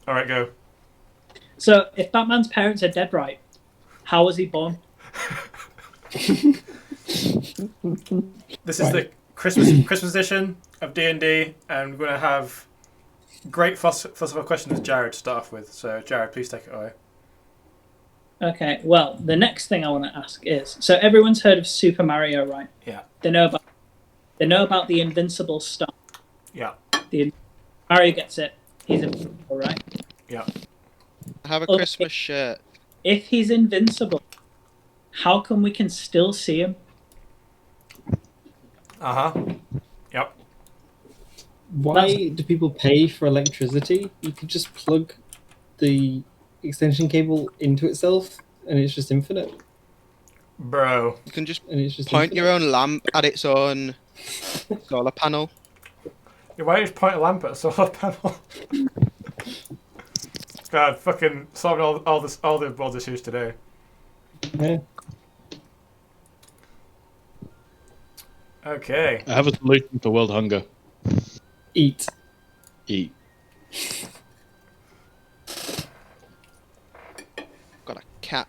All right, go. So, if Batman's parents are dead, right? How was he born? This is the Christmas edition of D&D, and we're going to have great philosophical questions with Jared to start off with. So, Jared, please take it away. Okay. Well, the next thing I want to ask is: so everyone's heard of Super Mario, right? Yeah. They know about the invincible star. Yeah. Mario gets it. He's invincible, right? Yeah. I have a Okay. Christmas shirt. If he's invincible, how come we can still see him? Yep. Why do people pay for electricity? You could just plug the extension cable into itself, and it's just infinite. Bro. You can just And it's just point infinite. your own lamp at its own solar panel. Yeah, why don't you just point a lamp at a solar panel? God, fucking solving all the world's issues today. Yeah. Okay. I have a solution for world hunger. Eat. Eat. Got a cat.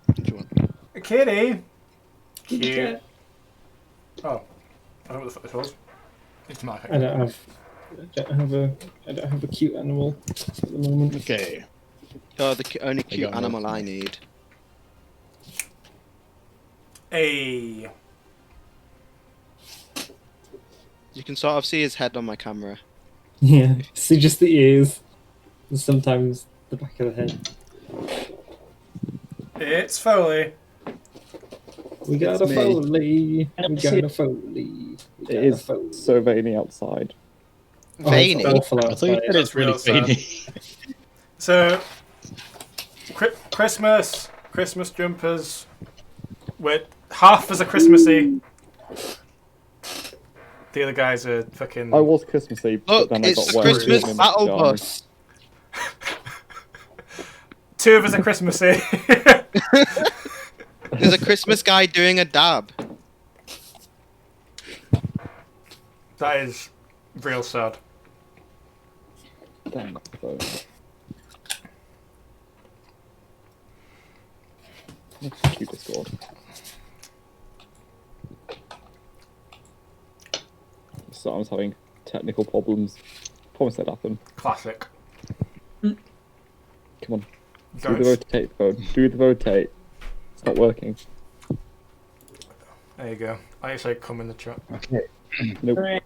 What do you want? A kitty. Cute. Oh, I don't know what the fuck this was. It's my I don't have a cute animal at the moment. Okay. Oh, the only cute got animal one. I need. Hey. You can sort of see his head on my camera. Yeah. See just the ears. And sometimes the back of the head. It's Foley. We got It's a me. Foley. I don't We see got it. a Foley. We It got is a Foley. so veiny outside. Oh, Veiny. it's awful I thought you outside. said it's really It's real veiny. So, Christmas jumpers with half as a Christmassy. The other guys are fucking. I was Christmassy, but Look, then I it's got the wearing Christmas in battle pajamas. bus. Two of us are Christmassy. There's a Christmas guy doing a dab. That is real sad. Damn that phone. That's cute Discord. So I was having technical problems. Promise that'd happen. Classic. Come on. Do the Guys, rotate phone. Do the rotate. It's not working. there you go. I used to say come in the chat. Okay. Nope. Right.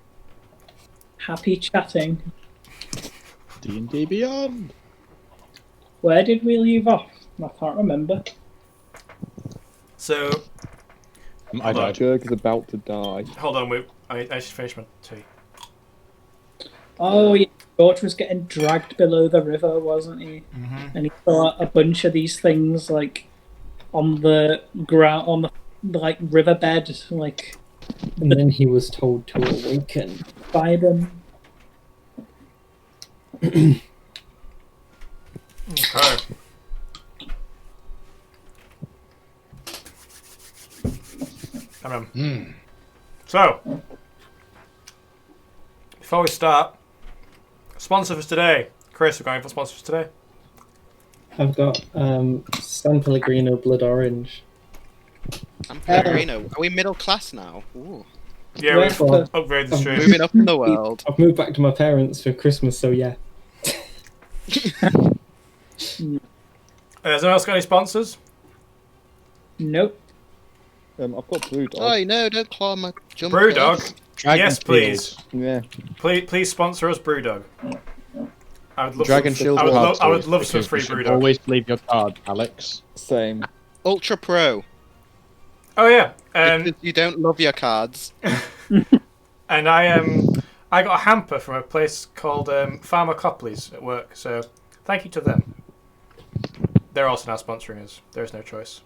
Happy chatting. D&D Beyond. Where did we leave off? I can't remember. So, I died. Jurg is about to die. hold on, I should finish my tea. Oh, yeah. George was getting dragged below the river, wasn't he? Mm-hmm. And he saw a bunch of these things like on the ground, on the like riverbed, like And then he was told to awaken. by them. Okay. Come on. So, before we start, sponsor for today. Chris, we're going for sponsors today. I've got San Pellegrino Blood Orange. I'm Pellegrino. Are we middle class now? Ooh. Yeah, Where- we've Well, upgraded the stream. Moving up in the world. I've moved back to my parents for Christmas, so yeah. Has anyone else got any sponsors? Nope. I've got Blue Dog. Oh no! Don't claw my jumper. Brewdog. Dragon Yes, please. Yeah. Please sponsor us, Brewdog. I would love Dragon some, Shield I would, card I would toys, love some because free you should Brewdog. always leave your card, Alex. Same. Ultra Pro. Oh yeah, Because you don't love your cards. and I got a hamper from a place called Farmer Copley's at work. So thank you to them. They're also now sponsoring us. There's no choice.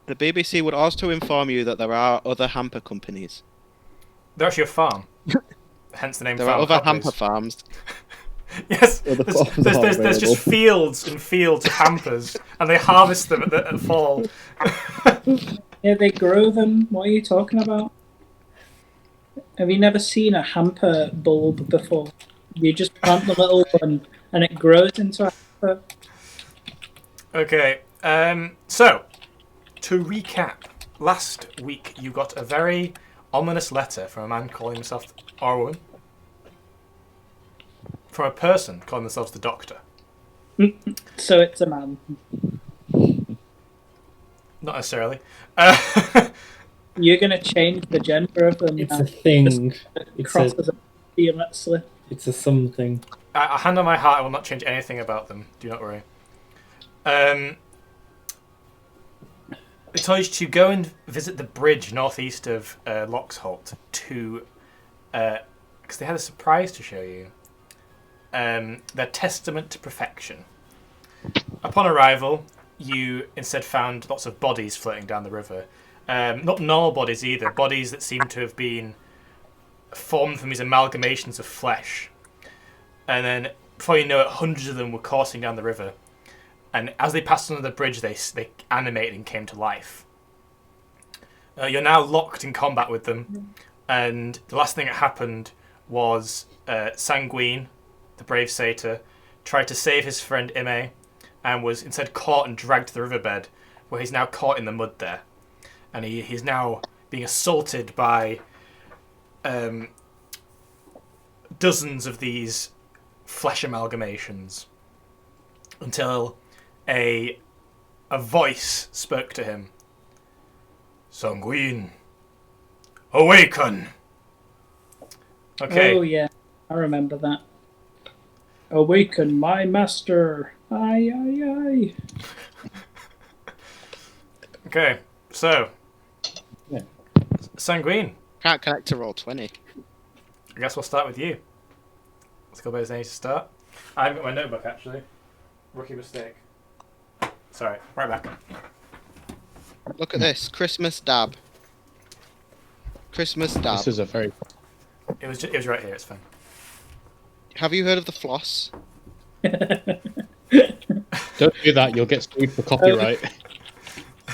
The BBC would also inform you that there are other hamper companies. They're actually a farm. Hence the name There are Farmer other Copley's. hamper farms. Yes, Other there's, farms there's, are there's, there's just available. fields and fields of hampers, and they harvest them at fall. Yeah, they grow them. What are you talking about? Have you never seen a hamper bulb before? You just plant the little one, and it grows into a. Okay, so, to recap, last week you got a very ominous letter from a man calling himself, or a woman, from a person calling themselves the Doctor. So it's a man. Not necessarily. You're gonna change the gender of them. It's now. a thing. It's Crosses a, and let slip. it's a something. I hand on my heart, I will not change anything about them. Do not worry. It tells you to go and visit the bridge northeast of Loxholt to, because they had a surprise to show you. Their testament to perfection. Upon arrival, you instead found lots of bodies floating down the river. Not normal bodies either, bodies that seem to have been formed from these amalgamations of flesh. And then, before you know it, hundreds of them were coursing down the river. And as they passed under the bridge, they animated and came to life. You're now locked in combat with them. And the last thing that happened was Sanguine, the brave satyr, tried to save his friend Ime, and was instead caught and dragged to the riverbed, where he's now caught in the mud there. And he's now being assaulted by dozens of these flesh amalgamations, until a voice spoke to him. Sanguine, awaken! Okay. Oh yeah, I remember that. Awaken, my master! Aye, aye, aye. Okay, so. Yeah. Sanguine, Can't connect to roll 20. I guess we'll start with you. Let's go by his name to start. I haven't got my notebook actually. Rookie mistake. Sorry, right back. Look at this. Christmas dab. Christmas dab. This is a very. It was right here, it's fine. Have you heard of the floss? Don't do that. You'll get sued for copyright.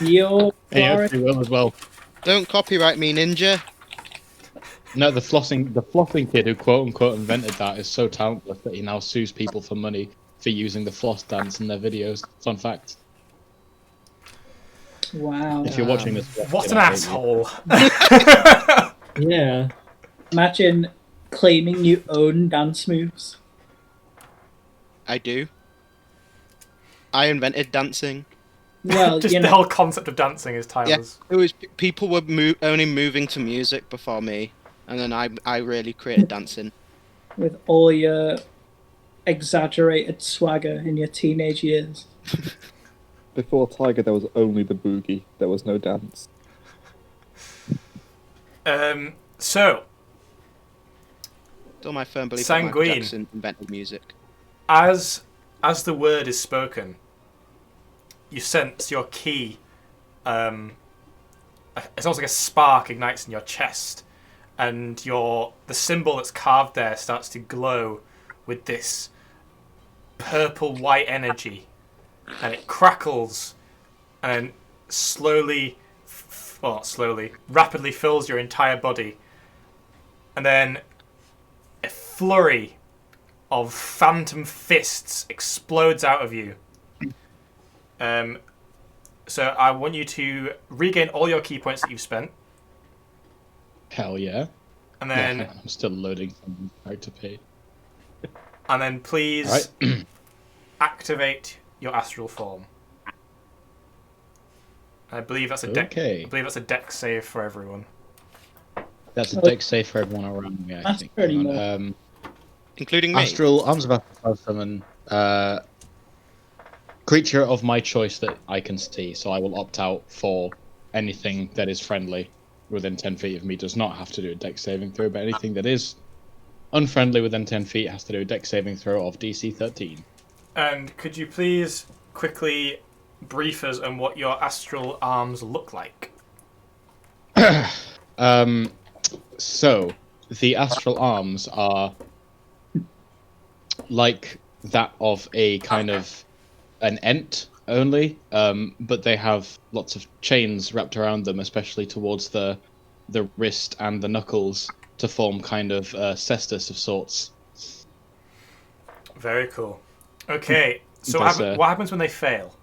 Yo, And you Laura. actually will as well. Don't copyright me, ninja. No, the flossing kid who quote unquote invented that is so talentless that he now sues people for money for using the floss dance in their videos. Fun fact. Wow. If you're watching this, What kid, an I hate you. asshole! Yeah. Imagine claiming you own dance moves. I do. I invented dancing. Well, Just you the know, whole concept of dancing is timeless. It was people were only moving to music before me, and then I really created dancing. with all your exaggerated swagger in your teenage years. Before Tiger, there was only the boogie. There was no dance. So, Still my firm belief that Michael Sanguine. Jackson invented music. as the word is spoken, you sense your key. It's almost like a spark ignites in your chest, and the symbol that's carved there starts to glow with this purple white energy, and it crackles, and rapidly fills your entire body, and then a flurry of phantom fists explodes out of you. So I want you to regain all your key points that you've spent, Hell yeah. and Yeah, then hang on, I'm still loading some character page. please Alright. activate your astral form. I believe that's a deck. Okay. I believe that's a deck save for everyone. That's a deck save for everyone around me, I That's think. pretty Hang much. on, Including me. Astral Arms of Astral Summon. Creature of my choice that I can see, so I will opt out for anything that is friendly within 10 feet of me. Does not have to do a deck saving throw, but anything that is unfriendly within 10 feet has to do a deck saving throw of DC 13. And could you please quickly brief us on what your astral arms look like? So, the Astral Arms are like that of a kind of an ent only, but they have lots of chains wrapped around them, especially towards the wrist and the knuckles, to form kind of a cestus of sorts. Very cool. Okay, so There's, what happens when they fail?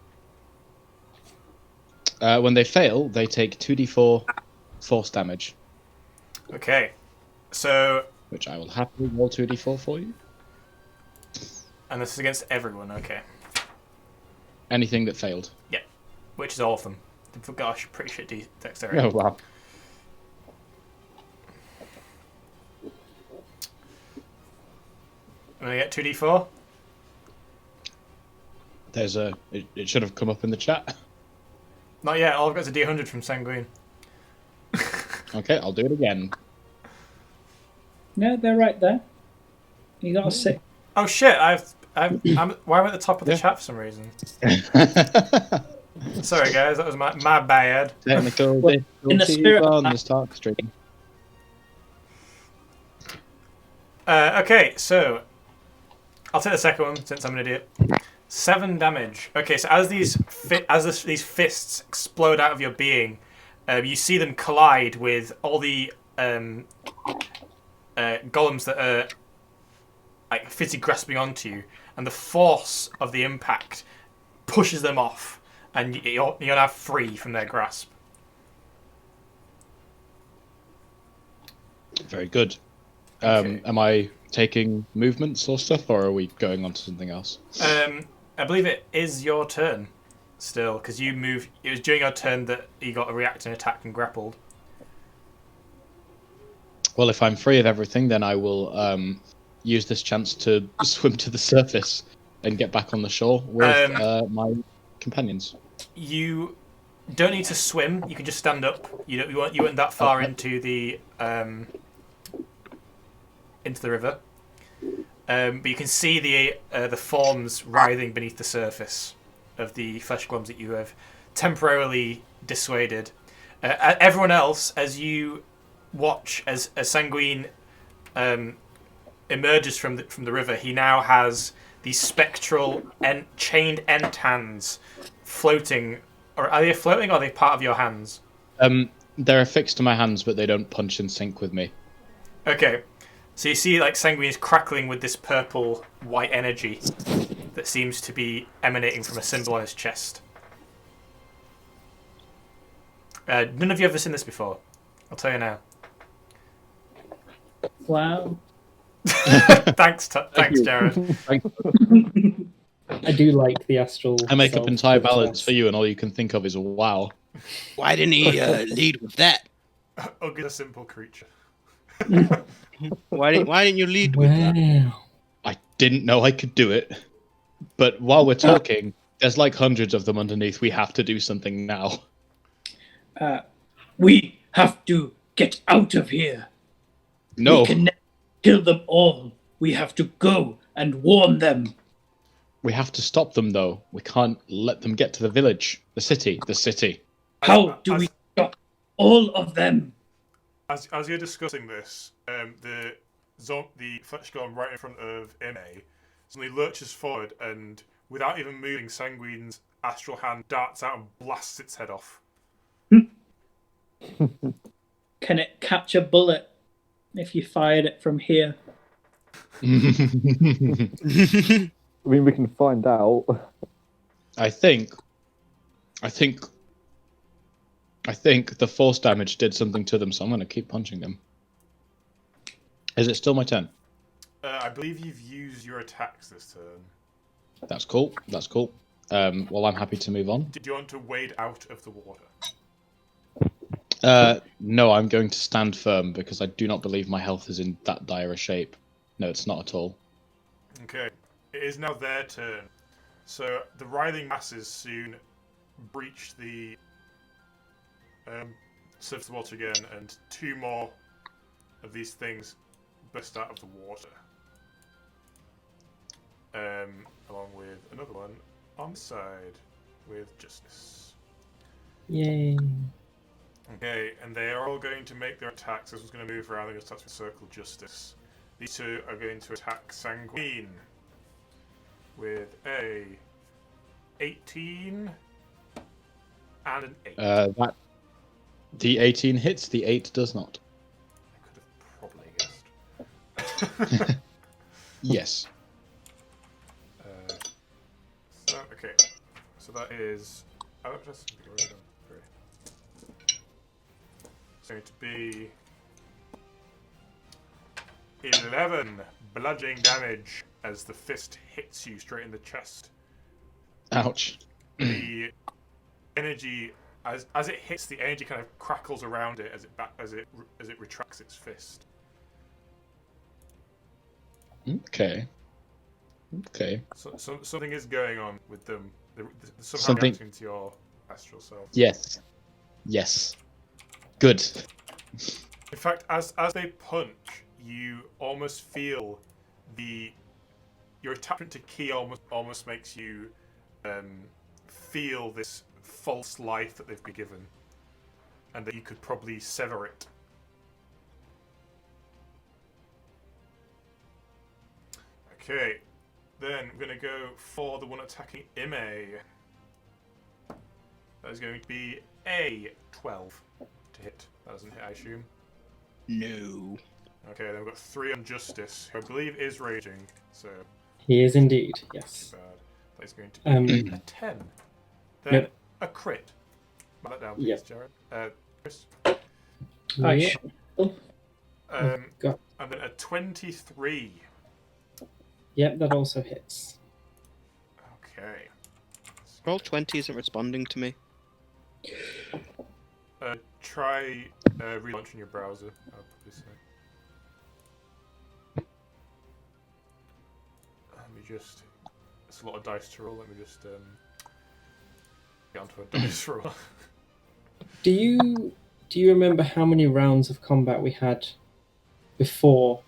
When they fail, they take 2d4 force damage, Okay, so... which I will happily roll 2d4 for you. And this is against everyone, okay. Anything that failed. Yeah, which is all of them. Gosh, pretty shit dexterity. Oh, wow. I'm going to get 2d4. There's a... It should have come up in the chat. Not yet, all I've got is a d100 from Sanguine. Okay, I'll do it again. Yeah, they're right there. You got a 6. Oh shit, why am I at the top of the chat for some reason? Sorry guys, that was my bad. Technical Well, in the difficulties spirit of on that- this talk stream. Okay, so I'll take the second one since I'm an idiot. 7 damage. Okay, so as these these fists explode out of your being, you see them collide with all the golems that are like physically grasping onto you, and the force of the impact pushes them off, and you're now free from their grasp. Very good. Okay. Am I taking movements or stuff, or are we going on to something else? I believe it is your turn still, because you moved. It was during your turn that you got a react and attacked and grappled. Well, if I'm free of everything, then I will use this chance to swim to the surface and get back on the shore with my companions. You don't need to swim. You can just stand up. You weren't that far into the river, but you can see the forms writhing beneath the surface of the flesh gloms that you have temporarily dissuaded. Everyone else, as you watch as Sanguine emerges from the river, he now has these spectral chained end hands floating. Or are they floating, or are they part of your hands? They're affixed to my hands, but they don't punch in sync with me. Okay. So you see like Sanguine is crackling with this purple white energy that seems to be emanating from a symbol on his chest. None of you have ever seen this before. I'll tell you now. Wow. Thanks, Jared. I do like the astral. I make up self entire with ballads chess. for you, and all you can think of is wow. Why didn't he lead with that? Ugly, a simple creature. Why didn't you lead with that? Wow. I didn't know I could do it. But while we're talking, there's like hundreds of them underneath. We have to do something now. We have to get out of here. No, We can never kill them all. We have to go and warn them. we have to stop them, though. We can't let them get to the village. The city. How do we stop all of them? As you're discussing this, the flesh golem right in front of Ime suddenly lurches forward, and without even moving, Sanguine's astral hand darts out and blasts its head off. Can it catch a bullet if you fired it from here? I mean, we can find out. I think the force damage did something to them, so I'm going to keep punching them. Is it still my turn? I believe you've used your attacks this turn. That's cool. Well, I'm happy to move on. Do you want to wade out of the water? No, I'm going to stand firm because I do not believe my health is in that dire a shape. No, it's not at all. Okay. It is now their turn. So the writhing masses soon breach the surface of the water again, and 2 more of these things burst out of the water. Along with another one on the side with Justice. Yay. Okay, and they are all going to make their attacks. This one's going to move around. They're going to start with Circle Justice. These 2 are going to attack Sanguine with a 18 and an 8. The 18 hits, the 8 does not. I could have probably guessed. Yes. Okay. So that is. Oh, just it's going to be 11 bludgeoning damage as the fist hits you straight in the chest. Ouch. The energy, as it hits, the energy kind of crackles around it as it retracts its fist. Okay. So something is going on with them. Somehow Something. reacting to your astral self. Yes. Good. In fact, as they punch, you almost feel your attachment to ki almost makes you feel this false life that they've been given, and that you could probably sever it. Okay, then we're going to go for the one attacking Ime. That is going to be a 12 to hit. That doesn't hit, I assume. No. Okay, then we've got 3 on Justice, who I believe is raging, so He is indeed, yes. too bad. That is going to be a 10. Then Yep. a crit. Mark that down, please, Yep. Jared. Chris. I Yeah. shall. God. And then a 23. Yep, that also hits. Okay. Roll 20 isn't responding to me. Try relaunching your browser, I'll probably say. Let me just... It's a lot of dice to roll, let me just get onto a dice roll. Do you remember how many rounds of combat we had before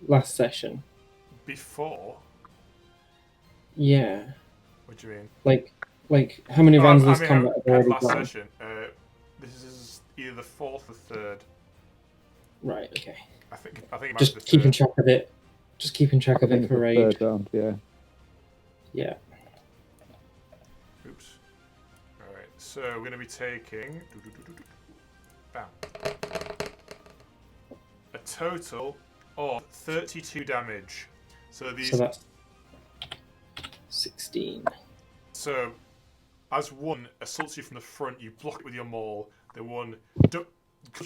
last session? Before? Yeah. What do you mean? Like how many rounds of this combat have had already last gone? session. This is either the 4th or 3rd. Right, okay. I think it might be Just the keeping 3rd. track of it. Just keeping track I of think it it's for the raid. third round, yeah. Yeah. Oops. Alright, so we're going to be taking... Bam. A total of 32 damage. So these... So that's 16. So, as one assaults you from the front, you block it with your maul. The one comes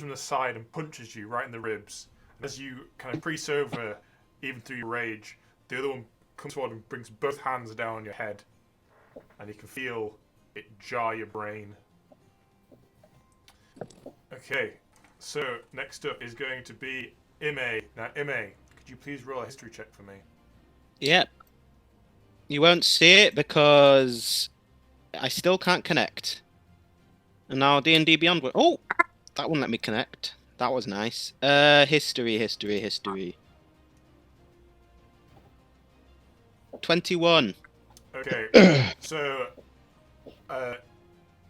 from the side and punches you right in the ribs. And as you kind of crease over, even through your rage, the other one comes forward and brings both hands down on your head. And you can feel it jar your brain. Okay, so next up is going to be Ime. Now, Ime, could you please roll a history check for me? Yep. You won't see it because I still can't connect. And now D&D Beyond... Oh! That wouldn't let me connect. That was nice. History. 21. Okay, so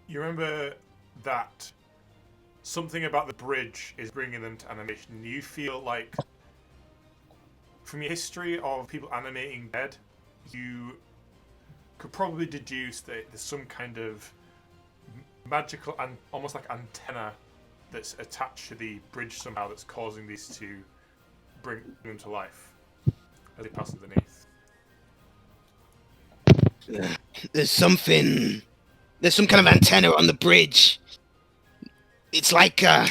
you remember that something about the bridge is bringing them to animation. You feel like, from your history of people animating dead, you could probably deduce that there's some kind of magical and almost like antenna that's attached to the bridge somehow that's causing these to bring them to life as they pass underneath. There's some kind of antenna on the bridge. It's like a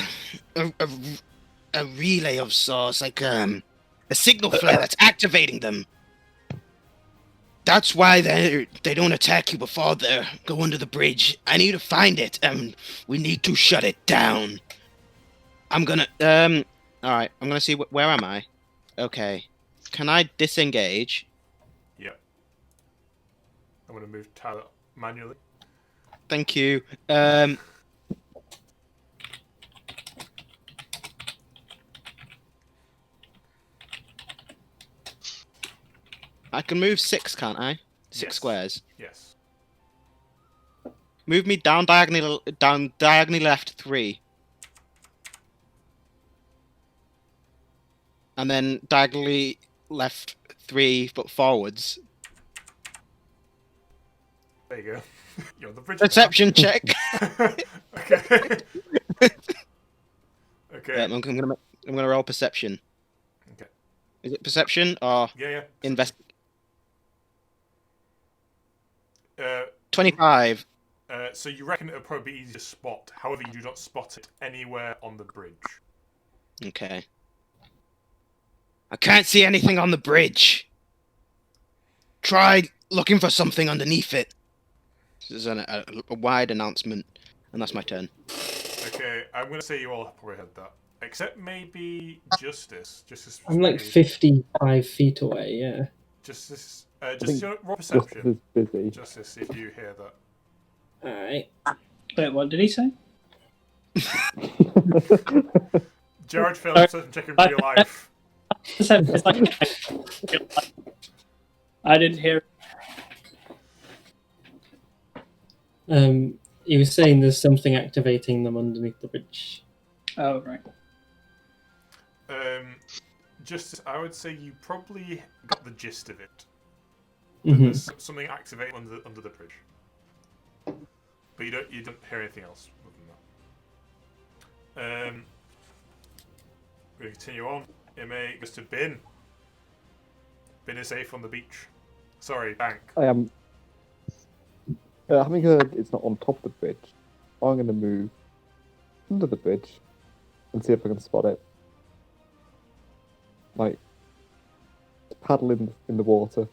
relay of sorts, like a signal flare that's activating them. That's why they don't attack you before they go under the bridge. I need to find it, and we need to shut it down. I'm gonna all right. I'm gonna see where am I? Okay, can I disengage? Yep. I'm going to move Tyler manually. Thank you. I can move 6, can't I? 6 Yes. squares. Yes. Move me down diagonally left 3. And then diagonally left 3, but forwards. There you go. You're on the bridge. Perception check. Okay. Okay. Yeah, I'm gonna roll perception. Okay. Is it perception or Yeah. invest? Uh, 25. so you reckon it'll probably be easy to spot. However, you do not spot it anywhere on the bridge. Okay. I can't see anything on the bridge. Try looking for something underneath it. This is a wide announcement, and that's my turn. Okay, I'm gonna say you all probably heard that, except maybe Justice. Justice. I'm like 55 feet away, yeah. Justice. think Justice, roll Justice perception. is busy. Justice, if you hear that. Alright. Wait, what did he say? Jared failed perception check in real life. It's like, I didn't hear. He was saying there's something activating them underneath the bridge. Oh, right. Justice, I would say you probably got the gist of it. Mhm. There's something activated under the bridge, but you don't hear anything else other than that. We're gonna continue on. MA goes to Bin. Bin is safe on the beach. Sorry, bank. I am. Having heard it's not on top of the bridge, I'm going to move under the bridge and see if I can spot it. Like, paddle in the water.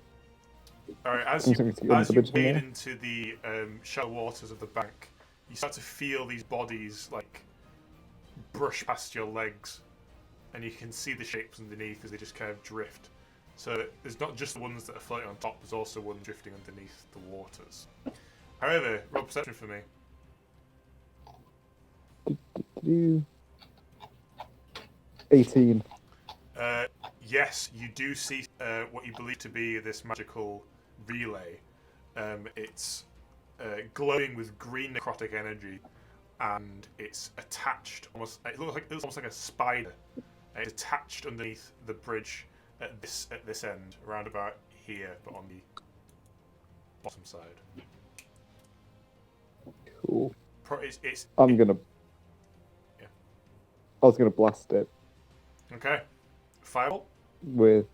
Alright, as Something to get under you the bridge from wade there. into the shallow waters of the bank, you start to feel these bodies like brush past your legs, and you can see the shapes underneath as they just kind of drift. So there's not just the ones that are floating on top, there's also ones drifting underneath the waters. However, roll perception for me. Did you... 18. Yes, you do see what you believe to be this magical relay. It's glowing with green necrotic energy, and it's attached almost. It looks almost like a spider. It's attached underneath the bridge at this end, around about here, but on the bottom side. Cool. It's I'm gonna... Yeah. I was gonna blast it okay. Fireball. with...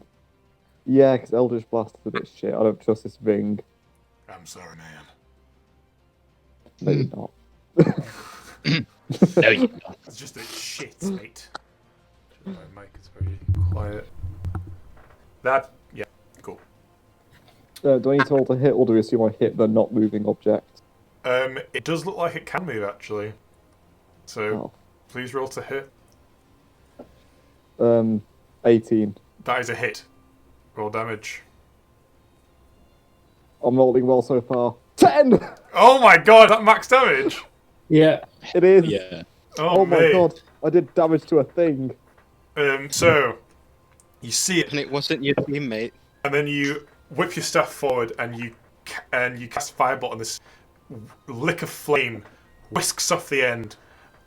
Yeah, because Eldritch Blast is a bit shit. I don't trust this ring. I'm sorry, man. No, you're not. No, you don't. It's just a shit, mate. My mic is very quiet. Yeah, cool. Do I need to roll to hit, or do we assume I hit the not moving object? It does look like it can move, actually. So, please roll to hit. 18. That is a hit. Roll damage. I'm rolling well so far. 10! Oh my god, that max damage! Yeah. It is! Yeah. Oh my mate. god, I did damage to a thing. So, you see it, And it wasn't your teammate. and then you whip your staff forward, and you cast Firebolt, and this lick of flame whisks off the end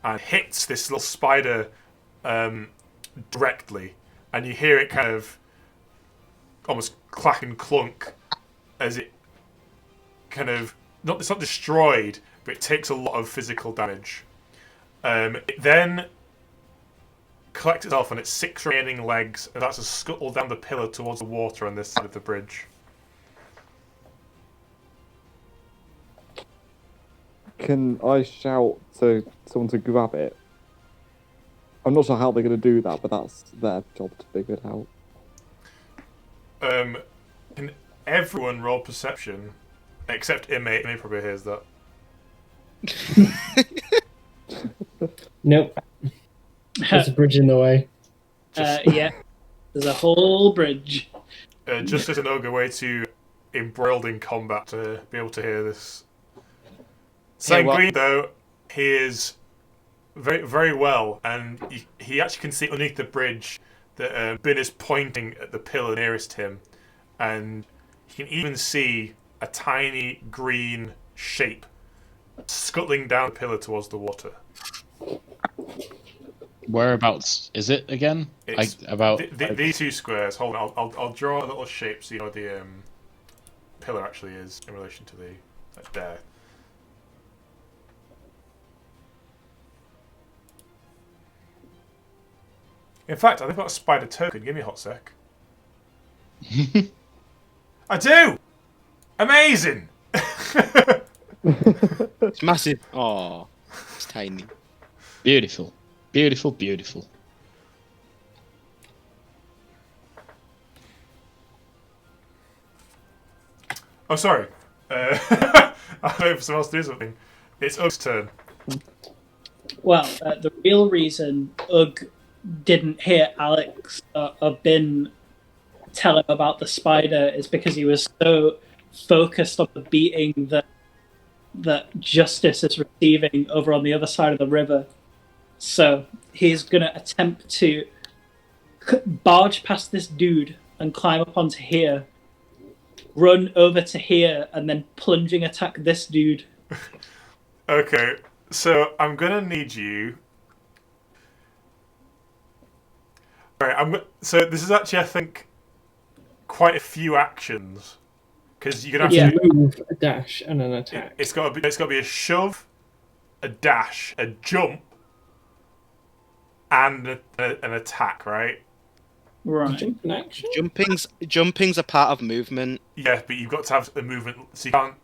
and hits this little spider directly, and you hear it kind of almost clack and clunk as it kind of it's not destroyed, but it takes a lot of physical damage. It then collects itself on its 6 remaining legs and starts to scuttle down the pillar towards the water on this side of the bridge. Can I shout to someone to grab it? I'm not sure how they're going to do that, but that's their job to figure it out. Can everyone roll perception except Inmate? Inmate probably hears that. Nope. There's a bridge in the way. Yeah. There's a whole bridge. Just as an ogre way to embroiled in combat to be able to hear this. Sanguine, though, hears very, very well, and he actually can see underneath the bridge that Bin is pointing at the pillar nearest him, and he can even see a tiny green shape scuttling down the pillar towards the water. Whereabouts is it again? It's About these 2 squares. Hold on, I'll draw a little shape so you know where the pillar actually is in relation to the there. In fact, I think I've got a spider token. Give me a hot sec. I do! Amazing! It's massive. Oh, it's tiny. Beautiful. Beautiful, beautiful. Oh, sorry. I was waiting for someone else to do something. It's Ug's turn. Well, the real reason Ugg didn't hear Alex or Bin tell him about the spider is because he was so focused on the beating that Justice is receiving over on the other side of the river. So he's going to attempt to barge past this dude and climb up onto here, run over to here, and then plunging attack this dude. Okay, so I'm gonna need you. Alright, so this is actually, I think, quite a few actions. Because you're gonna have to do, Move, a dash, and an attack. it's got to be a shove, a dash, a jump, and an attack, right? Right. Jump in action? Jumping's a part of movement. Yeah, but you've got to have a movement, so you can't.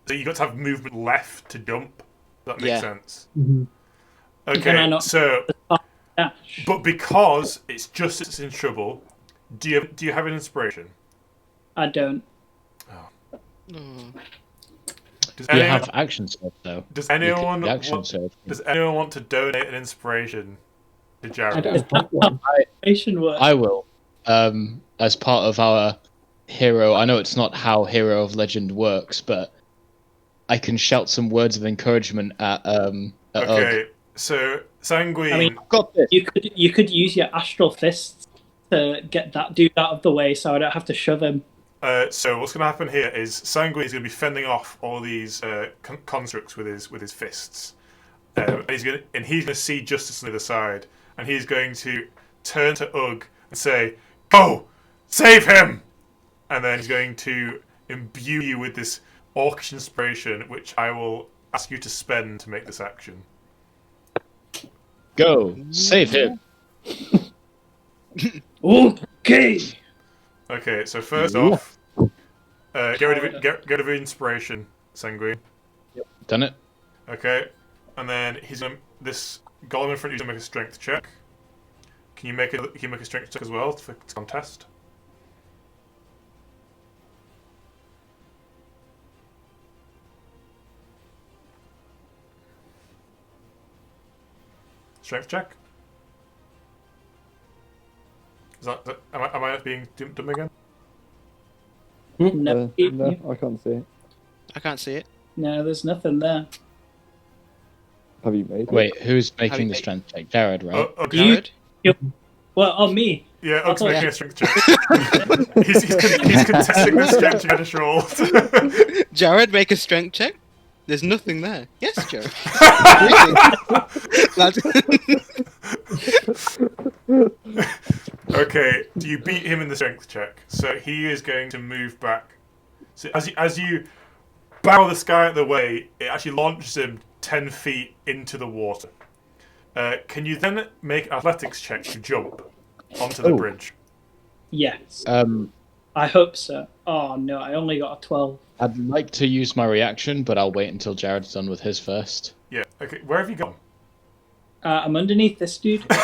So you've got to have movement left to jump. Does that make Yeah. sense? Mhm. Can I Okay, not- so Dash. but because it's Justice in trouble, do you have an inspiration? I don't. Oh. Does You anyone, have action surge, though. does You could- anyone the action want, surge. does anyone want to donate an inspiration to I Jared? don't have one. Nation work. I will. As part of our hero, I know it's not how Hero of Legend works, but I can shout some words of encouragement at Ugg. Okay, so Sanguine. I mean, Got this. You could use your astral fists to get that dude out of the way, so I don't have to shove him. So what's going to happen here is Sanguine is going to be fending off all these constructs with his fists, and he's going to see Justice on the other side, and he's going to turn to Ugg and say, "Go, save him!" And then he's going to imbue you with this orcish inspiration, which I will ask you to spend to make this action. Go, save him. Okay. Okay, so first off, get rid of inspiration, Sanguine. Done it. Okay, and then this golem in front of you is gonna make a strength check. Can you make a strength check as well for contest? Strength check. Am I being dumb again? No, No, I can't see it. I can't see it. no, there's nothing there. Have you made it? Wait, who's Have making you- the strength check? Jared, right? Okay. You- Well, on me. Yeah, Ug's thought- making a strength check. he's contesting the strength check I just rolled. Jared, make a strength check. There's nothing there. Yes, Jared. Okay, do you beat him in the strength check? So he is going to move back. So as you bow this guy out of the way, it actually launches him 10 feet into the water. Can you then make an athletics check to jump onto the Oh. bridge? Yes. I I hope so. Oh no, I only got a 12. I'd like to use my reaction, but I'll wait until Jared's done with his first. Yeah. Okay. Where have you gone? I'm underneath this dude. All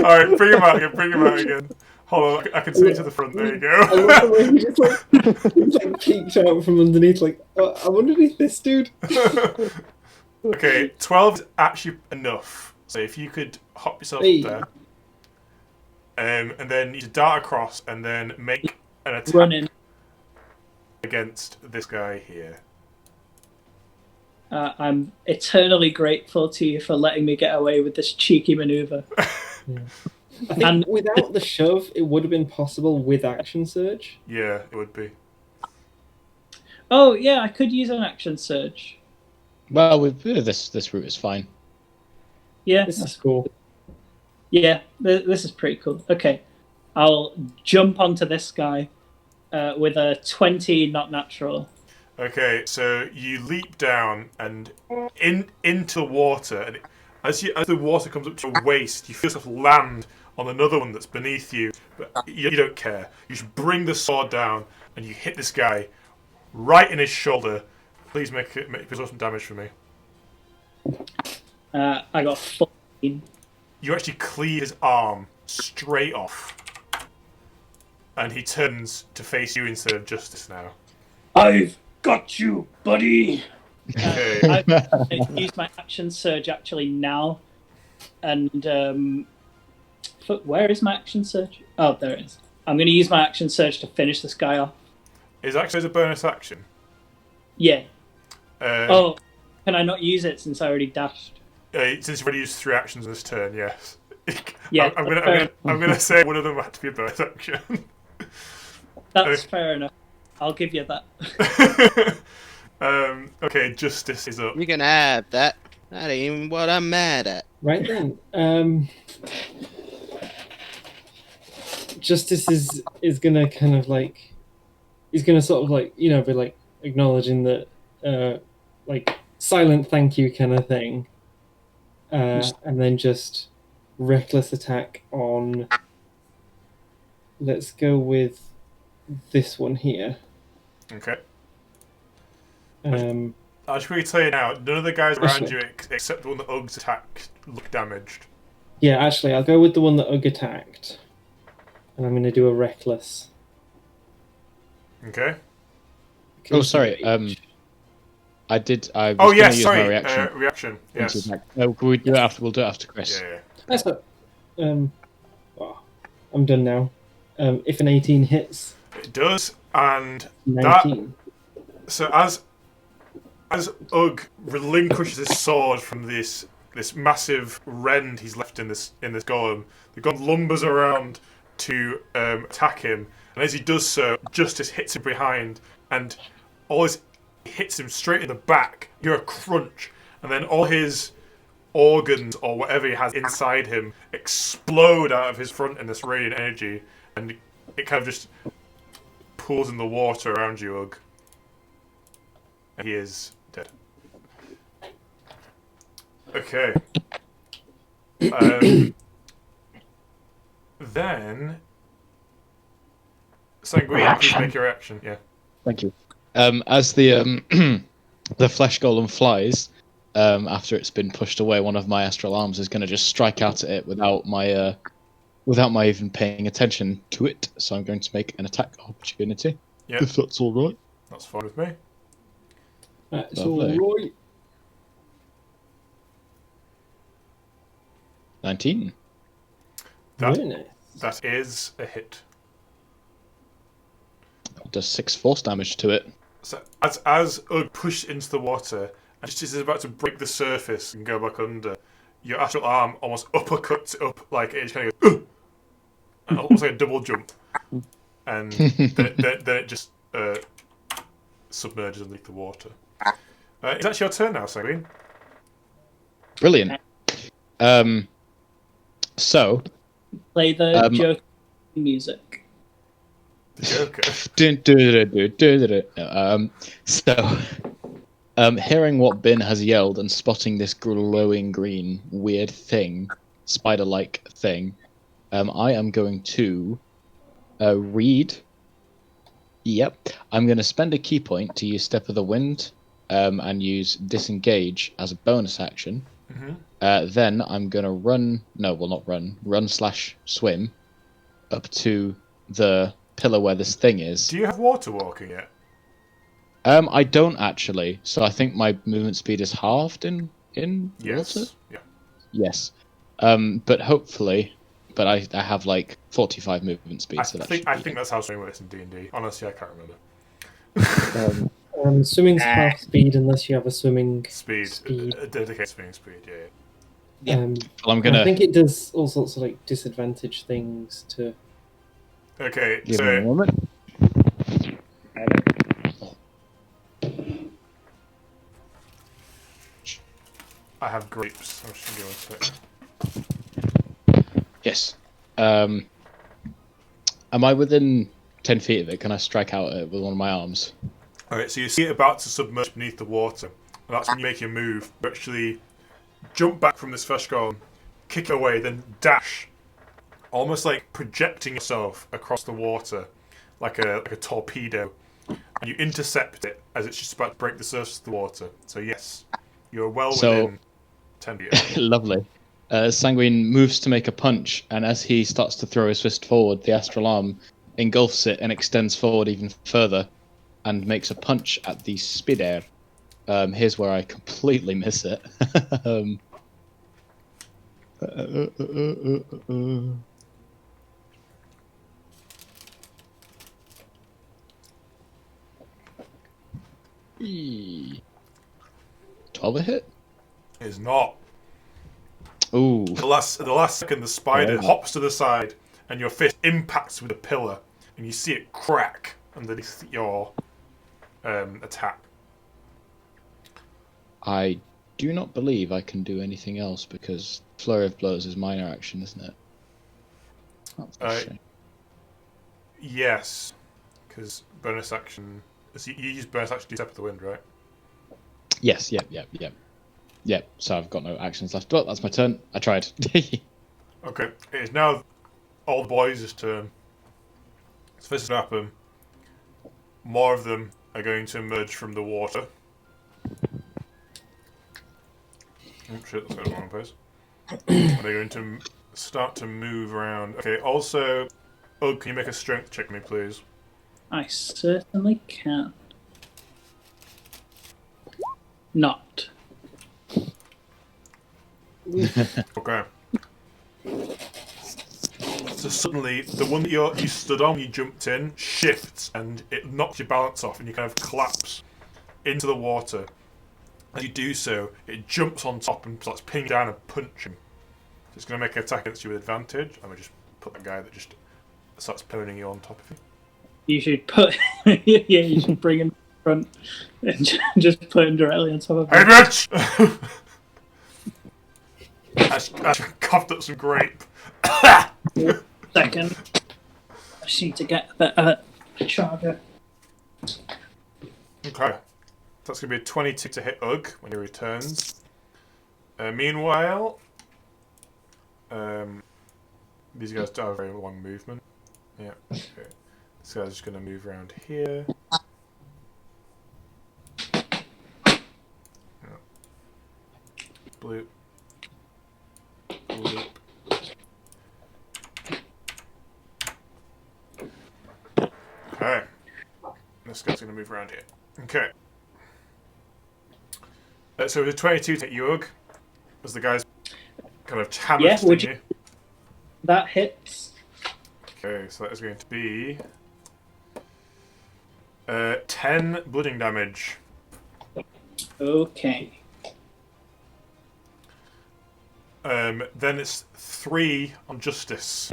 right, bring him out again. Bring him out again. Hold on, I can see you to the front. There you I love go. the way he just like peeked out from underneath, like, oh, I'm underneath this dude. Okay, 12 is actually enough. So if you could hop yourself Hey. up there, and then you dart across, and then make an attack Running. against this guy here. I'm eternally grateful to you for letting me get away with this cheeky maneuver. I think And- without the shove, it would have been possible with action surge. Yeah, it would be. Oh yeah, I could use an action surge. Well, this route is fine. Yeah, This is cool. yeah, this is pretty cool. Okay, I'll jump onto this guy with a 20 not natural. Okay, so you leap down and into the water, and as the water comes up to your waist, you feel yourself land on another one that's beneath you, but you don't care. You just bring the sword down and you hit this guy right in his shoulder. Please make some damage for me. I got 14. You actually cleave his arm straight off. And he turns to face you instead of Justice now. I've got you, buddy! Okay. I've used my action surge actually now. And, where is my action surge? Oh, there it is. I'm going to use my action surge to finish this guy off. Is actually a bonus action? Yeah. Can I not use it since I already dashed? Since you've already used 3 actions this turn, yes. Yeah, I'm gonna say one of them had to be a bonus action. That's fair enough. I'll give you that. Okay, Justice is up. You can have that. That ain't even what I'm mad at. Right then. Justice is gonna kind of like, he's gonna sort of like, you know, be like acknowledging that, like silent thank you kind of thing, and then just reckless attack on. Let's go with this one here. Okay. I should quickly tell you now, none of the guys around you, except the one that Ugg's attacked, look damaged. Yeah, actually, I'll go with the one that Ugg attacked. And I'm going to do a reckless. Okay. Oh, sorry. I was Oh, going yes, to use sorry. my reaction. Reaction, yes. No, we'll do it after Chris. Yeah. That's what. Well, I'm done now. If an 18 hits. It does, and 19. So as Ugg relinquishes his sword from this massive rend he's left in this golem, the golem lumbers around to attack him, and as he does so, Justice hits him behind, and hits him straight in the back. You hear a crunch, and then all his organs or whatever he has inside him explode out of his front in this radiant energy, and it kind of just pools in the water around you, Ugg. And he is dead. Okay. Then Sanguine, please make your action. Yeah. Thank you. As the the flesh golem flies, after it's been pushed away, one of my astral arms is going to just strike out at it without my even paying attention to it. So I'm going to make an attack opportunity. Yeah. If that's all right. That's fine with me. That's Lovely. all right. 19. Very nice. That is a hit. Does 6 force damage to it. So as Ugg pushed into the water, and just as it's about to break the surface and go back under, your astral arm almost uppercuts it up, like it just kind of goes, and almost like a double jump, and then it just submerges underneath the water. It's actually your turn now, Sanguine. Brilliant. So Play the Joker music. The Joker. Hearing what Bin has yelled and spotting this glowing green weird thing, spider-like thing, I am going to read. Yep, I'm going to spend a key point to use Step of the Wind, and use Disengage as a bonus action. Mm-hmm. Then I'm going to run/swim up to the pillar where this thing is. Do you have water walking yet? I don't actually. So I think my movement speed is halved in Yes. water. Yeah. Yes. But hopefully, I have like 45 movement speed. I So that think should be- that's how swimming works in D&D. Honestly, I can't remember. Swimming's half speed unless you have a swimming Speed. A dedicated swimming speed. Yeah. Well, I'm gonna I think it does all sorts of like disadvantage things to. Okay. give me a So moment. I have grapes. I'm just gonna go into it. Yes. Am I within 10 feet of it? Can I strike out at it with one of my arms? Alright, so you see it about to submerge beneath the water. And that's when you make your move. You actually jump back from this flesh golem, kick it away, then dash almost like projecting yourself across the water like a torpedo, and you intercept it as it's just about to break the surface of the water. So yes, you're well within 10 feet. Lovely. Sanguine moves to make a punch, and as he starts to throw his fist forward, the astral arm engulfs it and extends forward even further, and makes a punch at the spider. Here's where I completely miss it. Eee. 12 a hit? Is not. Ooh. The last second, the spider hops to the side, and your fist impacts with a pillar, and you see it crack underneath your attack. I do not believe I can do anything else because Flurry of Blows is minor action, isn't it? That's a shame. Yes, because bonus action. You use bonus action to step of the wind, right? Yes, yep. So I've got no actions left. Well, that's my turn. I tried. Okay, it is now all the boys' turn. So this is going to happen. More of them are going to emerge from the water. Oh shit, that's got the wrong place. And they're going to start to move around. Okay, also, can you make a strength check me, please? I certainly can. Not. Okay. So suddenly, the one that you stood on, you jumped in, shifts, and it knocks your balance off, and you kind of collapse into the water. As you do so, it jumps on top and starts pinning down and punching. So it's going to make an attack against you with advantage. Let me just put that guy that just starts poning you on top of you. You should put... you should bring him in front and just put him directly on top of him. Hey, bitch! I coughed up some grape. Second. I just need to get a charger. Okay. That's going to be a 22 to hit Ugg when he returns. Meanwhile, these guys don't have very long movement. Yeah, okay. This guy's just going to move around here. Yeah. Bloop. Bloop. Okay. This guy's going to move around here. Okay. So with a 22 to hit Yug, as the guy's kind of hammered you. That hits. Okay, so that is going to be 10 blooding damage. Okay. Then it's 3 on Justice.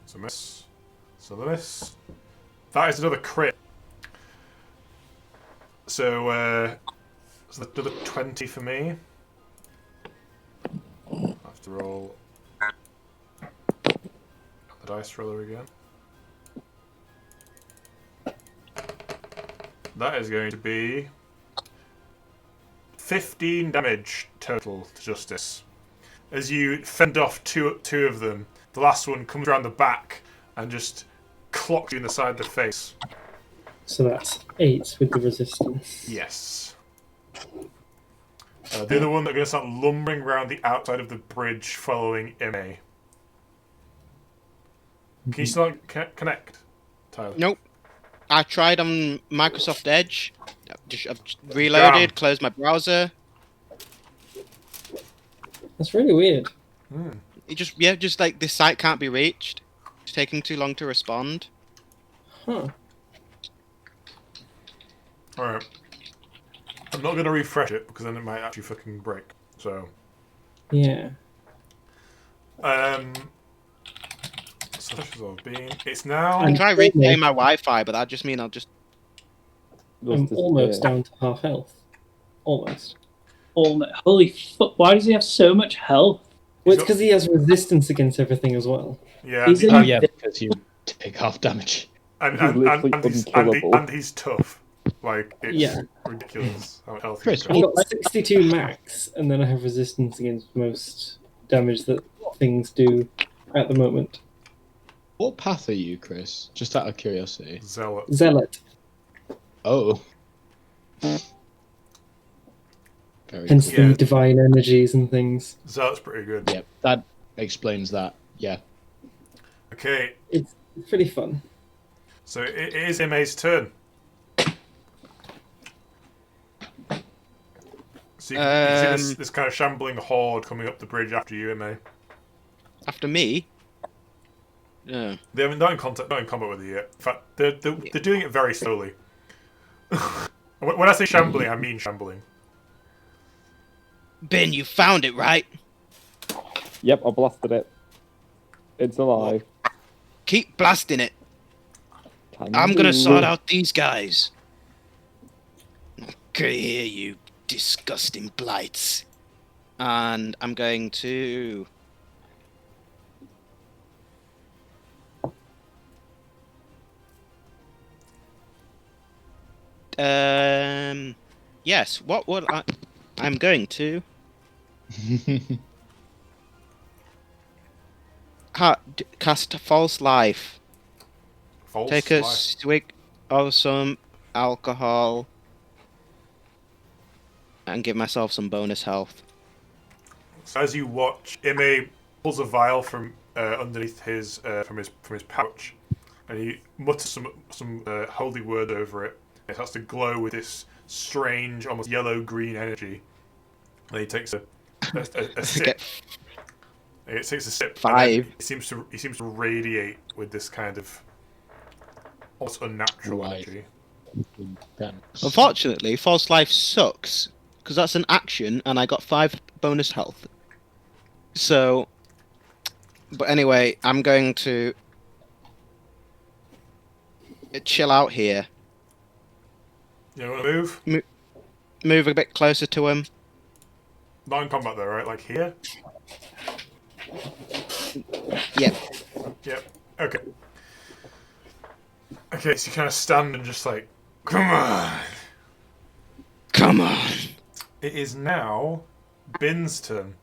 So miss. So the miss. That is another crit. So that's another 20 for me. I have to roll the dice roller again. That is going to be 15 damage total to Justice. As you fend off two of them, the last one comes around the back and just clocks you in the side of the face. So that's 8 with the resistance. Yes. The other one, they're going to start lumbering around the outside of the bridge following Ime. Can you still connect, Tyler? Nope. I tried on Microsoft Edge. I've reloaded, Damn. closed my browser. That's really weird. It just like this site can't be reached. It's taking too long to respond. Huh. Alright. I'm not going to refresh it because then it might actually fucking break. So. Yeah. So this has all been. It's now. I can try replaying my Wi-Fi, but that just mean I'll just. I'm almost down to half health. Almost. Holy fuck, why does he have so much health? Well, it's because he has resistance against everything as well. Yeah. He's Oh yeah, because you take half damage. And he's tough. Like, it's Yeah. ridiculous how healthy Chris, he's I've got. got 62 max, and then I have resistance against most damage that things do at the moment. What path are you, Chris? Just out of curiosity. Zealot. Oh. Very Hence cool. the divine energies and things. Zealot's pretty good. Yeah, that explains that. Yeah. Okay, It's pretty fun. so it is Ime's turn. So you can see this kind of shambling horde coming up the bridge after you, Ime. After me? Yeah. They haven't not in combat with you yet. In fact, they're doing it very slowly. When I say shambling, I mean shambling. Ben, you found it, right? Yep, I blasted it. It's alive. Keep blasting it. Can I'm gonna do. sort out these guys. Okay, here, you disgusting blights. And I'm going to... Yes, what would I... I'm going to... cast False Life. False Take a life. swig of some alcohol and give myself some bonus health. So as you watch, Ime pulls a vial from underneath his from his pouch, and he mutters some holy word over it. It starts to glow with this strange, almost yellow-green energy. And he takes a sip. It takes a sip. 5. He seems to radiate with this kind of almost unnatural Right. energy. Unfortunately, False Life sucks, because that's an action, and I got 5 bonus health. So, but anyway, I'm going to chill out here. You want to move? Move a bit closer to him. Not in combat though, right? Like here? Yep. Yep. Okay. Okay, so you kind of stand and just like, come on. Come on. It is now Bin's turn.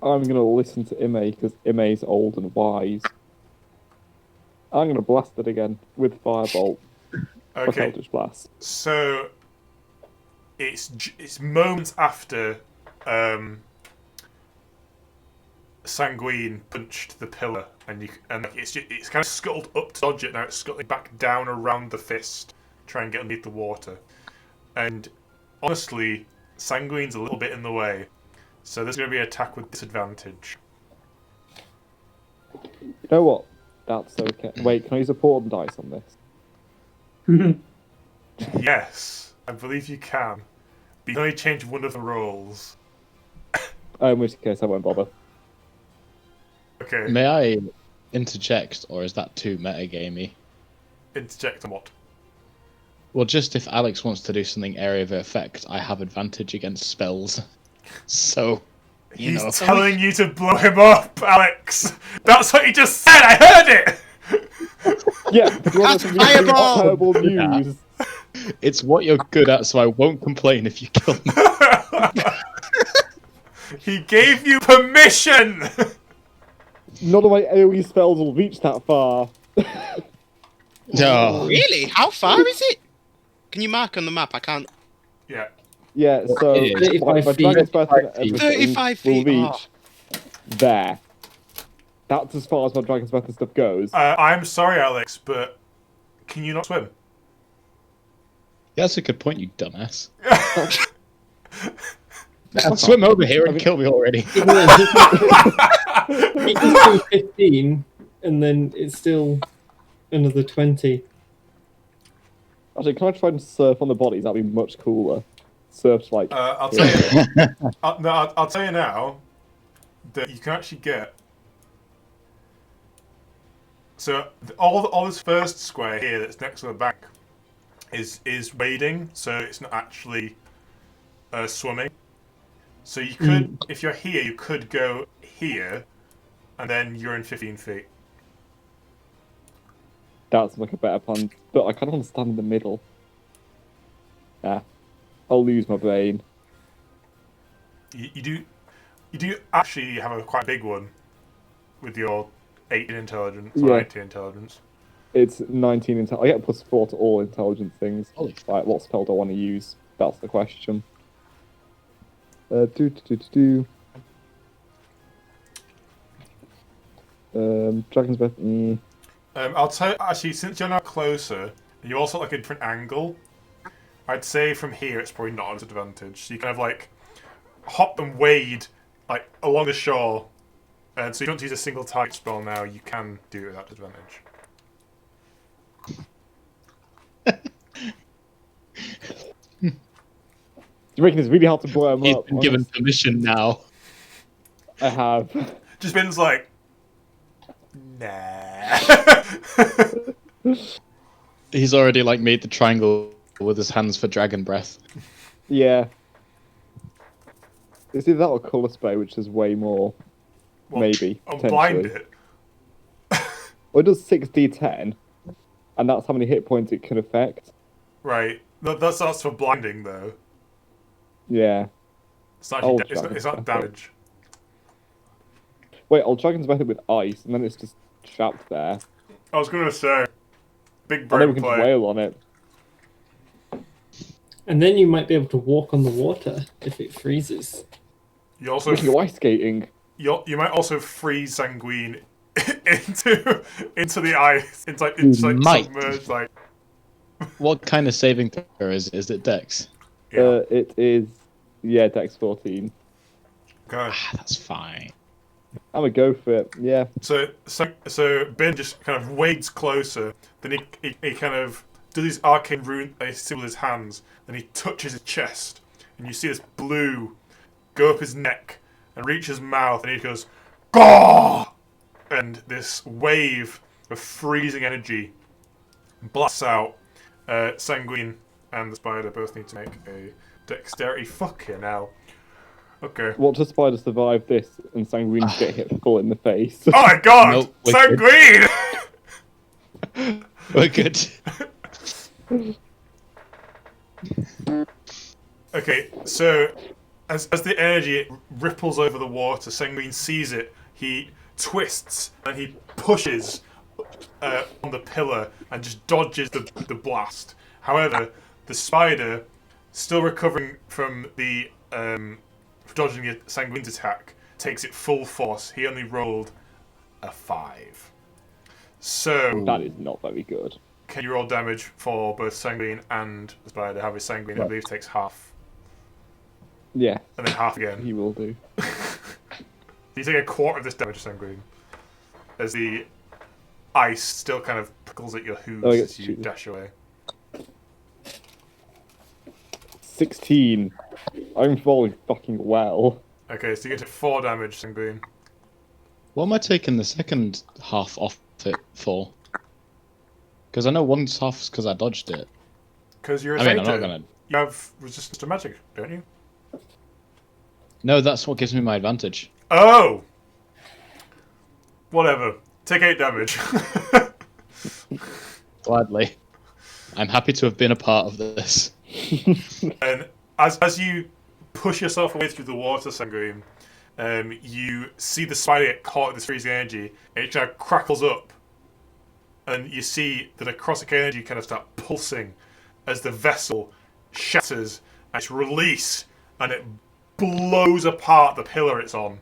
I'm going to listen to Ime because Ime's old and wise. I'm going to blast it again with Firebolt. Okay. Eldritch Blast. So it's moments after Sanguine punched the pillar, and it's kind of scuttled up to dodge it. Now it's scuttling back down around the fist, try and get underneath the water. And honestly, Sanguine's a little bit in the way, so there's going to be an attack with disadvantage. You know what? That's okay. Wait, can I use a portent dice on this? Yes, I believe you can. But you can only change one of the rolls. In which case I won't bother. Okay. May I interject, or is that too metagamey? Interject on what? Well, just if Alex wants to do something area of effect, I have advantage against spells. So, He's telling you to blow him up, Alex! That's what he just said! I heard it! Yeah, you want some really Fireball! terrible news. it's what you're good at, so I won't complain if you kill me. He gave you permission! None of my AoE spells will reach that far. No. Really? How far is it? Can you mark on the map? I can't. Yeah. Yeah, so It is. my 35 Dragon's Breath and feet. everything 35 will feet, reach there. That's as far as my Dragon's Breath and stuff goes. I'm sorry, Alex, but can you not swim? Yeah, that's a good point, you dumbass. Swim over here and kill me already. He can do 15, and then it's still another 20. Actually, can I try and surf on the bodies? That'd be much cooler. Surf like. I'll tell you. I'll tell you now that you can actually get. So all this first square here that's next to the bank is wading, so it's not actually swimming. So you could, if you're here, you could go here, and then you're in 15 feet. That's like a better plan, but I kind of want to stand in the middle. Yeah, I'll lose my brain. You do. You do actually have a quite big one with your 8 in intelligence or Yeah. 19 intelligence. It's 19 intel. I get +4 to all intelligence things. Holy Like, what spell do I want to use? That's the question. Dragon's Breath. I'll tell you, actually, since you're now closer, and you also like a different angle, I'd say from here it's probably not a disadvantage. So you kind of like hop and wade like along the shore, and so you don't use a single target spell now. You can do it without disadvantage. You're making this really hard to blow him He's up. been given permission now. I have. Just Ben's like, nah. He's already like made the triangle with his hands for dragon breath. Yeah. It's either that or colour spray, which is way more. Well, maybe. I'll Potentially. blind it. Well, it does 6d10, and that's how many hit points it can affect. Right. That's for blinding though. Yeah. It's not, I'll actually it's not damage. Wait, I'll Dragon's Breath it with ice, and then it's just trapped there. I was gonna say, big And then brain we can play. just wail on it. And then you might be able to walk on the water if it freezes. You also We can go ice skating. you might also freeze Sanguine into the ice. It's like Might. submerged. Like What kind of saving throw is it? Dex? yeah. It is, yeah, Dex 14. Okay. That's fine. I'm gonna go for it. Yeah. So Ben just kind of wades closer. Then he kind of does his arcane rune symbol with his hands. Then he touches his chest, and you see this blue go up his neck and reach his mouth, and he goes, "Gah!" And this wave of freezing energy blasts out. Sanguine and the spider both need to make a dexterity. Fucking hell. Okay. Watch the spider survive this and Sanguine get hit full in the face. Oh my god! Nope, we're Sanguine! We're good. Okay, so as the energy ripples over the water, Sanguine sees it. He twists and he pushes on the pillar and just dodges the blast. However, the spider, still recovering from the dodging the Sanguine's attack, takes it full force. He only rolled a 5. So That is not very good. can you roll damage for both Sanguine and the spider? However, Sanguine, I Right. believe, takes half, Yeah, and then half again. he will do. You take a quarter of this damage, Sanguine, as the ice still kind of prickles at your hooves Oh, I get as to you shoot. dash away. 16. I'm falling fucking well. Okay, so you get 4 damage, Sanguine. What am I taking the second half off it for? Because I know one's half because I dodged it. Because you're a I mean, I'm Satyr. not gonna. You have resistance to magic, don't you? No, that's what gives me my advantage. Oh! Whatever. Take 8 damage. Gladly. I'm happy to have been a part of this. And as you push yourself away through the water, Sanguine, you see the spider get caught in this freezing energy, and it kind of crackles up. And you see the necrotic energy kind of start pulsing as the vessel shatters and it's released, and it blows apart the pillar it's on.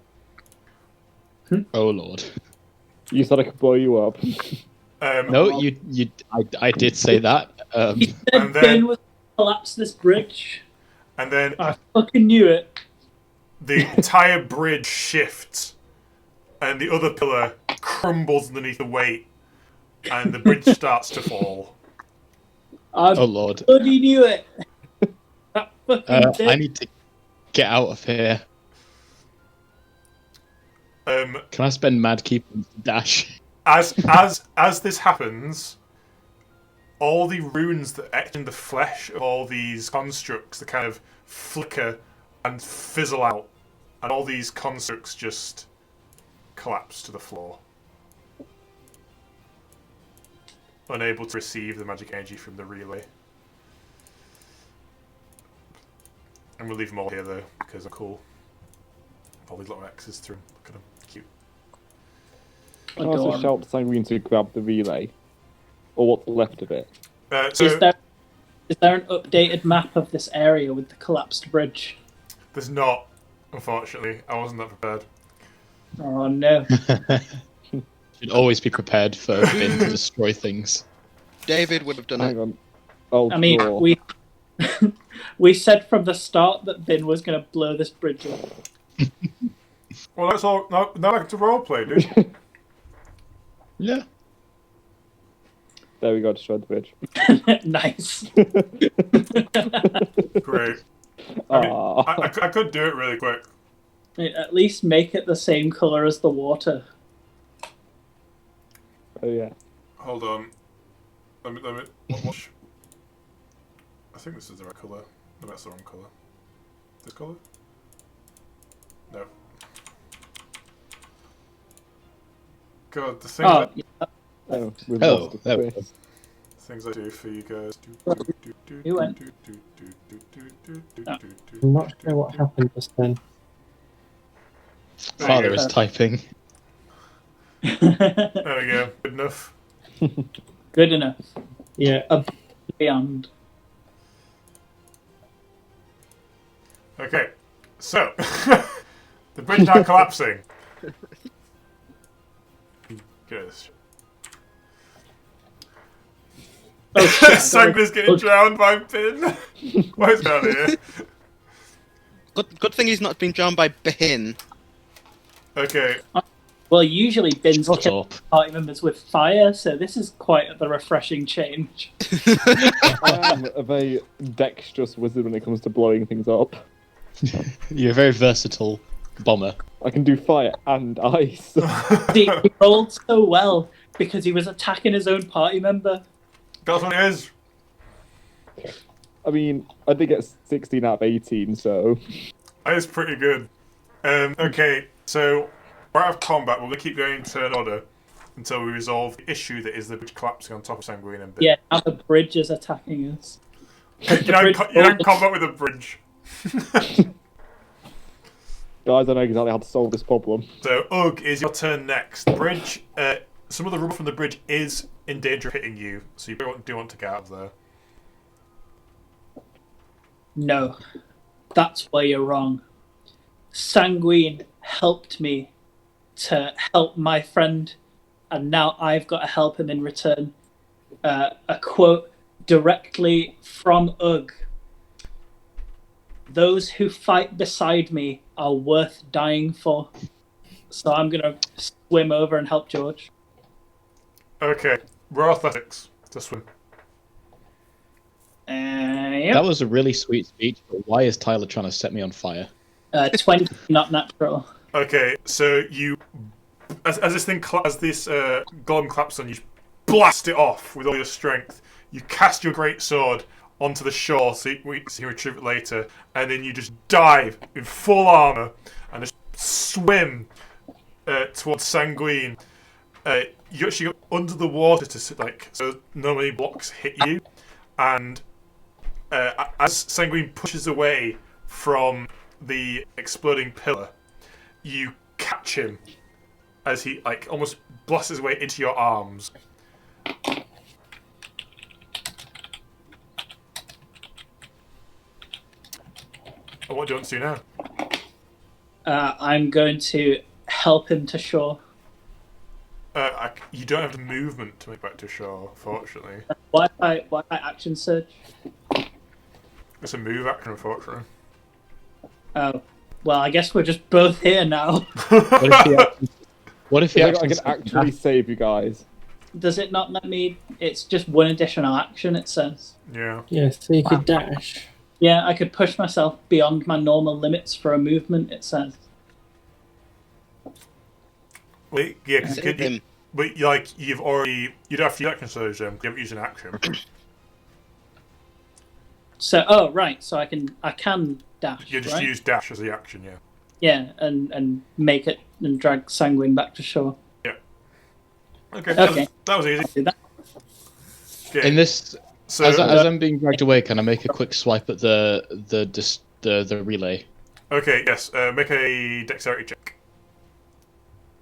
Oh lord. You said I could blow you up. No, I did say that. He said And then- Ben was collapse this bridge. And then I fucking knew it. the entire bridge shifts, and the other pillar crumbles underneath the weight, and the bridge starts to fall. I Oh lord. bloody knew it. That fucking did. I need to get out of here. Can I spend mad keep and dash? As this happens, all the runes that etch in the flesh of all these constructs, they kind of flicker and fizzle out, and all these constructs just collapse to the floor, unable to receive the magic energy from the relay. And we'll leave them all here though, because they're cool. all these little X's through. Look at them, cute. Can I also shout to Sanguine to grab the relay? Or what's left of it? Is there an updated map of this area with the collapsed bridge? There's not, unfortunately. I wasn't that prepared. Oh no. Should always be prepared for Bin to destroy things. David would have done Hang it. on. Oh, I mean, sure. we said from the start that Bin was going to blow this bridge up. Well, that's all. Now I get to roleplay, dude. Yeah. There we go, destroyed the bridge. Nice. Great. Ah. I could do it really quick. At least make it the same colour as the water. Oh yeah. Hold on. Let me. What? I think this is the right colour. No, that's the wrong colour. This colour? No. God, the thing. Oh, that, Oh, we've Oh, lost there we it. go. things I do for you guys. You went. I'm not sure what happened just then. Father is typing. There we go. Good enough. Good enough. Yeah. Beyond. Okay, so the bridge now collapsing. Good. Oh, shit. Sanguine's getting drowned by Bin. What is going on here? Good thing he's not been drowned by Bin. Okay, Well, usually Bin's Shut kill up. party members with fire, so this is quite the refreshing change. I am a very dexterous wizard when it comes to blowing things up. You're a very versatile bomber. I can do fire and ice. See, he rolled so well because he was attacking his own party member. that's what it is. I mean, I did get 16 out of 18, so... That is pretty good. Okay, so we're out of combat. We're going to keep going in turn order until we resolve the issue that is the bridge collapsing on top of Sanguine and Bin. Yeah, now the bridge is attacking us. You're not in combat with a bridge. Guys, I know exactly how to solve this problem. So, Ugg, is your turn next. Bridge, some of the rubble from the bridge is in danger of hitting you, so you do want to get out of there. No, that's where you're wrong. Sanguine helped me to help my friend, and now I've got to help him in return. A quote directly from Ugg. Those who fight beside me are worth dying for. So I'm going to swim over and help George. Okay, roll athletics to swim. Yep. That was a really sweet speech, but why is Tyler trying to set me on fire? 20, not natural. Okay, so you, as this golem claps on you, blast it off with all your strength. You cast your great sword onto the shore, so you retrieve it later, and then you just dive in full armor and just swim towards Sanguine. You actually go under the water so no many blocks hit you, and as Sanguine pushes away from the exploding pillar, you catch him as he almost blasts his way into your arms. And what do you want to do now? I'm going to help him to shore. You don't have the movement to make back to shore, unfortunately. Why if I action surge? It's a move action, unfortunately. Oh, well, I guess we're just both here now. What if he I can actually save you guys. Does it not let me? It's just one additional action, it says. Yeah. Yeah, so you could dash. Yeah, I could push myself beyond my normal limits for a movement, it says. Wait, yeah, because Save him. but you don't have to use action surge then. You haven't used an action. So, right, so I can dash, You just right? use dash as the action, yeah. Yeah, and make it and drag Sanguine back to shore. Okay. Okay. That was easy. Do that. Okay. In this, So as I'm being dragged away, can I make a quick swipe at the relay? Okay, yes. Make a dexterity check.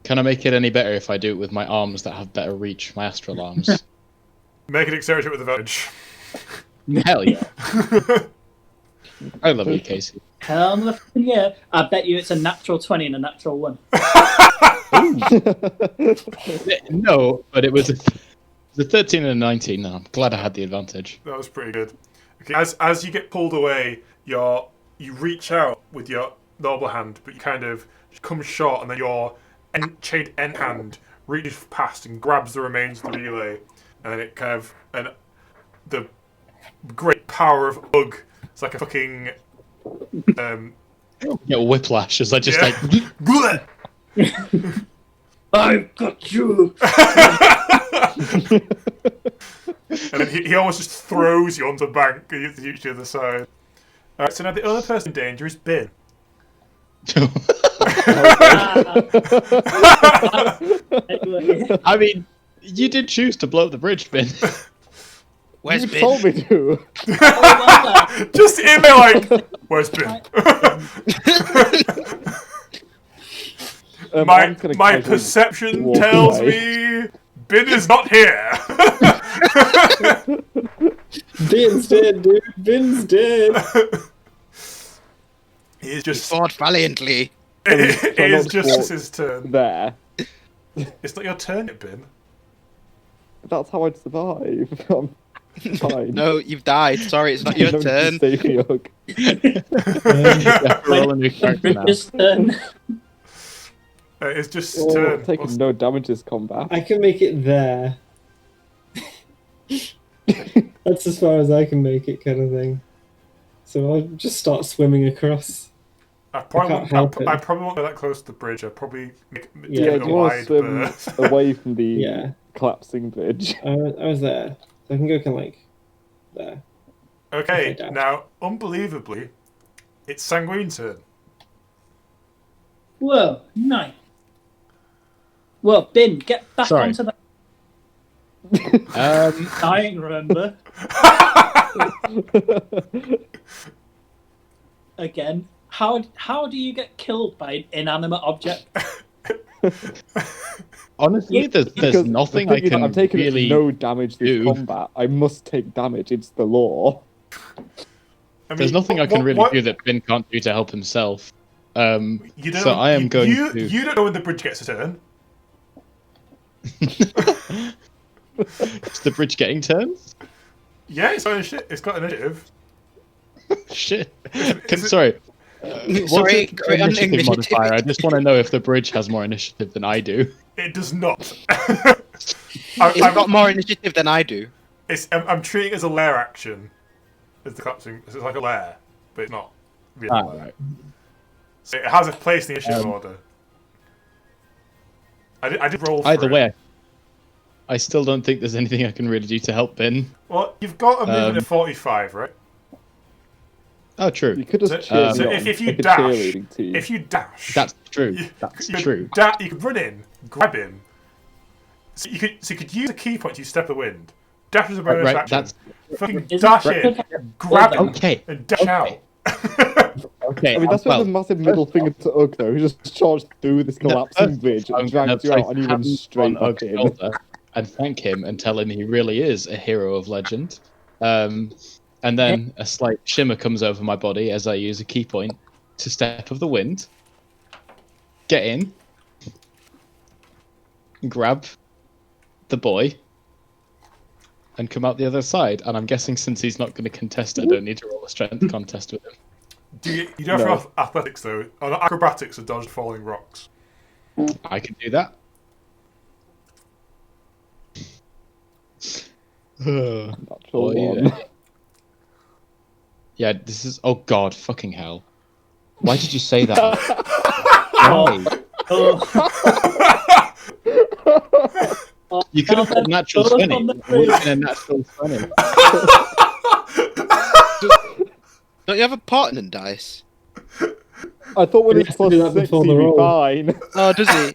Can I make it any better if I do it with my arms that have better reach, my astral arms? Make a dexterity check with advantage. Hell yeah. I love you, Casey. Hell of a fucking yeah. I bet you it's a natural 20 and a natural 1. No, but it was a 13 and a 19. No, I'm glad I had the advantage. That was pretty good. Okay, as you get pulled away, you reach out with your normal hand, but you kind of come short, and then your chained end hand reaches past and grabs the remains of the relay, and then it kind of the great power of Ugg. It's like a fucking Yeah, whiplash as I just like. I've got you! And then he almost just throws you onto the bank and you reach the other side. Alright, so now the other person in danger is Bin. Anyway. I mean, you did choose to blow up the bridge, Bin. Where's You Ben? told me to. Just in there like, where's Bin? I'm just gonna My casually perception walk tells away. me Bin is not here. Bin's dead, dude. Bin's dead. He is He just fought valiantly. it try is not to Justice's turn. There. It's not your turn yet, Bin. That's how I'd survive. I'm fine. No, you've died. Sorry, it's not your No, turn. just save me, Ugg. Yeah, roll a new character now. Bridge's turn. It's just Oh, turn. I'm taking no damage this combat. I can make it there. That's as far as I can make it, kind of thing. So I'll just start swimming across. I probably can't help it. I probably won't go that close to the bridge. I'd probably make Yeah, it do a you want wide to swim berth. away from the Yeah, collapsing bridge? I was there. So I can go kind of like there. Okay, Okay, now, unbelievably, it's Sanguine's turn. Whoa, nice. Whoa, Bin, get back Sorry. onto that Um, dying, remember? Again. How do you get killed by an inanimate object? honestly, there's Because nothing the I thing is, can I'm taking really no damage this do. combat. I must take damage. It's the law. I mean, There's nothing I can what- really what- do that Bin can't do to help himself. You don't, So I am going you, to. You don't know when the bridge gets a turn. Is the bridge getting turns? Yeah, it's got initiative. Shit. Is it- Sorry. Sorry, What's its great initiative initiative. modifier? I just want to know if the bridge has more initiative than I do. It does not. It's got more initiative than I do. I'm treating it as a lair action. As the collapsing, it's like a lair, but it's not really a lair. Right. So it has a place in the initiative order. I did roll for Either it. way, I still don't think there's anything I can really do to help Bin. Well, you've got a movement of 45, right? Oh, true. You could just So- cheer so me if on, you like a dash- cheerleading team. If you dash, That's true. you- That's you true. You could run in, grab him. So you could use a key point to step the wind. Dash is a bonus Right, action. that's Fucking Is dash it- in, grab him, okay. and dash out. Okay. I mean, that's well, with a massive middle finger to Ugg, though, who just charged through this collapsing first bridge I'm and gonna dragged you out, and you run place straight hand on back Ugg's in. shoulder and thank him and tell him he really is a hero of legend. And then a slight shimmer comes over my body as I use a key point to step of the wind, get in, grab the boy, and come out the other side. And I'm guessing since he's not going to contest, I don't need to roll a strength contest with him. You don't have athletics though. Oh, no, acrobatics are dodged falling rocks. I can do that. Natural Oh, one. yeah. Yeah, this is. Oh god, fucking hell! Why did you say that? Why? Oh, You could have put natural Both 20. on the It would have been a natural 20. Don't you have a partner dice? I thought when You it's have to do plus that 6, before you'd the be roll. fine. Oh, does he?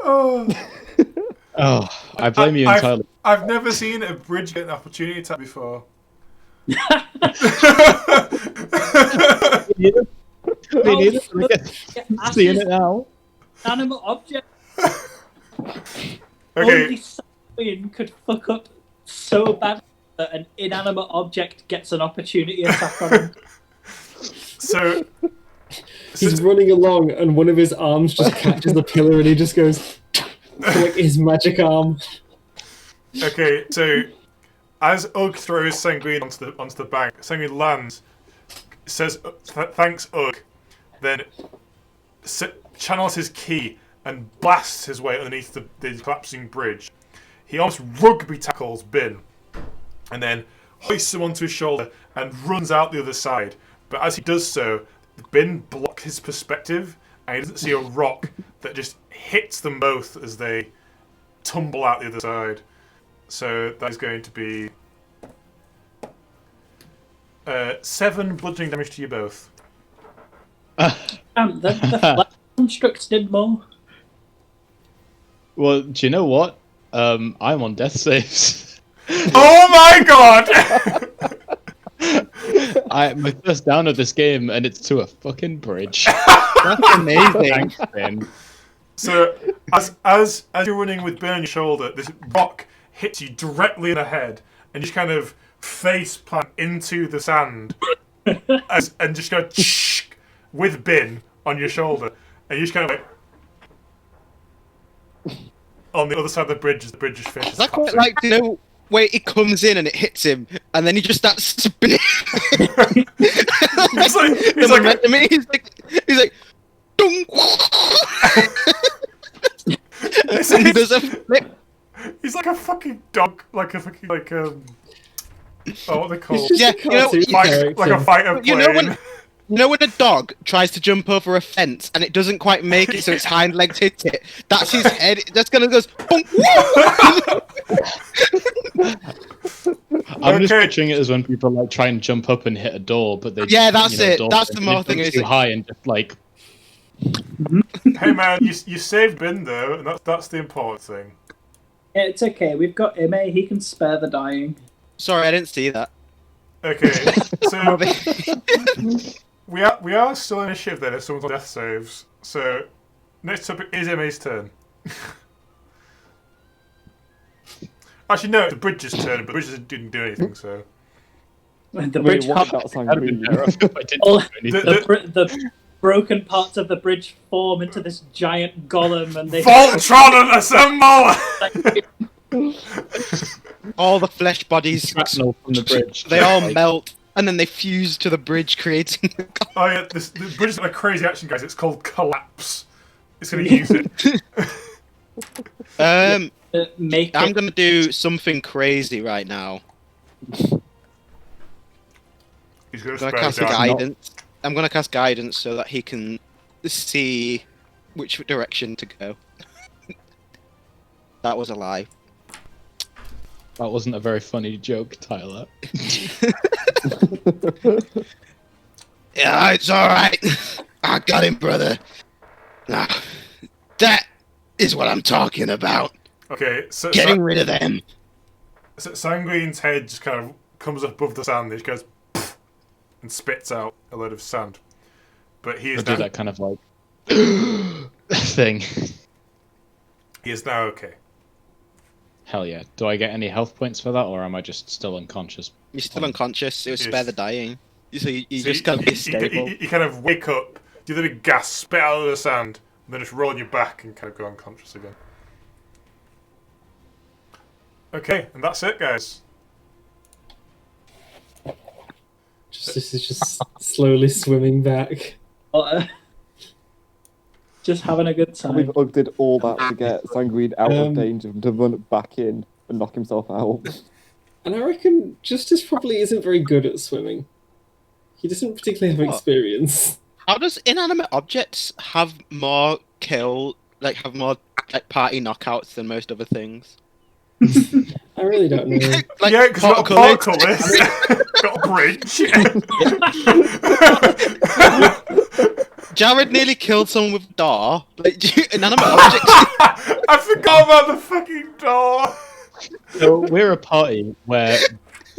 Oh, Oh, I blame you I've- entirely. I've never seen a bridge get an opportunity attack before. Me neither. Seeing it now. Animate object. Okay. Only Sanguine could fuck up so bad that an inanimate object gets an opportunity attack on him. So He's running along, and one of his arms just catches the pillar, and he just goes like his magic arm. Okay, so as Ugg throws Sanguine onto the bank, Sanguine lands, says thanks Ugg, then channels his ki and blasts his way underneath the collapsing bridge. He almost rugby tackles Bin, and then hoists him onto his shoulder and runs out the other side. But as he does so, Bin blocks his perspective, and he doesn't see a rock that just hits them both as they tumble out the other side. So that is going to be 7 bludgeoning damage to you both. The flesh constructs did more. Well, do you know what? I'm on death saves. Oh my god! My first down of this game, and it's to a fucking bridge. That's amazing. Thanks, Ben. So as you're running with Bin on your shoulder, this rock hits you directly in the head, and you just kind of face plant into the sand, and just go with Bin on your shoulder, and you just kind of like on the other side of the bridge as the bridge is finished. Is that quite like, you know, where it comes in and it hits him, and then he just starts spinning? He's like he's like, dong! He does a flip. he's like a fucking dog, like a fucking oh, what are they called? Yeah, you know, Like a fighter plane. You know when a dog tries to jump over a fence and it doesn't quite make it, so its hind legs hit it? That's his head. That's gonna go. I'm just picturing it as when people like try and jump up and hit a door, but they that's it. That's the more thing. Too high and just like. Hey man, you saved Bin though, and that's the important thing. It's okay. We've got Ime. He can spare the dying. Sorry, I didn't see that. Okay, so we are still in initiative then if someone's on death saves. So next topic is Ime's turn. Actually, no, the bridge's turn, but the bridge didn't do anything. So The bridge. What that Sanguine? The broken parts of the bridge form into this giant golem, and they Voltron assemble! All the flesh bodies Shrapnel from the bridge. they all melt, and then they fuse to the bridge, creating. Oh yeah, the bridge is got a crazy action, guys. It's called Collapse. It's going to use it. make I'm it. gonna do something crazy right now. He's going I'm to gonna cast spare guidance. I'm gonna cast guidance so that he can see which direction to go. That was a lie. That wasn't a very funny joke, Tyler. Yeah, it's alright. I got him, brother. Now, that is what I'm talking about. Okay, so Getting rid of them. So Sanguine's head just kind of comes up above the sand. He just goes "Pff," and spits out a load of sand. But he I is do now, that kind of like thing. he is now okay. Hell yeah. Do I get any health points for that, or am I just still unconscious? You're still unconscious. It was Yes. spare the dying. So you So just gotta be stable. you kind of wake up, do the big gas, spit out of the sand, and then just roll on your back and kind of go unconscious again. Okay, and that's it, guys. This is just slowly swimming back. Just having a good I time. believe Ugg did all that to get Sanguine out of Um, danger and to run back in and knock himself out. And I reckon Justice probably isn't very good at swimming. He doesn't particularly have What? experience. How does inanimate objects have more party knockouts than most other things? I really don't know. Like, Yeah, because we've got a portcullis. portcullis, got a bridge. Jared nearly killed someone with a door. Like, inanimate objects. I forgot about the fucking door. So we're a party where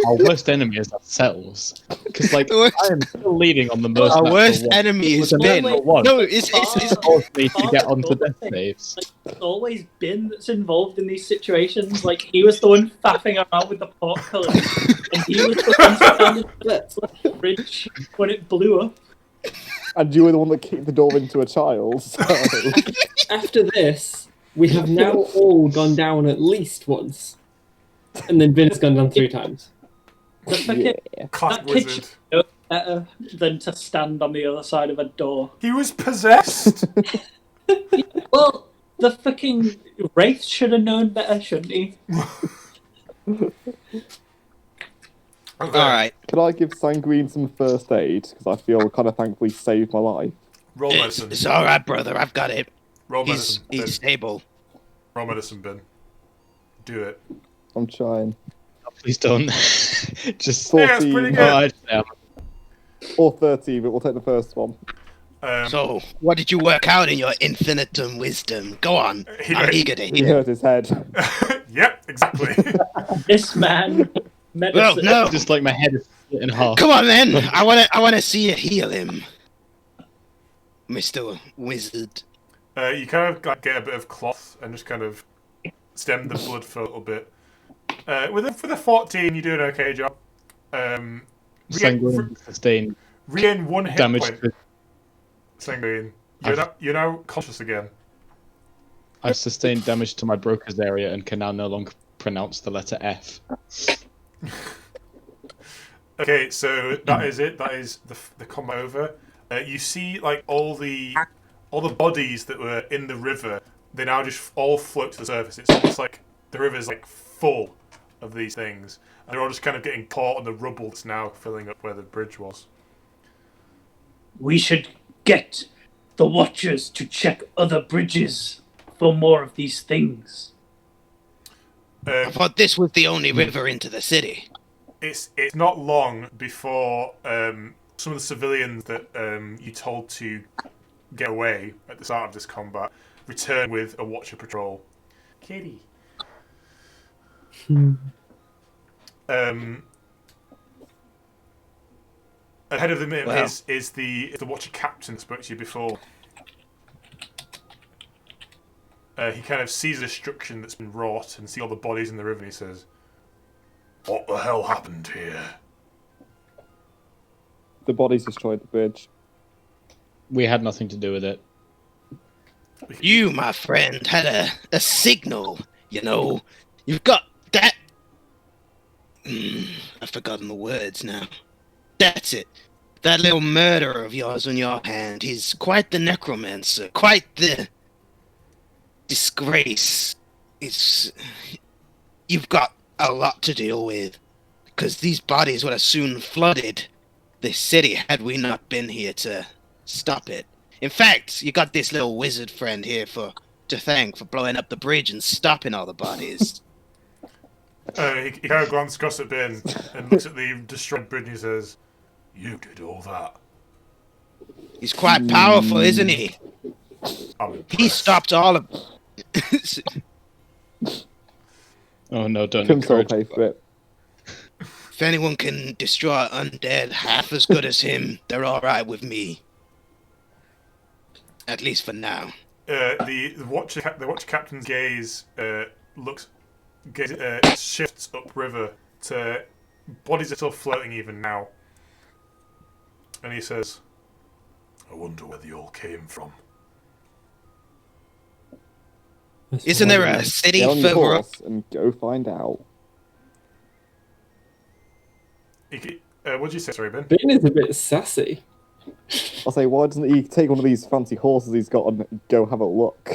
our worst enemy is ourselves. Because, like, I am still leading on the most Our natural worst one. enemy is The Ben. natural one No, it's caused me to Far get the onto good death thing. saves. Like, it's always been that's involved in these situations. Like, he was the one faffing around with the portcullis, and he was the one standing But on the bridge when it blew up. And you were the one that kicked the door into a child. So. after this, we have now all gone down at least once. And then Vin has gone down 3 times. The fucking, Classic that kid wizard. should know better than to stand on the other side of a door. He was possessed. Well, the fucking Wraith should have known better, shouldn't he? Okay. All right. Can I give Sanguine some first aid? Because I feel kind of thankfully saved my life. Roll It's, medicine. it's all right, brother. I've got it. Roll He's medicine. Ben. stable. Roll medicine, Ben. Do it. I'm trying. Please don't. Just. Yeah, it's pretty 14 good. No, I- or 13, but we'll take the first one. So, what did you work out in your infinitum wisdom? Go on. I'm eager to He hear. hurt his head. Yep, exactly. This man, medicine. Well, no. Just like my head is split in half. Come on, then. I wanna see you heal him, Mr. Wizard. You kind of like, get a bit of cloth and just kind of stem the blood for a little bit. For the 14, you do an okay job. Sanguine sustained Regain 1 hit damage. point. Sanguine. You're now conscious again. I've sustained damage to my broker's area and can now no longer pronounce the letter F. Okay, so that is it. That is the combat over. You see, like all the bodies that were in the river. They now just all float to the surface. It's almost like the river's like full of these things, and they're all just kind of getting caught in the rubble that's now filling up where the bridge was. We should get the Watchers to check other bridges for more of these things. I thought this was the only river into the city. It's not long before some of the civilians that you told to get away at the start of this combat return with a Watcher patrol. Kitty. Ahead of them is the Watcher captain that spoke to you before. He kind of sees the destruction that's been wrought and sees all the bodies in the river and he says, "What the hell happened here?" The bodies destroyed the bridge. We had nothing to do with it. You, my friend, had a signal. You know, you've got that. I've forgotten the words now. That's it. That little murderer of yours on your hand. He's quite the necromancer. Quite the disgrace. You've got a lot to deal with. Because these bodies would have soon flooded this city had we not been here to stop it. In fact, you got this little wizard friend here to thank for blowing up the bridge and stopping all the bodies. He kind of glances across at Ben and looks at the destroyed bridge and he says, "You did all that." He's quite powerful, isn't he? I'm He impressed. stopped all of... Oh no, don't Kim Soul encourage. pay for it. If anyone can destroy undead half as good as him, they're alright with me. At least for now. The Watcher captain's gaze shifts upriver to bodies are still floating even now, and he says, "I wonder where they all came from." Isn't there a city Get on your further up? horse and go find out. What did you say, sorry, Ben? Ben is a bit sassy. I'll say, why doesn't he take one of these fancy horses he's got and go have a look?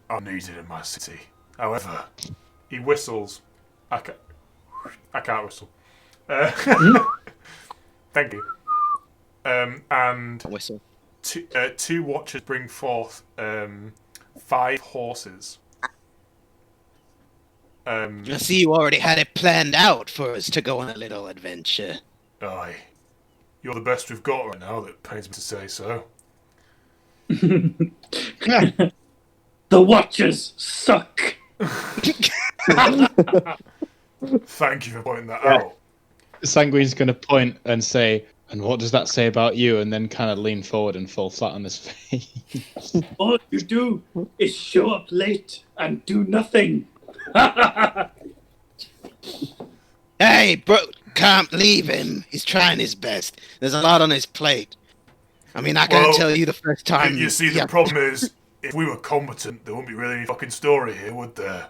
I'm needed in my city. However, he whistles. I can't whistle. Thank you. And Whistle. two Watchers bring forth 5 horses. I see you already had it planned out for us to go on a little adventure. Aye. You're the best we've got right now, that pains me to say so. The Watchers suck. Thank you for pointing that out. Sanguine's going to point and say, "And what does that say about you?" And then kind of lean forward and fall flat on his face. All you do is show up late and do nothing. Hey, bro, can't leave him. He's trying his best. There's a lot on his plate. I mean, I gotta tell you the first time. You see, the problem is, if we were competent, there wouldn't be really any fucking story here, would there?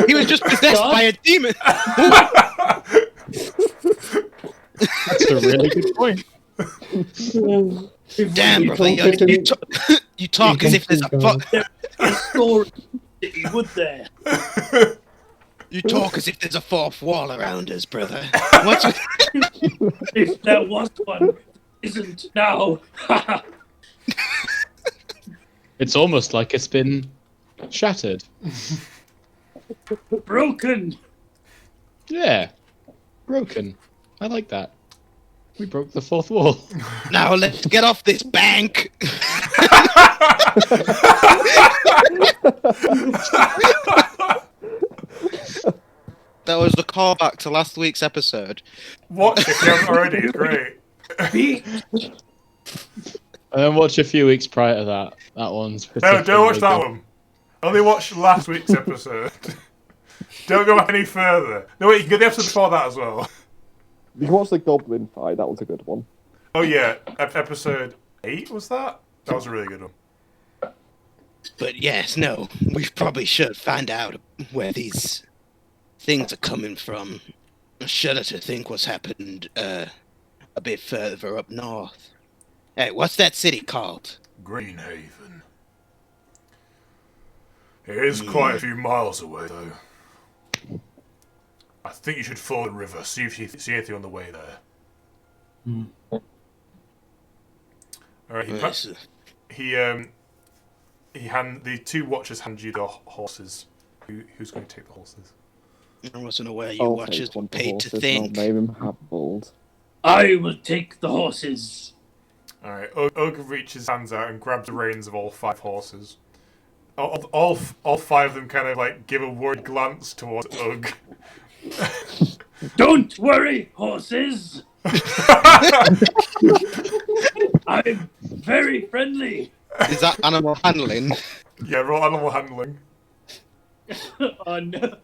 He was just possessed by a demon. That's a really good point. Damn, brother, you talk as if there's a Story, would there? You talk as if there's a fourth wall around us, brother. What's with... If there was one, isn't now. It's almost like it's been shattered. Broken. Yeah, broken. I like that. We broke the fourth wall. Now let's get off this bank. That was the callback to last week's episode. Watch if you haven't already, it's great. And then watch a few weeks prior to that. That one's No, don't watch that good. one. Only watch last week's episode. Don't go back any further. No, wait, you can get the episode before that as well. You can watch the Goblin fight, that was a good one. Oh yeah, episode 8 was that? That was a really good one. But yes, no, we probably should find out where these things are coming from. I shudder to think what's happened a bit further up north. Hey, what's that city called? Greenhaven. It is quite a few miles away, though. I think you should follow the river, see if you see anything on the way there. Alright, the two watchers hand you the horses. Who's going to take the horses? I wasn't aware you I'll watchers take were one paid horses, to and think. I'll name him Habbold. I will take the horses. Alright, Ogre reaches hands out and grabs the reins of all 5 horses. All 5 of them kind of like give a worried glance towards Ugg. Don't worry, horses. I'm very friendly. Is that animal handling? Yeah, roll animal handling. Oh no.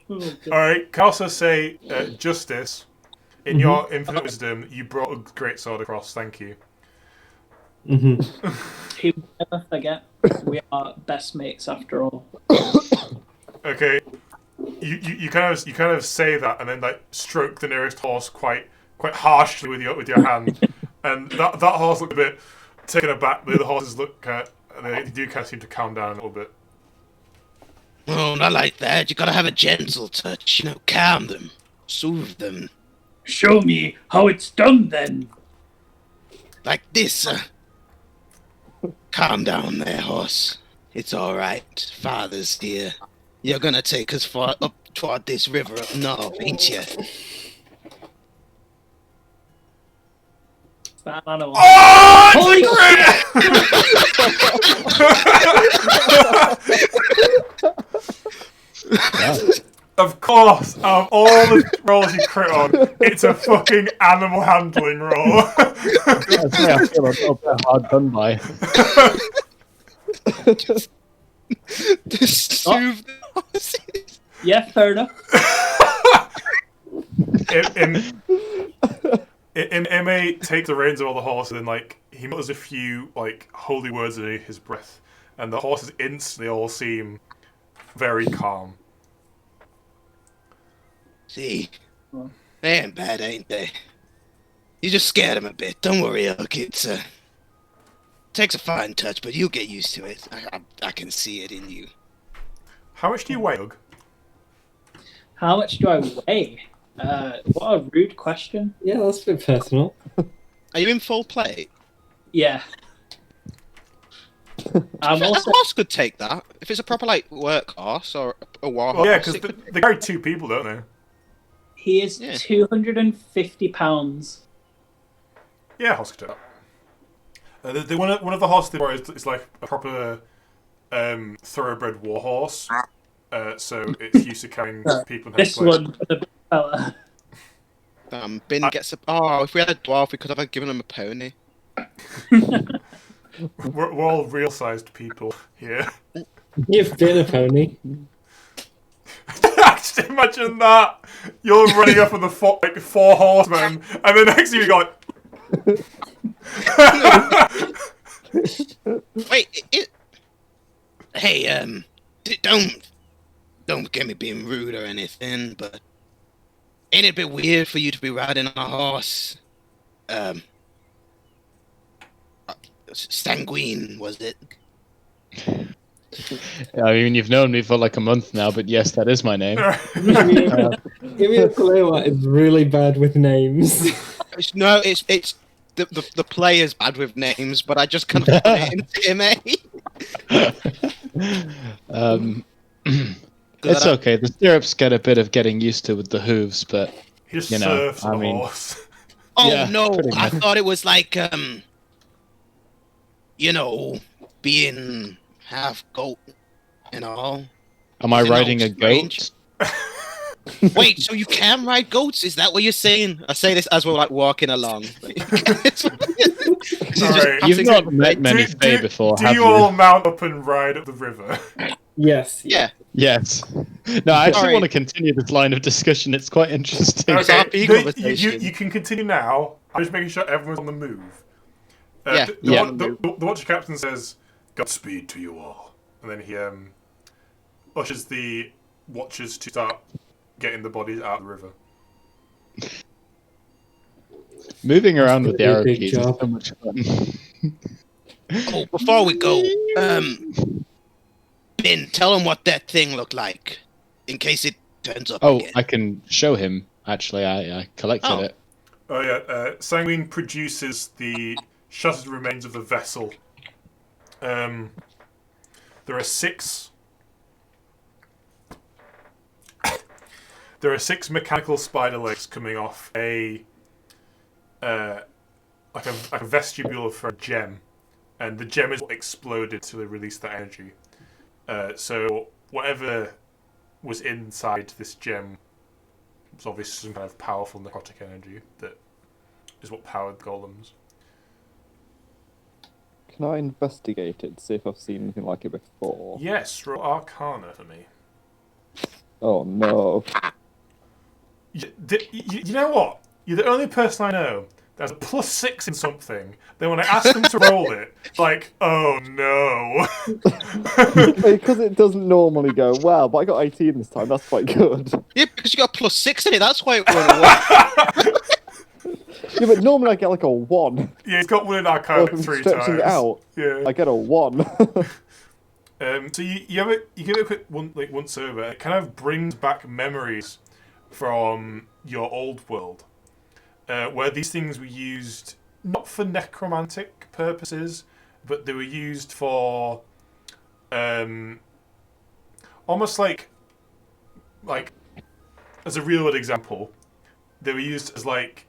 Oh, God. Alright, can I also say, Justice, in your infinite wisdom, you brought Ugg's greatsword across, thank you. Mm-hmm. He will never forget. We are best mates after all. Okay, you kind of say that and then like stroke the nearest horse quite harshly with your hand, and that horse looked a bit taken aback. The other horses look and they do kind of seem to calm down a little bit. Oh, not like that. You gotta have a gentle touch. You know, calm them, soothe them. Show me how it's done then. Like this. Calm down there, horse. It's all right. Father's here. You're gonna take us far up toward this river up north, ain't you? That animal. Oh, Holy Of course, out of all the rolls you crit on, it's a fucking animal handling roll. I feel a little bit hard done by. To soothe the horses. Yeah, fair enough. M.A. takes the reins of all the horses and like he mutters a few like holy words underneath his breath, and the horses instantly all seem very calm. See, they ain't bad, ain't they? You just scared him a bit. Don't worry, Oak. It's takes a fine touch, but you'll get used to it. I can see it in you. How much do you weigh, Ugg? How much do I weigh? What a rude question. Yeah, that's a bit personal. Are you in full plate? Yeah. I'm A also horse could take that if it's a proper like work horse or a war Well, horse. yeah, because it could they carry 2 people, don't they? he is Yeah. 250 pounds. Yeah, horse could do that. One of the horses they brought is like a proper thoroughbred war horse. So it's used to carrying people. And This one, the big fella. Bin gets a. Oh, if we had a dwarf, we could have given him a pony. We're all real-sized people here. You've been a pony. Just imagine that. You're running up on the four horsemen, and the next thing you got. Wait, hey, don't get me being rude or anything, but ain't it a bit weird for you to be riding on a horse? Sanguine, was it? I mean, you've known me for like a month now, but yes, that is my name. Give me a clue. What is really bad with names? It's the player's bad with names, but I just can't put it into MA. It's okay. The stirrups get a bit of getting used to with the hooves, but He just you know, surfs I the mean, horse. Oh Yeah, no, pretty I much. thought it was like being half goat and all. am I Isn't that riding a strange? goat? Wait, so you can ride goats? Is that what you're saying? I say this as we're like walking along. Alright. You've not met many Fae before, do have you all mount up and ride up the river? Yes. Yeah. Yes. No, I actually Sorry. want to continue this line of discussion. It's quite interesting. Okay. RP no, conversation. you can continue now. I'm just making sure everyone's on the move. Yeah, The watcher captain says, "Godspeed to you all," and then he ushers the watchers to start getting the bodies out of the river. Moving around with the That's arrow a big keys is job. so much fun. Oh, before we go, Ben, tell him what that thing looked like, in case it turns up Oh, again. I can show him. Actually, I collected Oh. it. Oh yeah, Sanguine produces the shattered remains of the vessel. There are six. There are six mechanical spider legs coming off like a vestibule for a gem, and the gem is what exploded to release that energy. So whatever was inside this gem was obviously some kind of powerful necrotic energy that is what powered golems. Can I investigate it, see if I've seen anything like it before? Yes, roll Arcana for me. Oh no. You know what? You're the only person I know that has a +6 in something. Then when I ask them to roll it, it's like, oh no. Because it doesn't normally go well, but I got 18 this time, that's quite good. Yeah, because you got a +6 in it, that's why it went well. Yeah, but normally I get like a 1. Yeah, he's got one in Or Arcana if I'm 3 stretching times. it out, Yeah. I get a 1. So you give it a quick once over. It kind of brings back memories from your old world, where these things were used not for necromantic purposes, but they were used for almost like as a real world example, they were used as like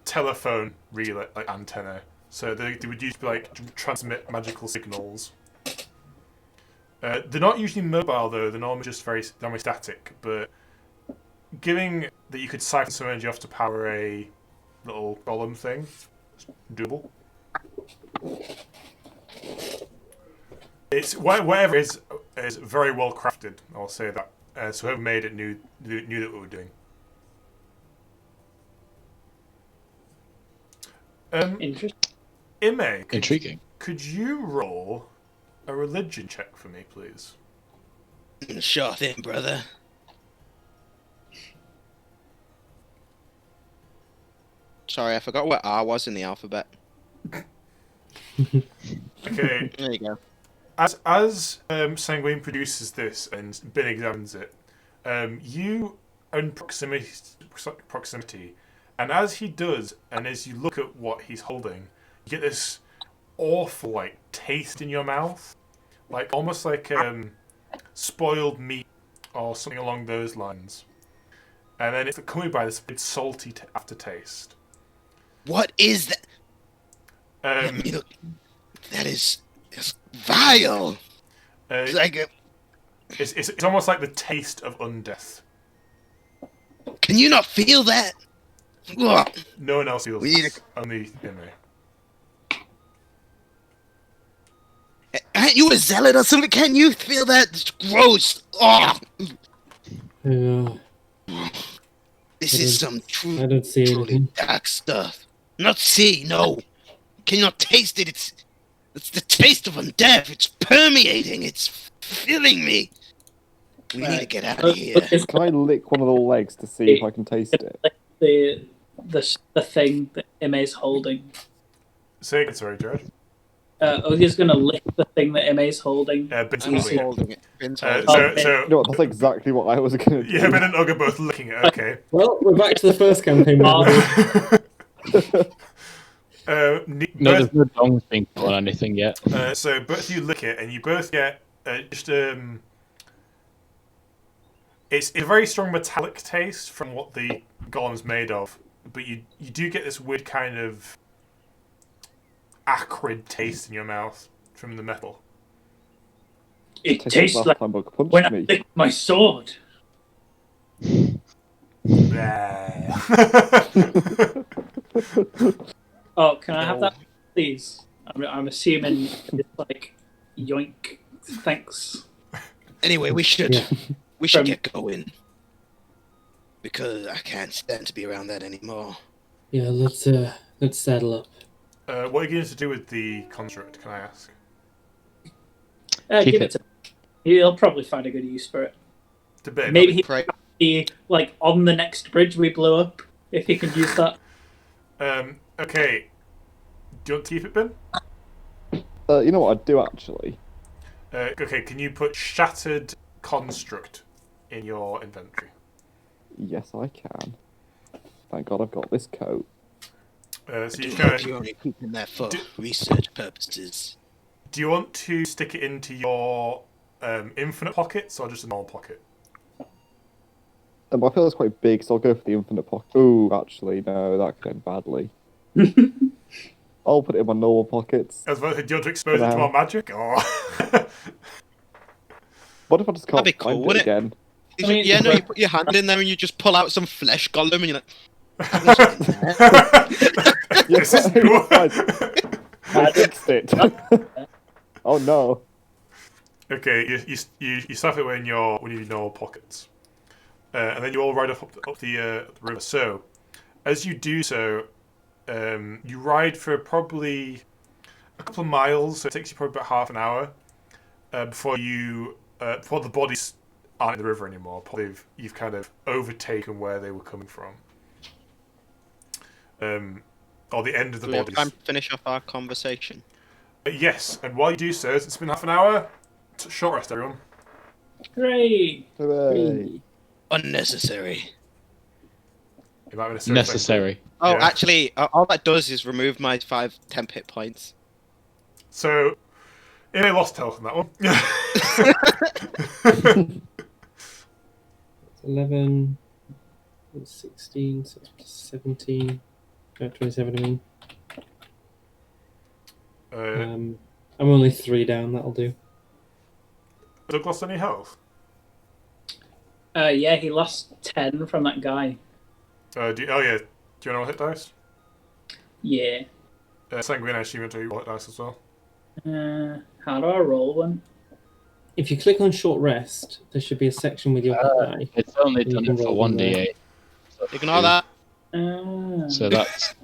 telephone relay, like antenna. So they would use to like transmit magical signals. They're not usually mobile though. They're normally just very static. But given that you could siphon some energy off to power a little golem thing, it's doable. It's whatever it is very well crafted. I'll say that. So whoever made it knew that we were doing. Interesting. Ime, Intriguing. could you roll a religion check for me, please? Sure thing, brother. Sorry, I forgot what R was in the alphabet. Okay. There you go. As Sanguine produces this and Bin examines it, you are in proximity, and as he does, and as you look at what he's holding, you get this awful like taste in your mouth, like almost like spoiled meat or something along those lines, and then it's accompanied by this bit salty aftertaste. What is that? Let me look. That is vile. It's like It's almost like the taste of undeath. can you not feel that? Ugh. No one else feels We need this, only Henry. Aren't you a zealot or something? Can you feel that? It's gross. Oh, this I is don't- some I don't see truly anything. dark stuff. Not see, no. Can you not taste it? It's the taste of undeath. It's permeating. It's filling me. We need to get out of here. Can I lick one of the legs to see if I can taste it? The thing that Ime's holding. Say again, sorry, Jared. Ug's gonna lick the thing that Ime's holding. Ben's I'm holding it. holding it. Ben's Uh, holding it. so, You know what, that's exactly what I was going to do. yeah, Ben and Ugg are both licking it. Okay. Well, we're back to the first campaign. Oh. No, there's no dongs being put on anything yet. So both of you lick it, and you both get it's a very strong metallic taste from what the golem's made of, but you do get this weird kind of acrid taste in your mouth from the metal. It Tasted tastes last like time Bug punched when I me. licked my sword. Oh, can I have that, please? I'm assuming it's like yoink. Thanks. Anyway, we should From- get going because I can't stand to be around that anymore. Yeah, let's saddle up. What are you going to do with the construct, can I ask? Keep Give it. it to him. He'll probably find a good use for it. Debate. Maybe he Pray. be like on the next bridge we blew up if he can use that. Okay. Do you want to keep it, Ben? You know what I'd do actually? Okay, can you put Shattered Construct in your inventory? Yes, I can. Thank God I've got this coat. So Do you hope can. you're only keeping that for Do- research purposes. Do you want to stick it into your infinite pockets or just a normal pocket? I feel it's quite big, so I'll go for the infinite pocket. Ooh, actually, no, that could end badly. I'll put it in my normal pockets. As well, do you want to expose it to Yeah. our magic? Or What if I just can't That'd be cool, find it wouldn't it? again? I mean, Yeah, no, you put your hand in there and you just pull out some flesh golem and you're like, "That wasn't in there." This is new. I fixed it. Oh no. Okay, you stuff it in your normal pockets, and then you all ride up the river. So, as you do so, you ride for probably a couple of miles. So it takes you probably about half an hour before the bodies aren't in the river anymore. Probably you've kind of overtaken where they were coming from, or the end of the Do we have bodies. time to finish off our conversation? Yes, and while you do so, it's been half an hour. Short rest, everyone. Hooray! Hooray. Unnecessary. It might have been a Necessary. Oh, Yeah. actually, all that does is remove my 5 temp hit points. So, yeah, lost health in that one. 11, 16, so it's 17, 27, I mean. I'm only 3 down, that'll do. Doug lost any health? Yeah, he lost 10 from that guy. Do you want to roll hit dice? Yeah. Sanguine, I assume you roll hit dice as well. How do I roll one? If you click on short rest, there should be a section with your hit die. It's only You done can it for roll 1d8. Ignore that. So that's.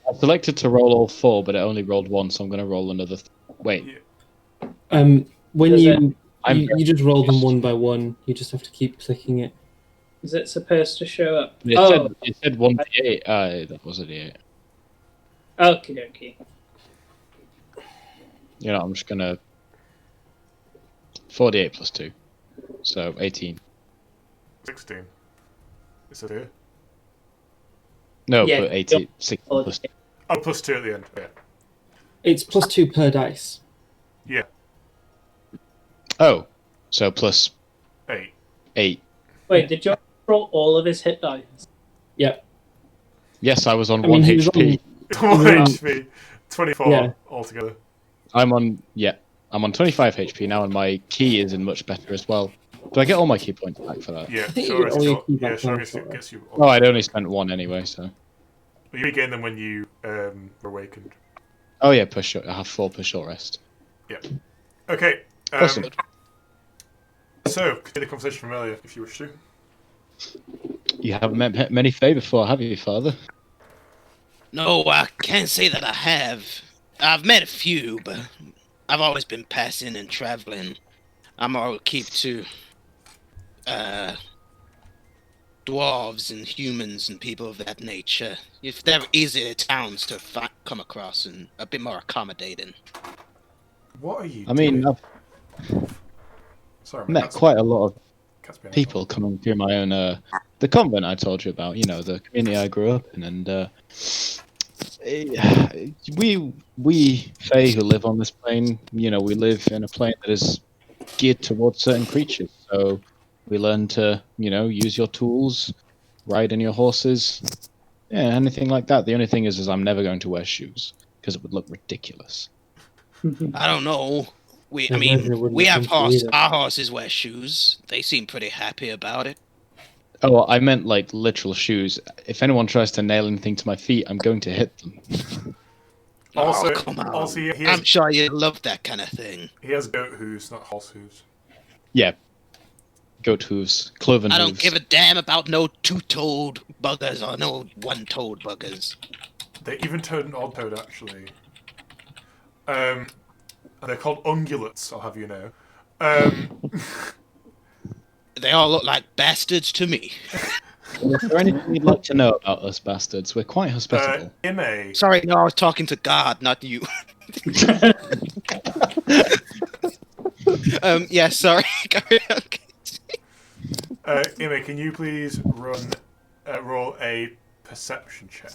I selected to roll all 4, but it only rolled 1, so I'm going to roll another. Wait. When Does you just roll them one by one, you just have to keep clicking it. Is it supposed to show up? It said 1d8. That was a d8. Okie dokie. You know, I'm just going to. 48 plus 2. So 18. 16. Is it here? No, Yeah, but 18. 16 plus 2. Oh, plus 2 at the end. Yeah. It's plus 2 per dice. Yeah. Oh, so plus 8. 8. Wait, did you roll all of his hit dice? Yep. Yes, I was on I 1 mean, he was HP. on, More HP. 24 Yeah. altogether. I'm on 25 HP now, and my key is in much better as well. Do I get all my key points back for that? Yeah, I think you sure. get all your key Yeah, back sure. now, sorry. Gets you. Oh, I'd only spent one anyway, so. You regain them when you were awakened. Oh yeah, I have 4 per short rest. Yeah. Okay. Awesome. So, continue the conversation from earlier, if you wish to. You haven't met many Fae before, have you, Father? No, I can't say that I have. I've met a few, but I've always been passing and traveling. I'm all keep to dwarves and humans and people of that nature. If they're easier towns to come across and a bit more accommodating. What are you I mean, doing? I've Sorry, met quite a lot of cat's being people coming through my own, the convent I told you about, you know, the community I grew up in, and we Fae who live on this plane, you know, we live in a plane that is geared towards certain creatures, so we learn to, you know, use your tools, ride on your horses, yeah, anything like that. The only thing is I'm never going to wear shoes, because it would look ridiculous. I don't know. We Yeah, maybe it wouldn't have come to either. our horses wear shoes. They seem pretty happy about it. Oh, I meant like literal shoes. If anyone tries to nail anything to my feet, I'm going to hit them. Also, oh, come on. Also, he has, I'm sure you love that kind of thing. he has goat hooves, not horse hooves. Yeah. Goat hooves, cloven I hooves. don't give a damn about no two-toed buggers or no one-toed buggers. They're even-toed and odd-toed, actually. And they're called ungulates, I'll have you know. They all look like bastards to me. Is there anything you'd like to know about us bastards? We're quite hospitable. Ime, Sorry, no, I was talking to God, not you. Yeah, sorry. Carry on. Ime, can you please roll a perception check?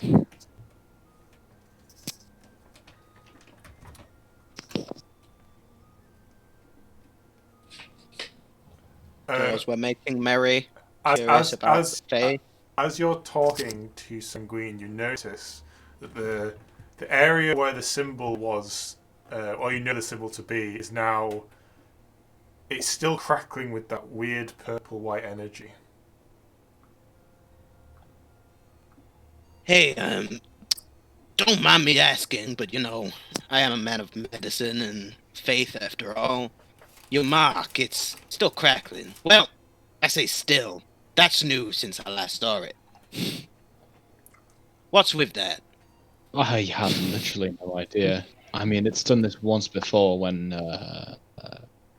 Girls were making merry. Curious about the Fae. As you're talking to Sanguine, you notice that the area where the symbol was, or you know the symbol to be, is now. It's still crackling with that weird purple-white energy. Hey, don't mind me asking, but you know, I am a man of medicine and faith after all. Your mark, it's still crackling. Well, I say still. That's new since I last saw it. What's with that? I have literally no idea. I mean, it's done this once before when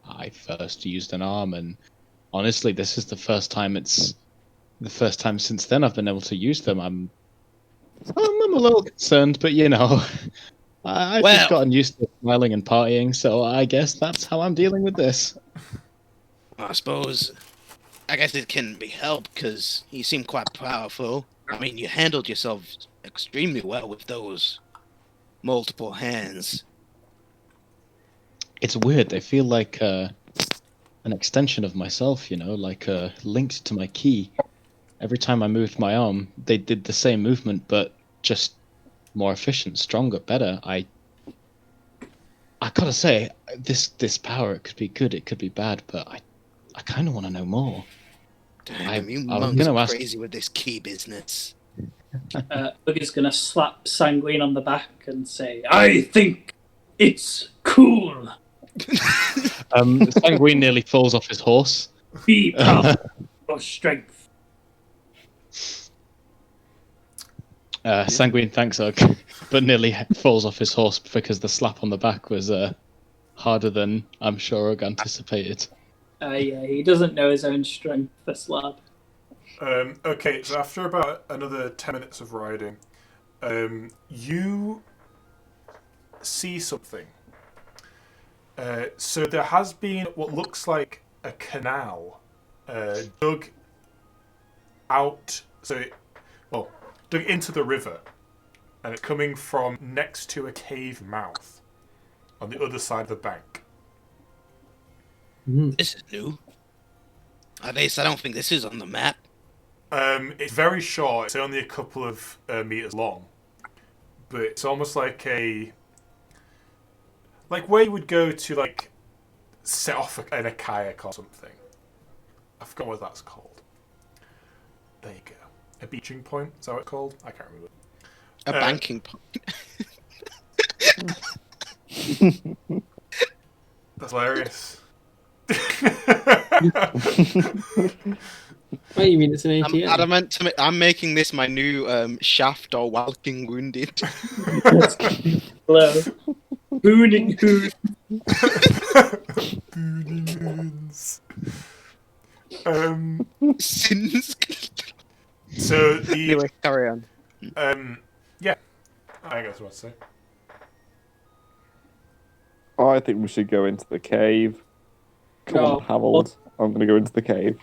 I first used an arm, and honestly, this is the first time since then I've been able to use them. I'm a little concerned, but you know, I've just gotten used to smiling and partying, so I guess that's how I'm dealing with this. I guess it can be helped, because you seem quite powerful. I mean, you handled yourself extremely well with those multiple hands. It's weird. They feel like an extension of myself, you know, like linked to my key. Every time I moved my arm, they did the same movement, but just more efficient, stronger, better. I gotta say, this power, it could be good, it could be bad, but I kind of want to know more. Damn, you I was monks gonna are ask- crazy with this key business. Bug is going to slap Sanguine on the back and say, I think it's cool. Sanguine nearly falls off his horse. Be proud of your strength. Sanguine thanks Ugg, but nearly falls off his horse because the slap on the back was harder than I'm sure Ugg anticipated. Yeah, he doesn't know his own strength, the slab. Okay, so after about another 10 minutes of riding, you see something. So there has been what looks like a canal dug out, dug into the river, and it's coming from next to a cave mouth on the other side of the bank. This is new. At least I don't think this is on the map. It's very short. It's only a couple of meters long, but it's almost like where you would go to like set off in a kayak or something. I forgot what that's called. There you go. A beaching point, is that what it's called? I can't remember. A banking point. That's hilarious. Oh, you mean it's an ATM? I'm making this my new shaft or walking wounded. Hello. Booning hoon. Boonings. Sins. So the Anyway, carry on. yeah, I guess what to say. I think we should go into the cave. Come on, Harold. I'm going to go into the cave.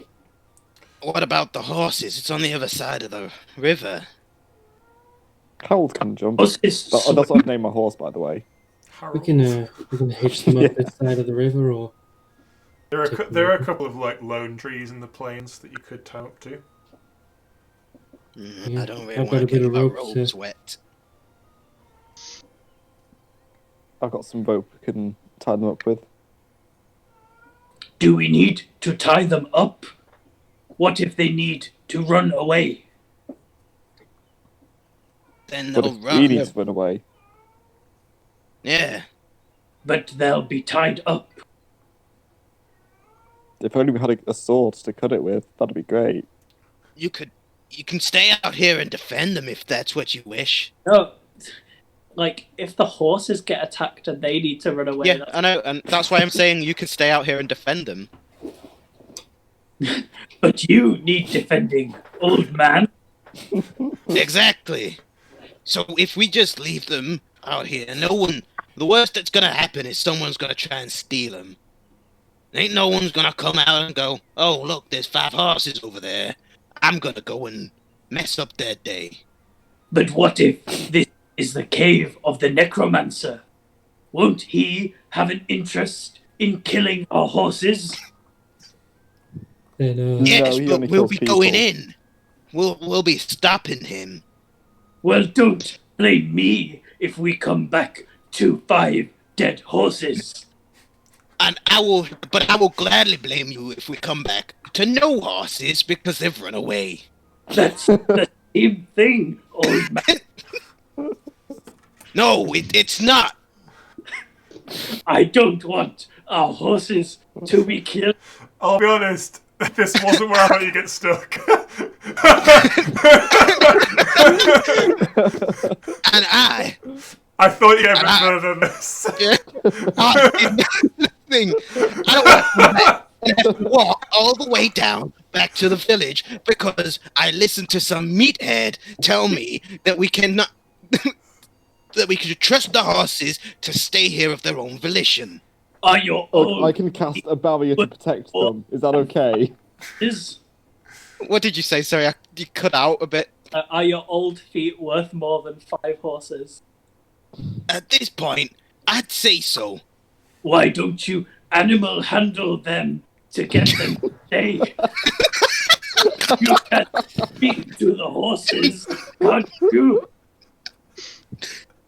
What about the horses? It's on the other side of the river. Harold can jump. Horses. That's what I've named my horse, by the way. We can hitch them up this side of the river, or There are a couple of like lone trees in the plains that you could tie up to. Yeah, I don't really I've got want a to bit get of my rope robes to- wet. I've got some rope we can tie them up with. Do we need to tie them up? What if they need to run away? Then But they'll if run. we need to run away, Yeah. But they'll be tied up. if only we had a sword to cut it with, that'd be great. You can stay out here and defend them if that's what you wish. No. Like, if the horses get attacked and they need to run away... Yeah, I know, and that's why I'm saying you can stay out here and defend them. But you need defending, old man. Exactly. So if we just leave them out here, the worst that's gonna happen is someone's gonna try and steal them. Ain't no one's gonna come out and go, oh look, there's 5 horses over there. I'm gonna go and mess up their day. But what if this is the cave of the necromancer? Won't he have an interest in killing our horses? then Yes, he but only we'll kills be going people. in. We'll be stopping him. Well, don't blame me if we come back to 5 dead horses. And I will gladly blame you if we come back to no horses because they've run away. That's the same thing, old man. No, it's not. I don't want our horses to be killed. I'll be honest, this wasn't where I thought you get stuck. And I thought you get much further than this. I did nothing. I don't want to come back and have to walk all the way down back to the village because I listened to some meathead tell me that we cannot that we could trust the horses to stay here of their own volition. Are your Oh, old I can cast a barrier to protect them. Is that okay? horses, What did you say? Sorry, you cut out a bit. are your old feet worth more than 5 horses? At this point, I'd say so. Why don't you animal handle them to get them to stay? You can speak to the horses, can't you?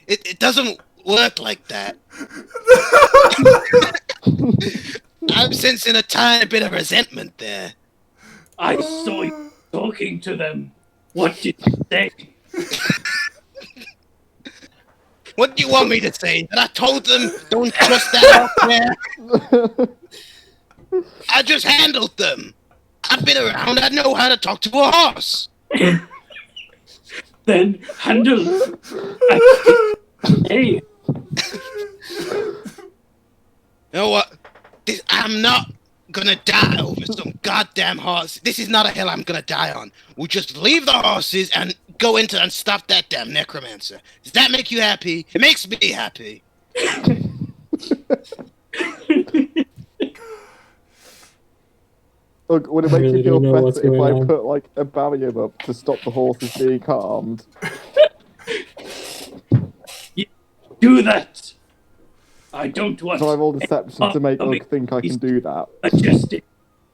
It doesn't work like that. I'm sensing a tiny bit of resentment there. I saw you talking to them. What did you say? What do you want me to say? That I told them don't trust that out there? I just handled them. I've been around. I know how to talk to a horse. Then handle. Hey, You know what? I'm not gonna die over some goddamn horse. This is not a hill I'm gonna die on. We'll just leave the horses and go into and stop that damn necromancer. Does that make you happy? It makes me happy. Look, would it I make really you feel don't know better what's if going I on. put like a barrier up to stop the horses being harmed? do that. I don't want So I roll deception to make upcoming Ugg think I can do that. majestic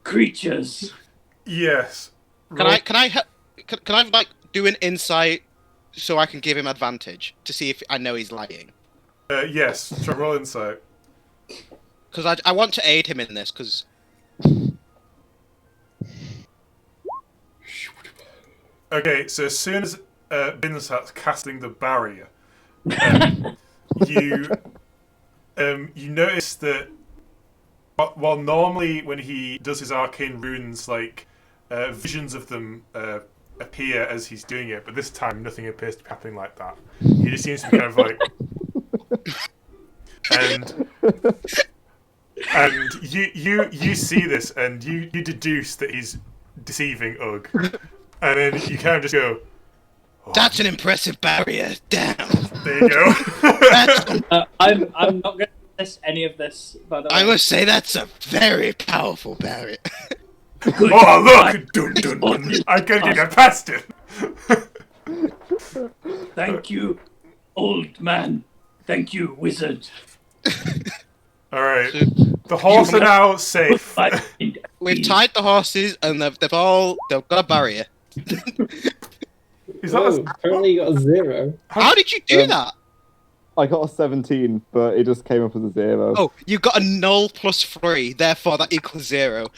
creatures. Yes. Can I like do an insight so I can give him advantage to see if I know he's lying. Yes. Try roll insight. Because I want to aid him in this, because... Okay, so as soon as Bin starts casting the barrier, you notice that while normally when he does his arcane runes, like visions of them appear as he's doing it, but this time nothing appears to be happening like that. He just seems to be kind of like, and you see this and you deduce that he's deceiving Ugg, and then you kind of just go, That's an impressive barrier. Damn. there you go. I'm not going to miss any of this, by the way. I must say that's a very powerful barrier. Oh look! Dun, dun, dun. I can't get past it. Thank you, old man. Thank you, wizard. All right, the horse are now safe. We've tied the horses, and they've got a barrier. Is that Apparently you got a 0. How did you do that? I got a 17, but it just came up as a 0. Oh, you got a null plus 3, therefore that equals 0.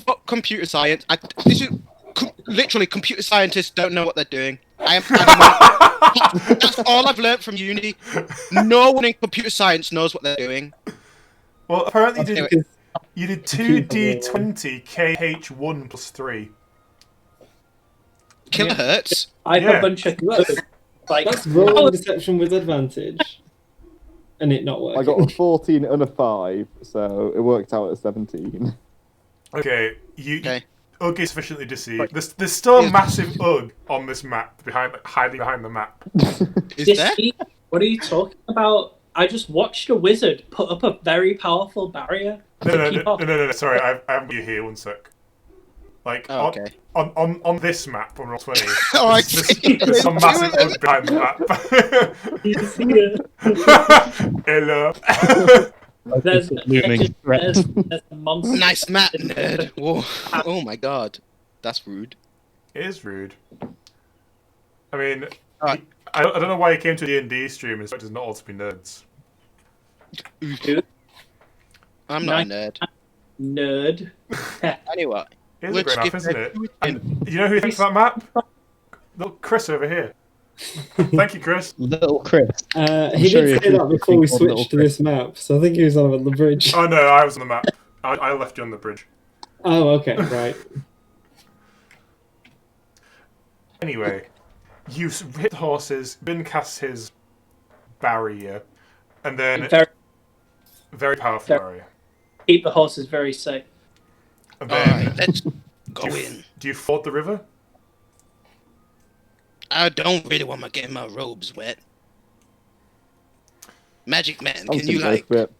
Fuck computer science. Literally, computer scientists don't know what they're doing. That's all I've learnt from uni. No one in computer science knows what they're doing. Well, apparently you did Computer 2d20 KH1 plus 3. Kilohertz. I have Yeah. a bunch of like. That's rolling deception with advantage. And it not working. I got a 14 and a 5, so it worked out at 17. Okay, Okay. Ugg is sufficiently deceived. There's still a massive Ugg on this map, hiding behind the map. Is there? What are you talking about? I just watched a wizard put up a very powerful barrier. No, sorry, I haven't got you here, one sec. Like, Oh, okay. on this map, on Roll20, Oh, I see. there's some massive Ugg behind the map. Hello. There's Looming threat. there's a monster. Nice map, nerd. Whoa. Oh my god. That's rude. It is rude. I mean, Alright. I don't know why he came to the D&D stream and expected us not all to be nerds. I'm not a nerd. Nerd. Anyway. It is a Let's great map, skip isn't it. it? And you know who thinks of that map? Little Chris over here. Thank you, Chris. Little Chris. He sure did you say that before we think of switched to this map, so I think he was on about the bridge. Oh no, I was on the map. I left you on the bridge. Oh, okay, right. Anyway, you hit the horses, Bin casts his barrier, and then very powerful barrier. Keep the horses very safe. And then Alright, let's go in. do you ford the river? I don't really want to get my robes wet. Magic Man, I'm can you, gonna like, go for it.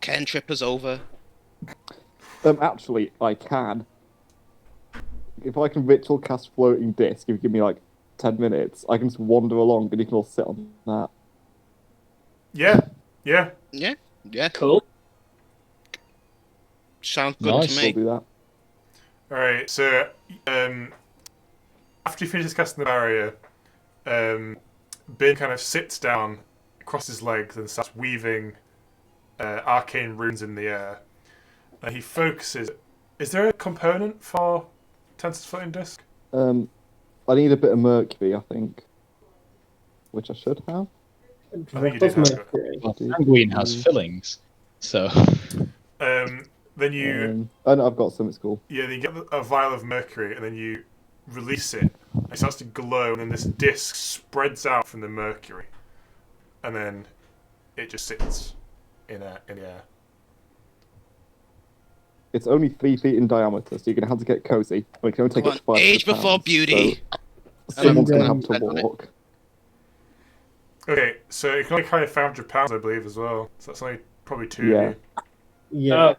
cantrip us over? Actually, I can. If I can ritual cast floating disc, if you give me like 10 minutes, I can just wander along and you can all sit on that. Yeah. Yeah? Yeah. Cool. Sounds good Nice. to We'll me. do that. Alright, so after he finishes casting the barrier, Bin kind of sits down, crosses his legs, and starts weaving arcane runes in the air. And he focuses. Is there a component for Tensor's floating disc? I need a bit of mercury, I think. Which I should have. think you Drop did off have it. mercury. Well, Sanguine has fillings, so Then you Oh no, I've got some, it's cool. then you get a vial of mercury, and then you release it. It starts to glow, and then this disc spreads out from the mercury, and then it just sits in the air. It's only 3 feet in diameter, so you're gonna have to get cozy. We can only take Come it on, to 500 age before pounds, beauty. so someone's And, gonna have to I've done it. walk. Okay, so it can only carry 500 pounds, I believe, as well. So that's only probably 2 Yeah. of you. Yeah.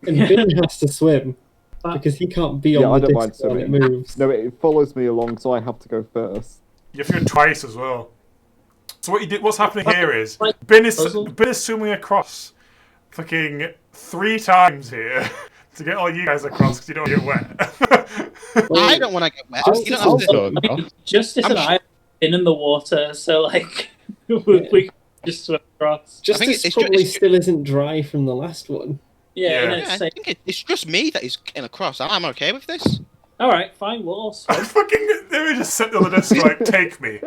And Bin has to swim, because he can't be Yeah, I on the don't mind disc when it swimming. moves. No, it follows me along, so I have to go first. You have to go twice as well. So what's happening here is Like Bin is puzzle? swimming across fucking 3 times here to get all you guys across because you don't want to get wet. I don't want to get wet. Just You don't as have to... also Justice I'm and I been in the water, so like we can just swim across. Justice probably still isn't dry from the last one. Yeah, Yeah. and I think it's just me that is getting across. I'm okay with this. all right, fine, we'll all swim. Fucking, they were just sitting on the desk like, take me.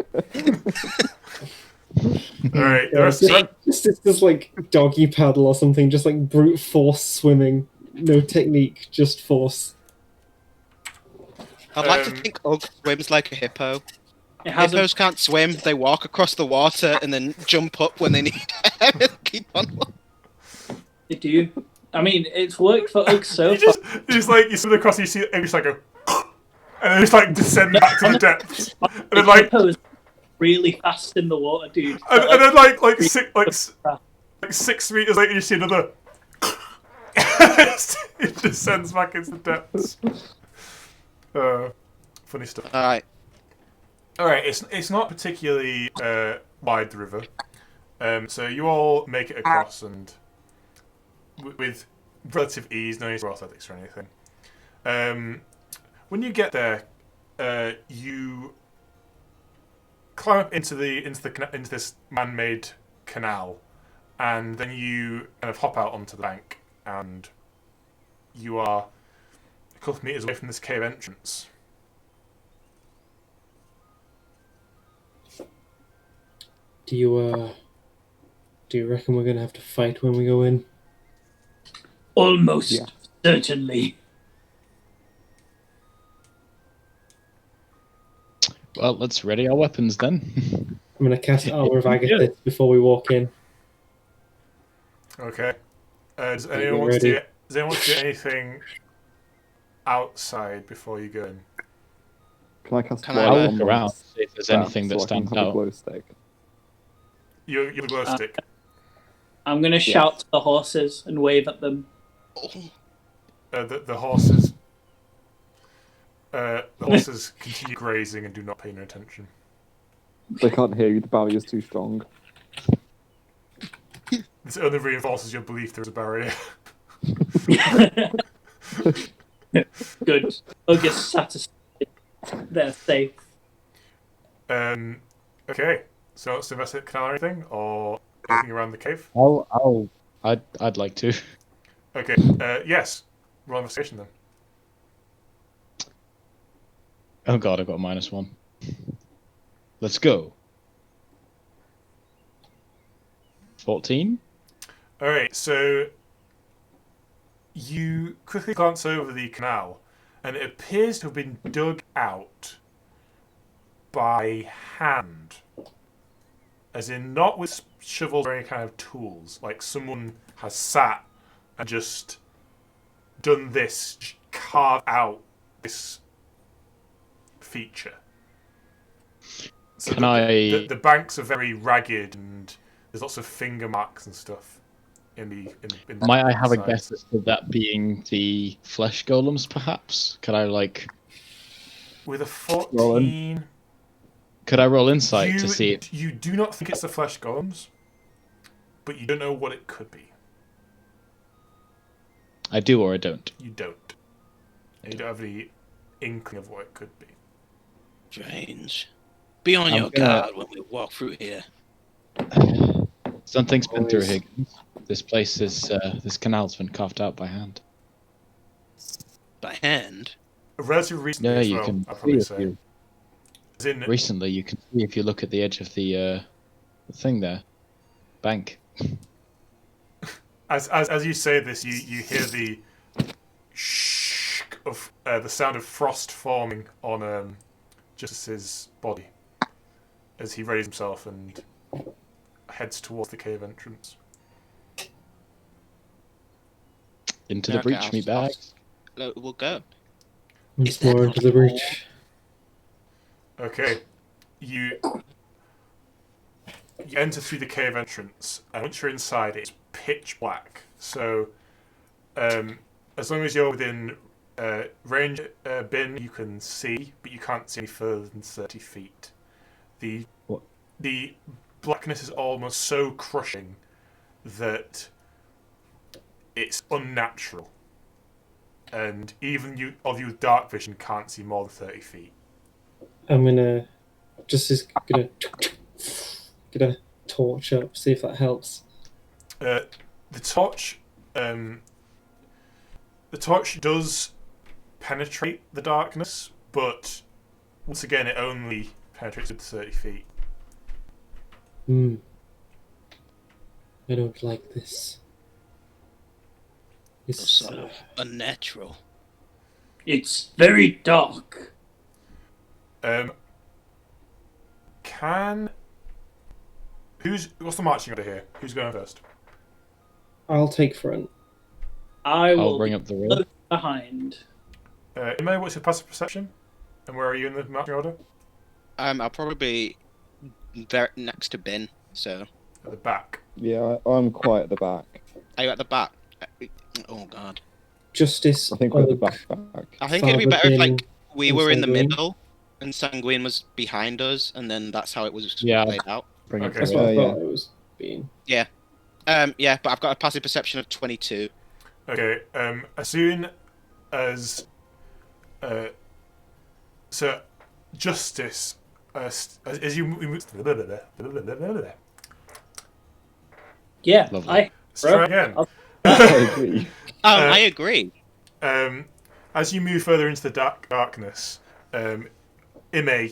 Alright, the rest Justice does like doggy paddle or something, just like brute force swimming. No technique, just force. I'd like to think Ugg swims like a hippo. It hasn't. Hippos can't swim. They walk across the water and then jump up when they need air and keep on. They do. I mean, it's worked for Ugg so you far. just like, you swim across, you see it, and just like go, and then just like descend back to the depths. And then like, Hippos really fast in the water, dude. and then like 6 meters later, you see another. It descends back into the depths. Funny stuff. Alright. Alright, it's not particularly wide, the river. So you all make it across and with relative ease, no need for athletics or anything. When you get there, you climb up into this man-made canal, and then you kind of hop out onto the bank, and you are a couple of meters away from this cave entrance. Do you reckon we're gonna have to fight when we go in? Almost certainly. Well, let's ready our weapons then. I'm gonna cast Armor of Agathis before we walk in. Okay. Does anyone want to do anything outside before you go in? Can I cast Can I I'll light look on around, this see if there's staff anything that so I can stands have a out. glow stick? You're the glow stick. I'm gonna shout to the horses and wave at them. The horses. The horses continue grazing and do not pay no attention. They can't hear you. The barrier's too strong. This only reinforces your belief there's a barrier. Good. Ugg is satisfied. They're safe. Okay. So let's investigate the canal or anything, or anything around the cave. I'd like to. Okay. Yes. Roll investigation then. Oh god, I've got a -1. Let's go. 14? Alright, so you quickly glance over the canal, and it appears to have been dug out by hand. As in, not with shovels or any kind of tools. Like, someone has sat and just done this, carved out this feature. So Can I... The banks are very ragged, and there's lots of finger marks and stuff in the Might I have a sides. guess as to that being the flesh golems, perhaps? Could I, like... With a 14... Could I roll insight to see it? You do not think it's the flesh golems, but you don't know what it could be. I do or I don't? You don't. And you don't have any inkling of what it could be. Strange. Be on I'm your gonna- guard when we walk through here. Something's been through Higgins. This place is, this canal's been carved out by hand. By hand? Relatively recently Yeah, as you well, can I'd probably see say. if you... As in, Recently, you can see if you look at the edge of the thing there. Bank. as you say this, you hear the shh of the sound of frost forming on Justice's body as he raises himself and heads towards the cave entrance. Into the Okay, breach, me I'll- bags. We'll go. Once more into the breach. Okay, you enter through the cave entrance, and once you're inside, it's pitch black. So, as long as you're within range bin, you can see, but you can't see any further than 30 feet. The blackness is almost so crushing that it's unnatural, and even you with dark vision can't see more than 30 feet. I'm gonna Justice gonna get a torch up, see if that helps. The torch does penetrate the darkness, but once again, it only penetrates up to 30 feet. I don't like this. It's It's sort of unnatural. It's very dark. What's the marching order here? Who's going first? I'll take front. I I'll will bring up the rear. behind. Imo, what's your passive perception? And where are you in the marching order? I'll probably be there next to Bin. So, At the back. Yeah, I'm quite at the back. are you at the back? Oh God. Justice. I think we're at the Ugg, back. I think it'd be Father better if Bin, like we and were in the Sanguine. middle and Sanguine was behind us, and then that's how it was Yeah. played out. Bring up Okay. That's the what rear. I Yeah, thought it was being. Yeah, but I've got a passive perception of 22. Okay, as soon as... so, Justice... as you move... Yeah, Lovely. Let's try again. I agree. I agree. As you move further into the darkness, Ime,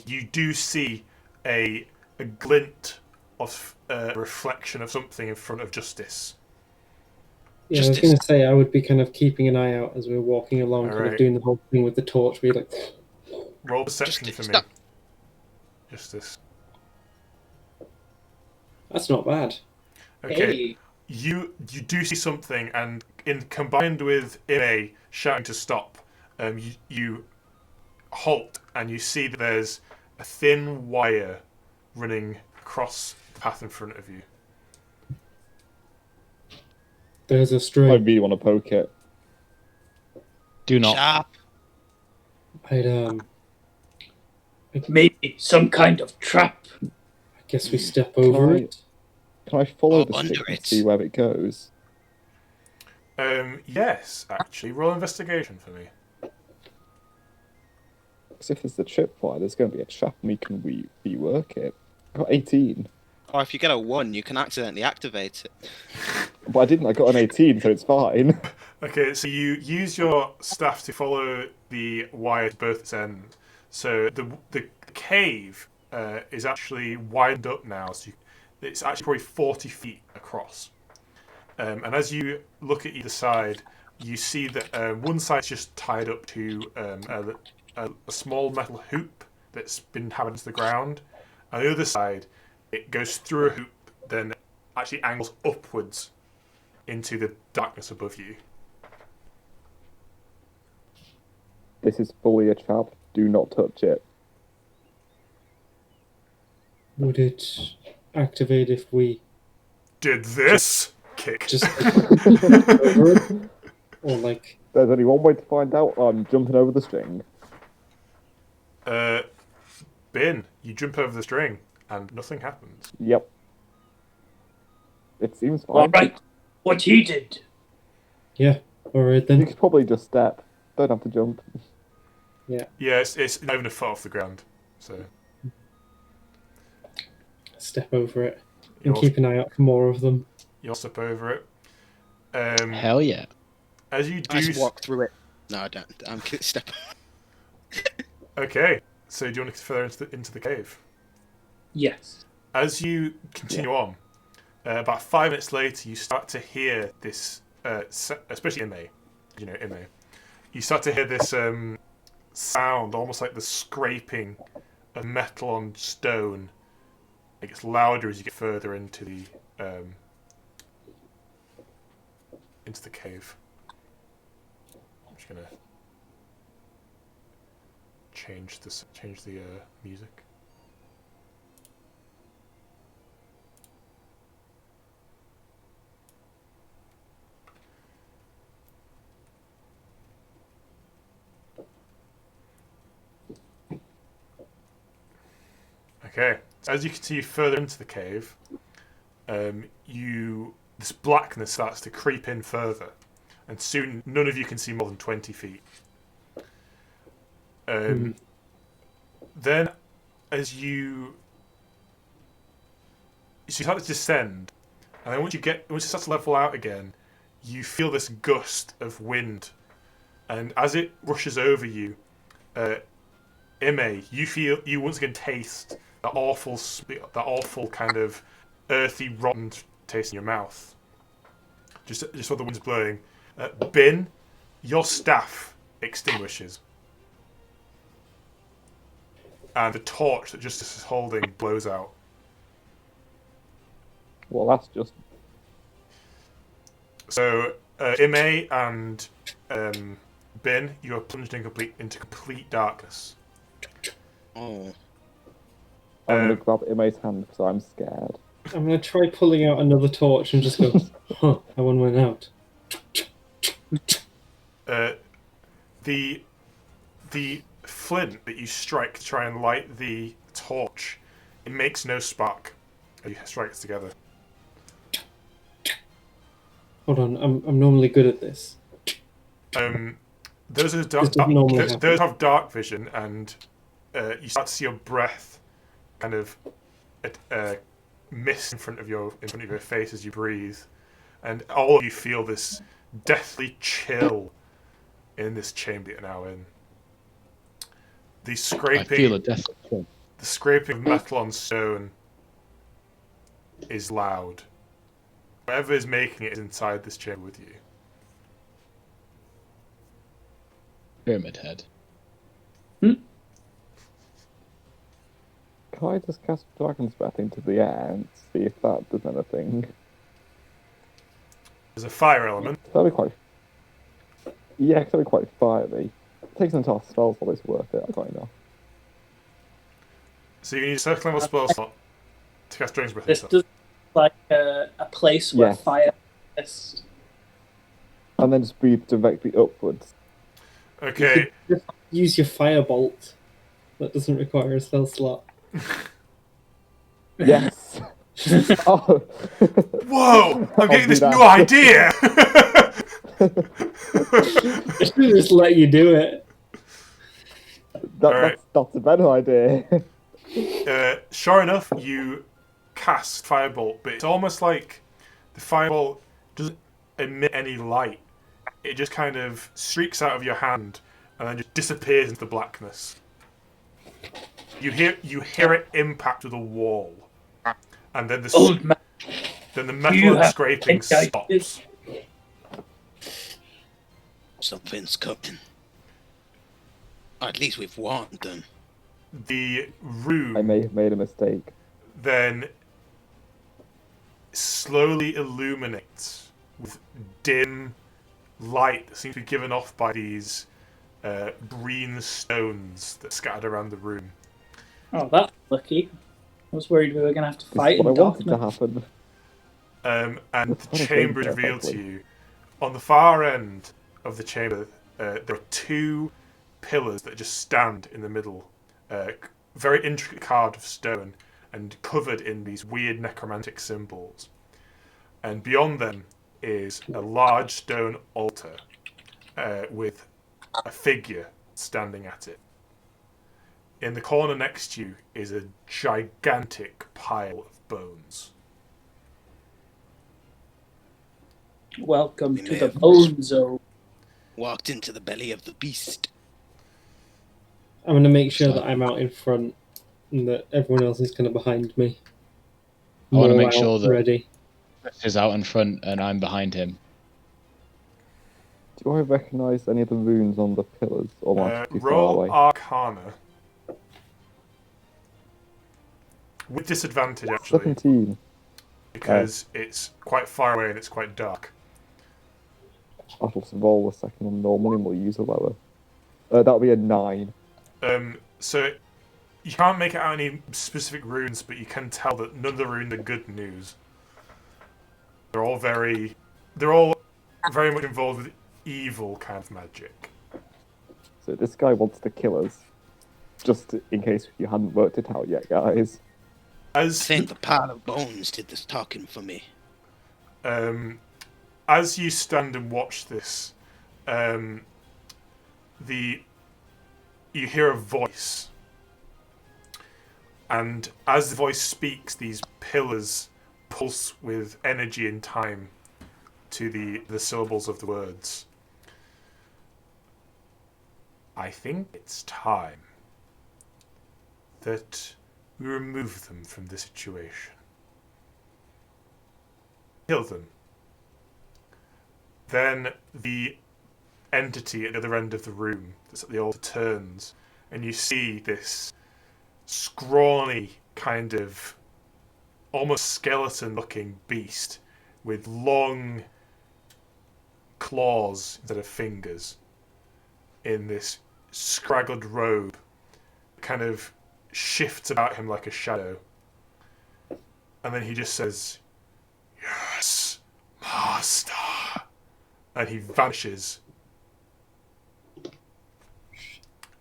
you do see a glint of reflection of something in front of Justice. Yeah, I was Justice. going to say I would be kind of keeping an eye out as we're walking along, kind Alright. of doing the whole thing with the torch. Where you're like, Roll perception Justice, for me. stop. Justice. that's not bad. Okay. Hey. You do see something, and combined with Ime shouting to stop, you halt, and you see that there's a thin wire running across the path in front of you. There's a I string. really want to poke it. Do not. Sharp. I'd Maybe some kind of trap. I guess we step over I- it. Can I follow Up the under stick and it. see where it goes? Yes, actually. Roll investigation for me. Because if there's the tripwire, there's going to be a trap and we can rework it. I got 18. Or if you get a 1, you can accidentally activate it. But I didn't, I got an 18, so it's fine. Okay, so you use your staff to follow the wire to both its ends. So the cave is actually widened up now, so it's actually probably 40 feet across. And as you look at either side, you see that one side's just tied up to a small metal hoop that's been hammered into the ground. On the other side, it goes through a hoop, then actually angles upwards into the darkness above you. This is fully a trap. Do not touch it. Would it activate if we Did this kick? just over it? Or like, There's only one way to find out. I'm jumping over the string. Bin, you jump over the string and nothing happens. Yep. It seems fine. All right, what he did. yeah, alright You then. could probably just step. Don't have to jump. Yeah, it's not even a foot off the ground. So Step over it. And you'll, keep an eye out for more of them. you'll step over it. Hell yeah. As you I do, just walk through it. No, I don't. I'm step. okay. So do you want to get further into the cave? Yes. As you continue on, about 5 minutes later, you start to hear this, especially Ime, Ime. You start to hear this sound, almost like the scraping of metal on stone. It gets louder as you get further into the cave. I'm just gonna change the music. Okay, so as you continue further into the cave, this blackness starts to creep in further, and soon none of you can see more than 20 feet. Then, as you start to descend, and then once you start to level out again, you feel this gust of wind, and as it rushes over you, Ime, you once again taste that awful kind of earthy, rotten taste in your mouth. Just while the wind's blowing. Bin, your staff extinguishes. And the torch that Justice is holding blows out. Well, that's just... So, Ime and Bin, you are plunged into complete darkness. Oh. I'm going to grab Ime's hand because I'm scared. I'm going to try pulling out another torch and just go, huh, that one went out. The flint that you strike to try and light the torch, it makes no spark as you strike it together. Hold on, I'm normally good at this. Those have dark vision, and you start to see your breath kind of mist in front of your face as you breathe, and all of you feel this deathly chill in this chamber you're now in. The I feel a death chill. The scraping of metal on stone is loud. Whatever is making it is inside this chamber with you. Pyramid Head. Can I just cast Dragon's Breath into the air and see if that does anything? There's a fire element. That'll be quite... Yeah, because that'll be quite fiery. It takes into our spell slot, it's worth it, I got enough. So you need a second level spell slot to cast Dragon's Breath. This does like a place where fire is. And then just breathe directly upwards. Okay. Just use your firebolt. That doesn't require a spell slot. Yes! Oh! Whoa! I'm getting this new idea! I should just let you do it. That's a better idea. Sure enough, you cast Firebolt, but it's almost like the Firebolt doesn't emit any light. It just kind of streaks out of your hand and then just disappears into the blackness. You hear it impact with a wall, and then the metal scraping stops. Something's coming. Or at least we've warned them. The room I may have made a mistake. then slowly illuminates with dim light that seems to be given off by these green stones that are scattered around the room. Oh, that's lucky. I was worried we were going to have to fight This in is what I wanted darkness. to happen. And That's the what I chamber is think revealed to perfectly. you. On the far end of the chamber, there are two pillars that just stand in the middle, very intricate carved of stone and covered in these weird necromantic symbols. And beyond them is a large stone altar with a figure standing at it. In the corner next to you is a gigantic pile of bones. Welcome to the Bone Zone. Walked into the belly of the beast. I'm going to make sure that I'm out in front and that everyone else is kind of behind me. I want to More make sure out, that ready. Chris is out in front and I'm behind him. Do I recognise any of the runes on the pillars? Or am I too far Roll away? Arcana. With disadvantage, actually, 17. because it's quite far away and it's quite dark. I shall roll a second on normal and we'll use a lower. That'll be a 9. So you can't make out any specific runes, but you can tell that none of the runes are good news. They're all very much involved with evil kind of magic. So this guy wants to kill us. Just in case you hadn't worked it out yet, guys. I think the pile of bones did this talking for me. As you stand and watch this, you hear a voice. And as the voice speaks, these pillars pulse with energy and time to the syllables of the words. I think it's time that we remove them from the situation. Kill them. Then the entity at the other end of the room that's at the altar turns, and you see this scrawny kind of almost skeleton-looking beast with long claws instead of fingers in this scraggled robe, kind of shifts about him like a shadow. And then he just says, "Yes, master." And he vanishes.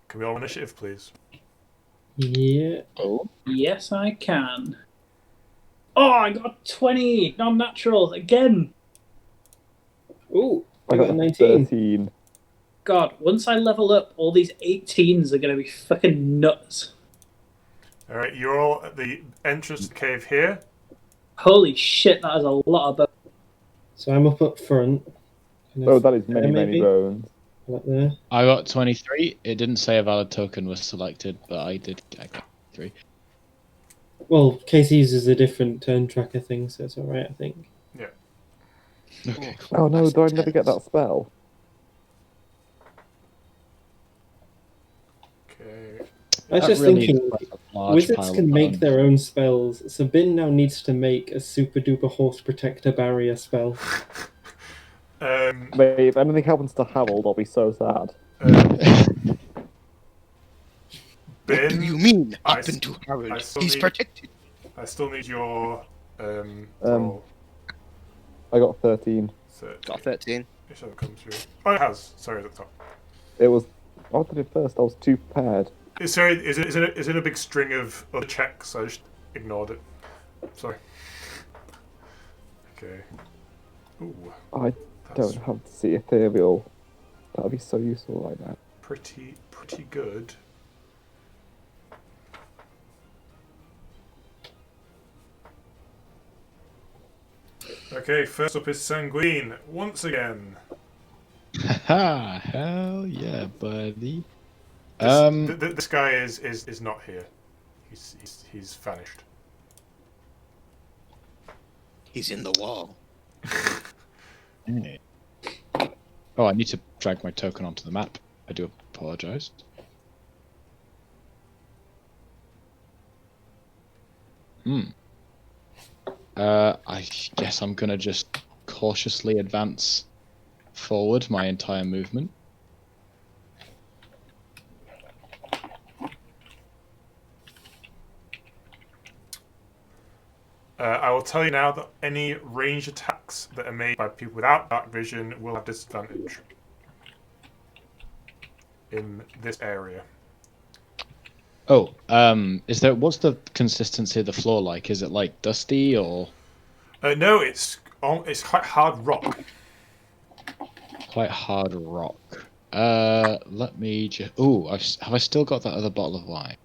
Can we all initiative, please? Yeah. Oh. Yes, I can. Oh, I got 20 non-natural again. Ooh, I I got a 19. 13. God, once I level up, all these 18s are going to be fucking nuts. Alright, you're all at the entrance to the cave here. Holy shit, that is a lot of bones. So I'm up front. Kind Oh, of that is many, there, many maybe? bones. Like there. I got 23. It didn't say a valid token was selected, but I got 3. Well, Casey uses a different turn tracker thing, so it's alright, I think. Okay. Oh no, That's do I never get intense. that spell? Okay. I was That just really thinking, is like a large wizards pile can of make bones. their own spells, so Bin now needs to make a super duper horse protector barrier spell. Mate, if anything happens to Harold, I'll be so sad. What do Ben, you mean I happened to I Harold? still He's need- protected. I still need your roll. I got 13. Got 13. It should have come through. Oh, it has. Sorry, at the top. It was. I did it first. I was too prepared. Sorry, is it a big string of other checks? I just ignored it. Sorry. Okay. Ooh, I that's don't have to see ethereal. That'd be so useful right now. pretty good. Okay, first up is Sanguine once again. Haha, hell yeah, buddy. This guy is not here. He's vanished. He's in the wall. Oh, I need to drag my token onto the map. I do apologize. I guess I'm gonna just cautiously advance forward my entire movement. I will tell you now that any ranged attacks that are made by people without dark vision will have disadvantage in this area. Oh, what's the consistency of the floor like? Is it like dusty or No, it's quite hard rock. quite hard rock? Let me just. Oh, have I still got that other bottle of wine?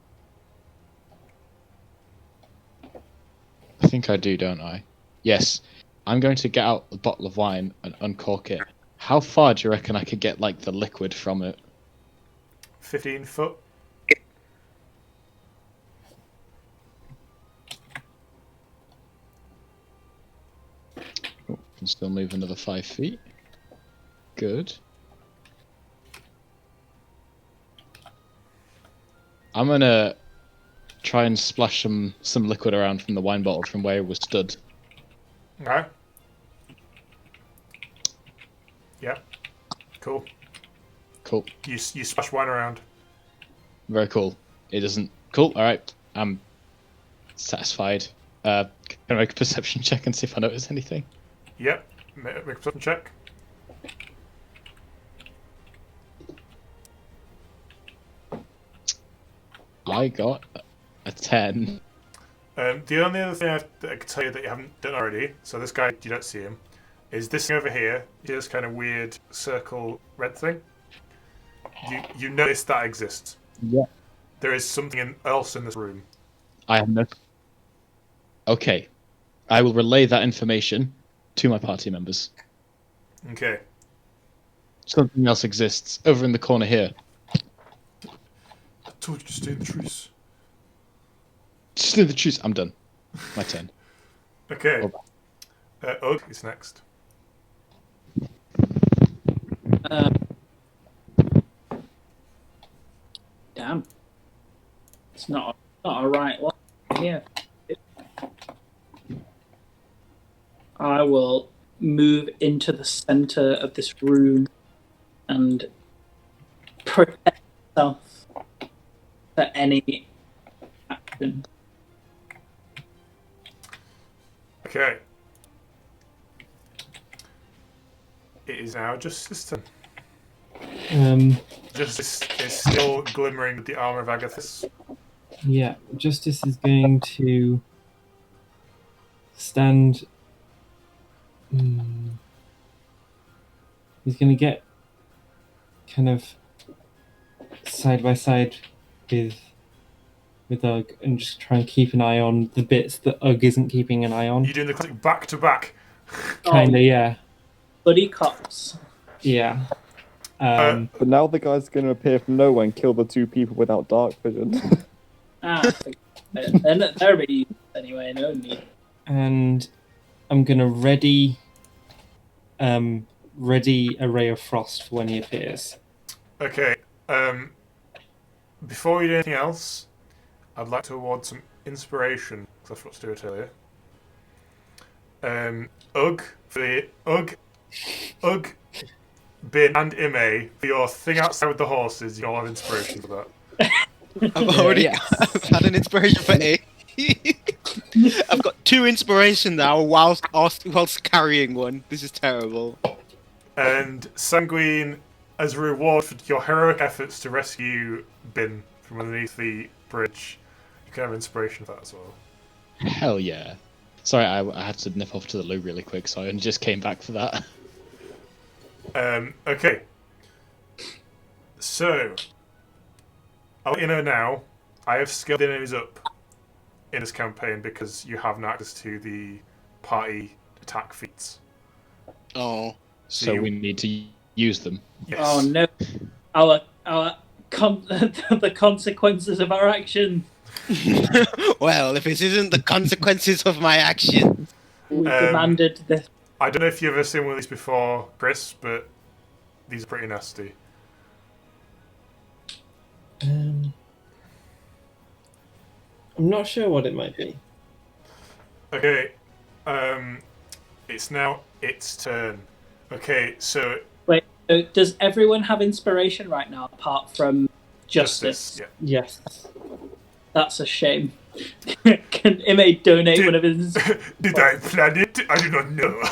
I think I do, don't I? Yes. I'm going to get out the bottle of wine and uncork it. How far do you reckon I could get like the liquid from it? 15 foot. Oh, can still move another 5 feet. Good. I'm gonna try and splash some liquid around from the wine bottle from where it was stood. Okay. Yeah. Cool. Cool. You splash wine around. Very cool. It doesn't. Cool. All right. I'm satisfied. Can I make a perception check and see if I notice anything? Yep. Make a perception check. I got a 10. The only other thing that I can tell you that you haven't done already, so this guy, you don't see him, is this thing over here. This kind of weird circle red thing. You notice that exists. Yeah. There is something else in this room. I have no. Okay, I will relay that information to my party members. Okay. Something else exists over in the corner here. I told you to stay in the trees. Just know the truth. I'm done. My turn. Okay. Ugg is next. Damn. It's not a right one here. I will move into the center of this room and protect myself for any action. Okay. It is now Justice's turn. Justice is still glimmering with the armor of Agathis. Yeah, Justice is going to stand. He's going to get kind of side by side with Ugg and just try and keep an eye on the bits that Ugg isn't keeping an eye on. You're doing the classic back to back. Kinda, yeah. Buddy cops. Yeah. But now the guy's going to appear from nowhere and kill the two people without dark vision. They're already used anyway, no need. And I'm going to ready a ray of frost for when he appears. Okay. Before we do anything else, I'd like to award some inspiration, because I forgot to do it earlier. Ugg, Bin, and Ime, for your thing outside with the horses, you all have inspiration for that. I've already I've had an inspiration for A. I've got 2 inspiration now whilst carrying one. This is terrible. And Sanguine, as a reward for your heroic efforts to rescue Bin from underneath the bridge, you can have inspiration for that as well. Hell yeah. Sorry, I had to nip off to the loo really quick, so I just came back for that. Okay. So, I'll let you know now, I have scaled the enemies up in this campaign because you have no access to the party attack feats. Oh. So we need to use them. Yes. Oh no. The consequences of our action. Well, if it isn't the consequences of my action. We demanded this. I don't know if you've ever seen one of these before, Chris, but these are pretty nasty. I'm not sure what it might be. Okay, it's now its turn. Okay, so Wait, so does everyone have inspiration right now apart from Justice? Yeah. Yes. That's a shame. Can Ime donate one of his... Did I plan it? I do not know.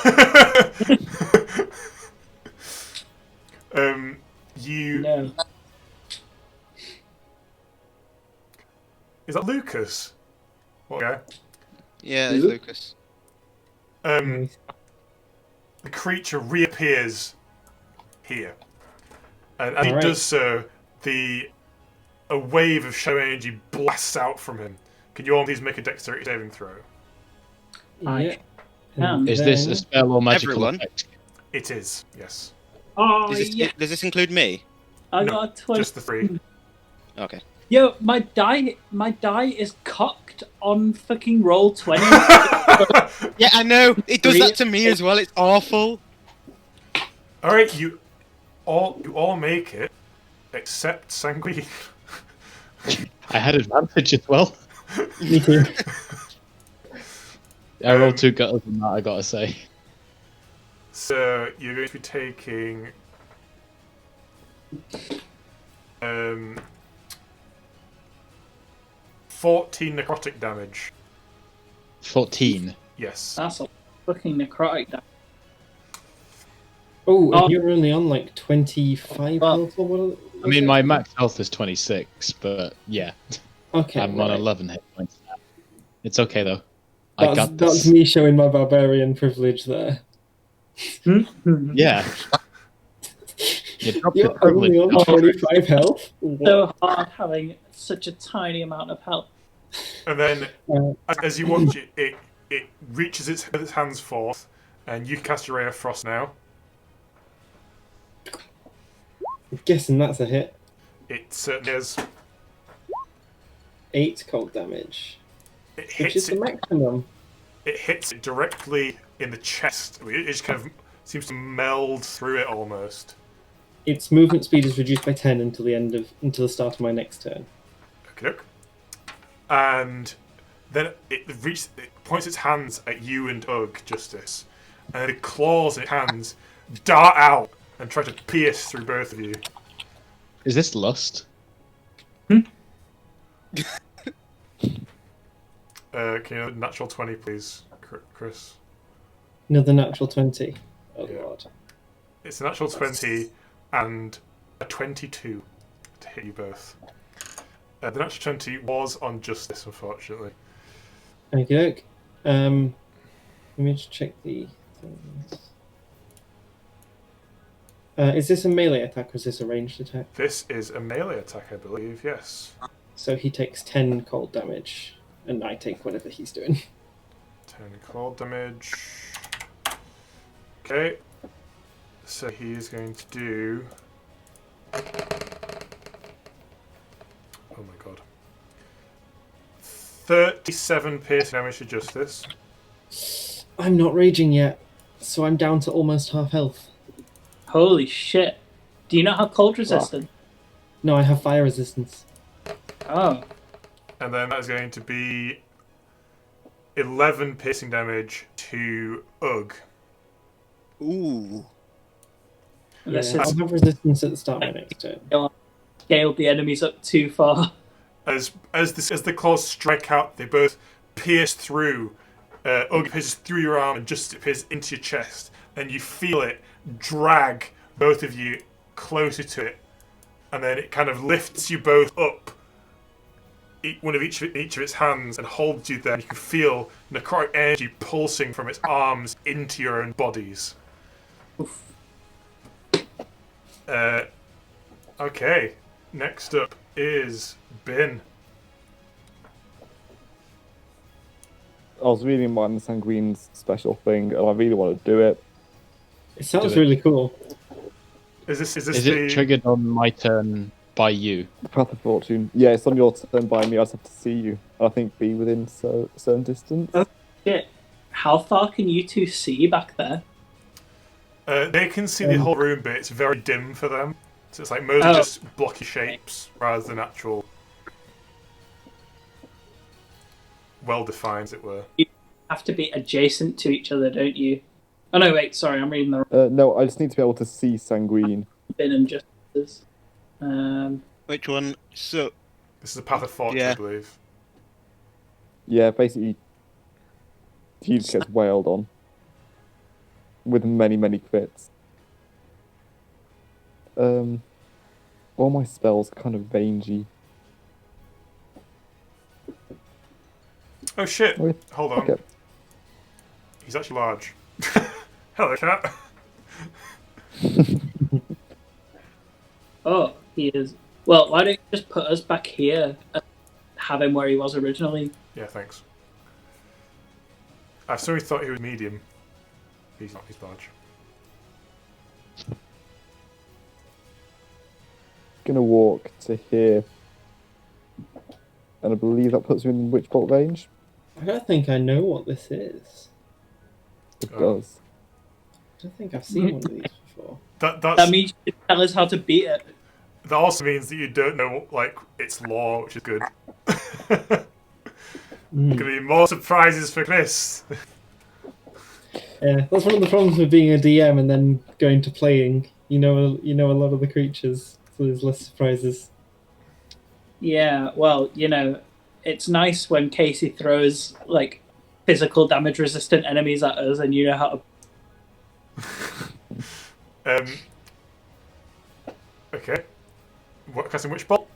You... No. Is that Lucas? What guy? Yeah, it's Lucas. The creature reappears here. And as he does so, a wave of shadow energy blasts out from him. Can you all please make a dexterity saving throw? Yeah. Is this a spell or magical Everyone? effect? It is, yes. Oh, Does yeah. this include me? I No, got a 20. just the 3. Okay. Yo, my die is cocked on fucking roll 20. Yeah, I know. It does that to me as well. It's awful. Alright, you all make it, except Sanguine. I had advantage as well. Me too. I rolled 2 gutters on that, I gotta say. So you're going to be taking 14 necrotic damage. 14. Yes. That's a fucking necrotic damage. Oh, Oh. and you're only on like 25 health or what? I mean, my max health is 26, but yeah. Okay. I'm on 11 hit points now. It's okay though. I That's, got this. that's me showing my barbarian privilege there. Yeah. You dropped You're your privilege. only on 25 health? What? So hard having such a tiny amount of health. And then, Uh, as you watch it reaches its hands forth, and you cast your Ray of Frost now. I'm guessing that's a hit. It certainly is. 8 cold damage, It which hits is the it. maximum. It hits it directly in the chest. It just kind of seems to meld through it almost. Its movement speed is reduced by 10 until the start of my next turn. Okay, and then it points its hands at you and Ugg, Justice, and then the claws in its hands dart out and try to pierce through both of you. Is this lust? Can you have a natural 20, please, Chris? Another natural 20. Oh Yeah. lord. It's a natural 20 and a 22 to hit you both. The natural 20 was on Justice, unfortunately. Okay. Let me just check the things. Is this a melee attack or is this a ranged attack? This is a melee attack, I believe, yes. So he takes 10 cold damage, and I take whatever he's doing. 10 cold damage. Okay. So he is going to do... Oh my god. 37 piercing damage to Justice. I'm not raging yet, so I'm down to almost half health. Holy shit. Do you not have cold resistance? No, I have fire resistance. Oh. And then that is going to be 11 piercing damage to Ugg. Ooh. This Yeah, is I'll have resistance at the start of my next turn. scaled the enemies up too far. As the claws strike out, they both pierce through. Ugg pierces through your arm and just pierces into your chest. And you feel it drag both of you closer to it. And then it kind of lifts you both up, one of each of its hands, and holds you there. You can feel necrotic energy pulsing from its arms into your own bodies. Oof. Okay, next up is Bin. I was reading Martin Sanguine's special thing, and I really want to do it. It sounds Do it. really cool. Is this Is the it triggered on my turn by you? Path of Fortune. Yeah, it's on your turn by me. I just have to see you. I think be within a certain distance. Shit. How far can you two see back there? They can see the whole room, but it's very dim for them. So it's like mostly just blocky shapes rather than actual well-defined, as it were. You have to be adjacent to each other, don't you? Oh no, wait, sorry, I'm reading the No, I just need to be able to see Sanguine. Bin and Justice. Which one? So, This is a Path of Fortune, Yeah. I believe. Yeah, basically, he just gets wailed on with many, many crits. All my spells are kind of rangy. Oh shit! Wait, Hold on. Okay. He's actually large. Hello, cat. Oh, he is. Well, why don't you just put us back here and have him where he was originally? Yeah, thanks. I certainly thought he was medium. He's not. He's large. Gonna walk to here, and I believe that puts me in Witch Bolt range. I don't think I know what this is. It Oh. does. I don't think I've seen one of these before. That means you can tell us how to beat it. That also means that you don't know like its lore, which is good. Gonna be more surprises for Chris. Yeah, that's one of the problems with being a DM and then going to playing. You know a lot of the creatures, so there's less surprises. Yeah, well, it's nice when Casey throws, like, physical damage resistant enemies at us and you know how to... Okay. What casting Witch Bolt?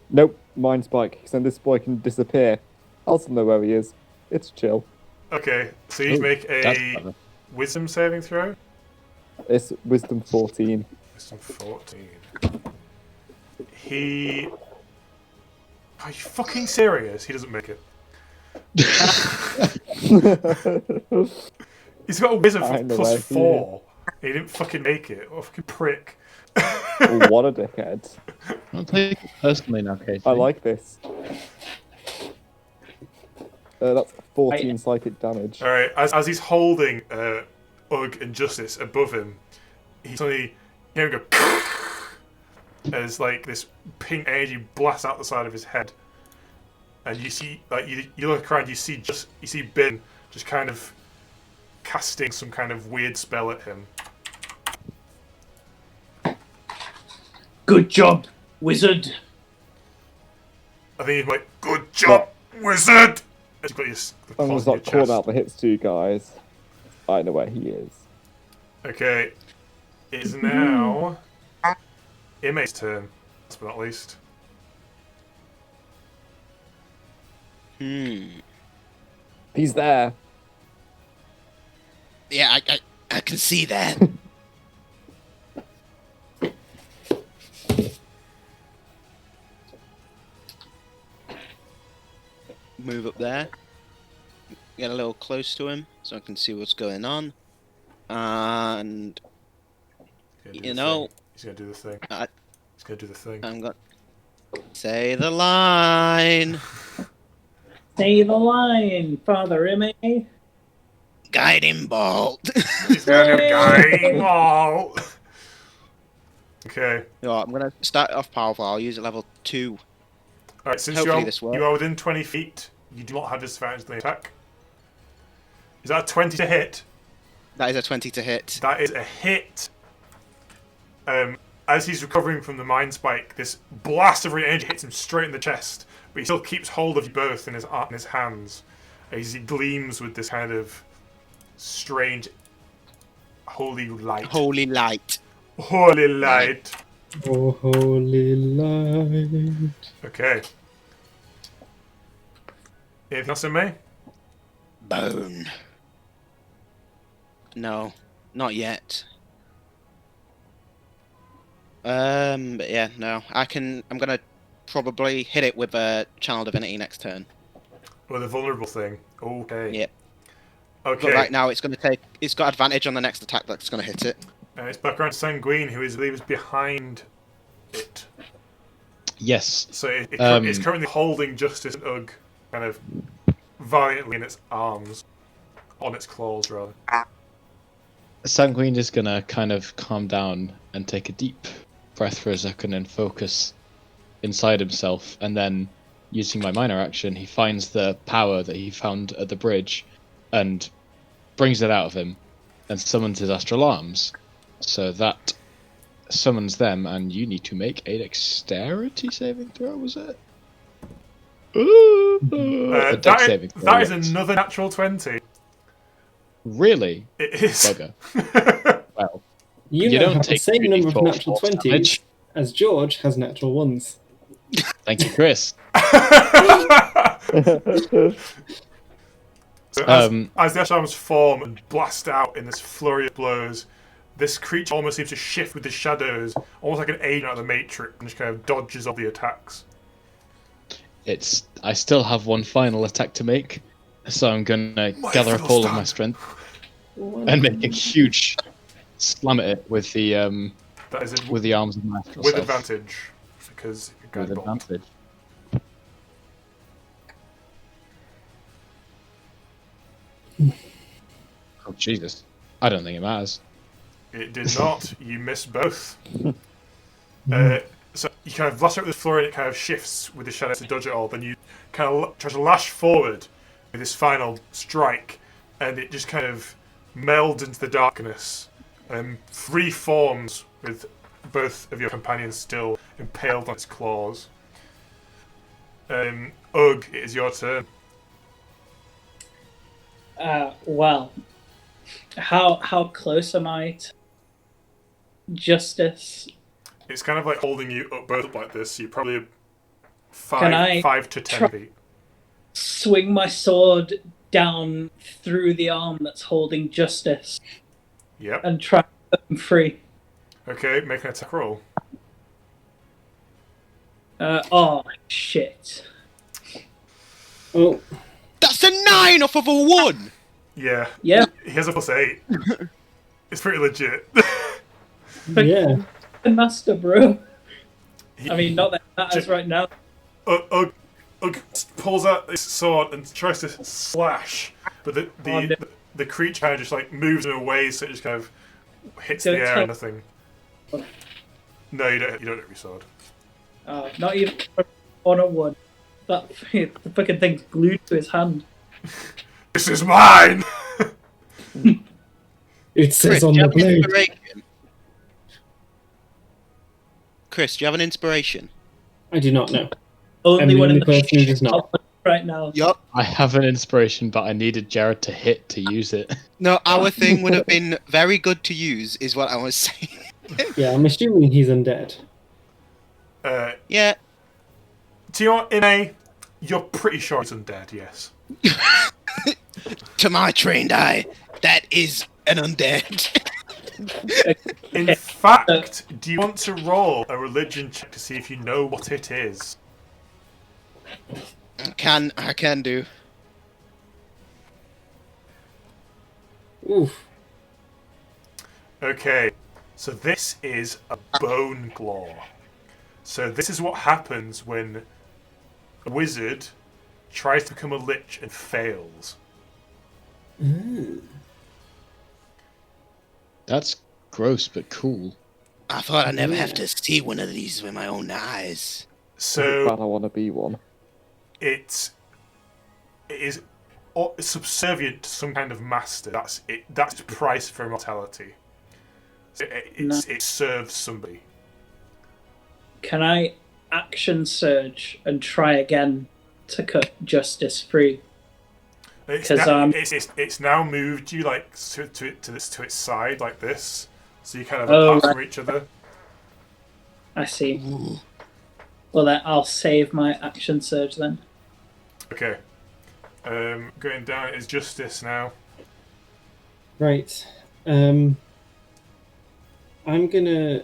Nope, Mind Spike. Because then this boy can disappear. I'll still know where he is. It's chill. Okay, so you make That's a clever. Wisdom saving throw. It's Wisdom 14. Wisdom 14. He Are you fucking serious? He doesn't make it. He's got a wizard for +4. He didn't fucking make it. What a fucking prick. Oh, what a dickhead. I'll take it personally now, Katie. I like this. That's 14 psychic damage. Alright, as he's holding Ugg and Justice above him, he's suddenly hearing go as like this pink energy blasts out the side of his head. And you see, like, you look around, you see Bin just kind of casting some kind of weird spell at him. Good job, wizard. I think he's like, good job, wizard! As you put your I'm claws gonna in start your calling chest. out the hits to you guys. I know where he is. Okay, it's now Ime's turn, last but not least. He's there. Yeah, I can see that. Move up there. Get a little close to him so I can see what's going on. And you know, he's gonna do the thing. He's gonna do the thing. I'm gonna say the line. Say the line, Father Ime. Guiding bolt. He's gonna do guiding ball. Okay. No, I'm gonna start off powerful. I'll use it level 2. Alright, since Hopefully this works. you are within 20 feet, you do not have disadvantage on the attack. Is that a 20 to hit? That is a 20 to hit. That is a hit. As he's recovering from the mind spike, this blast of energy hits him straight in the chest, but he still keeps hold of you both in his hands, as he gleams with this kind of strange holy light. Holy light. Holy light. Oh, holy light. Okay. Anything else in May? Bone. No, not yet. But yeah, no. I'm gonna probably hit it with a Channel Divinity next turn. With a vulnerable thing. Okay. Yep. Okay. But right now it's got advantage on the next attack that's gonna hit it. It's back around to Sanguine, who is, I believe, is behind it. Yes. So it's currently holding Justice and Ugg kind of violently in its arms. On its claws, rather. Sanguine is gonna kind of calm down and take a deep breath for a second and focus inside himself, and then using my minor action, he finds the power that he found at the bridge and brings it out of him and summons his Astral Arms. So that summons them, and you need to make a dexterity saving throw, was it? A dex saving throw, that is yes. another natural 20. Really? It is. Bugger. Well, You You now don't have the take same number of 2d4 natural force 20s damage. as George has natural 1s. thank you, Chris. So as the Astral Arms form and blast out in this flurry of blows, this creature almost seems to shift with the shadows, almost like an alien out of the Matrix, and just kind of dodges all the attacks. I still have one final attack to make, so I'm gonna gather up fiddle all of my stand. strength and make a huge slam at it with the That is with the arms of my astral with self. advantage, because you can With guide bolt. advantage. Oh Jesus! I don't think it matters. It did not. You missed both. So you kind of blast out with the floor, and it kind of shifts with the shadows to dodge it all. Then you kind of try to lash forward with this final strike, and it just kind of melds into the darkness and reforms with both of your companions still impaled on its claws. Ugg, it is your turn. Well, how close am I to Justice? It's kind of like holding you up both up like this. So you're probably Can I 5 to 10 try- feet. Swing my sword down through the arm that's holding Justice Yep. and try to put him free. Okay, make an attack roll. Oh, shit. Oh, That's a 9 off of a 1! Yeah. Yeah. He has a +8. It's pretty legit. yeah. Master, bro. I mean, not that it matters right now. Ugg pulls out his sword and tries to slash, but the creature kind of just like moves him away, so it just kind of hits the air and nothing. No, you don't hit your sword. Not even on a one. That the fucking thing's glued to his hand. This is mine. It says Chris, on do you the have an blade. inspiration? Chris, do you have an inspiration? I do not know. Only the one in only the person who does not. right now. Yup. I have an inspiration, but I needed Jared to hit to use it. No, our thing would have been very good to use, is what I was saying. Yeah, I'm assuming he's undead. Yeah. Do you know what, you're pretty sure he's undead, yes. To my trained eye, that is an undead. In fact, do you want to roll a religion check to see if you know what it is? I can do. Oof. Okay, so this is a Boneclaw. So this is what happens when a wizard tries to become a lich and fails. That's gross, but cool. I thought I'd never have to see one of these with my own eyes. So Glad I want to be one. it is subservient to some kind of master. That's it. That's its price for immortality. So it serves somebody. Can I action surge and try again to cut Justice free? It's now moved you like to its side like this, so you kind of apart from each other. I see. Ooh. Well, then I'll save my action surge then. Okay. Going down is Justice now. Right. I'm gonna.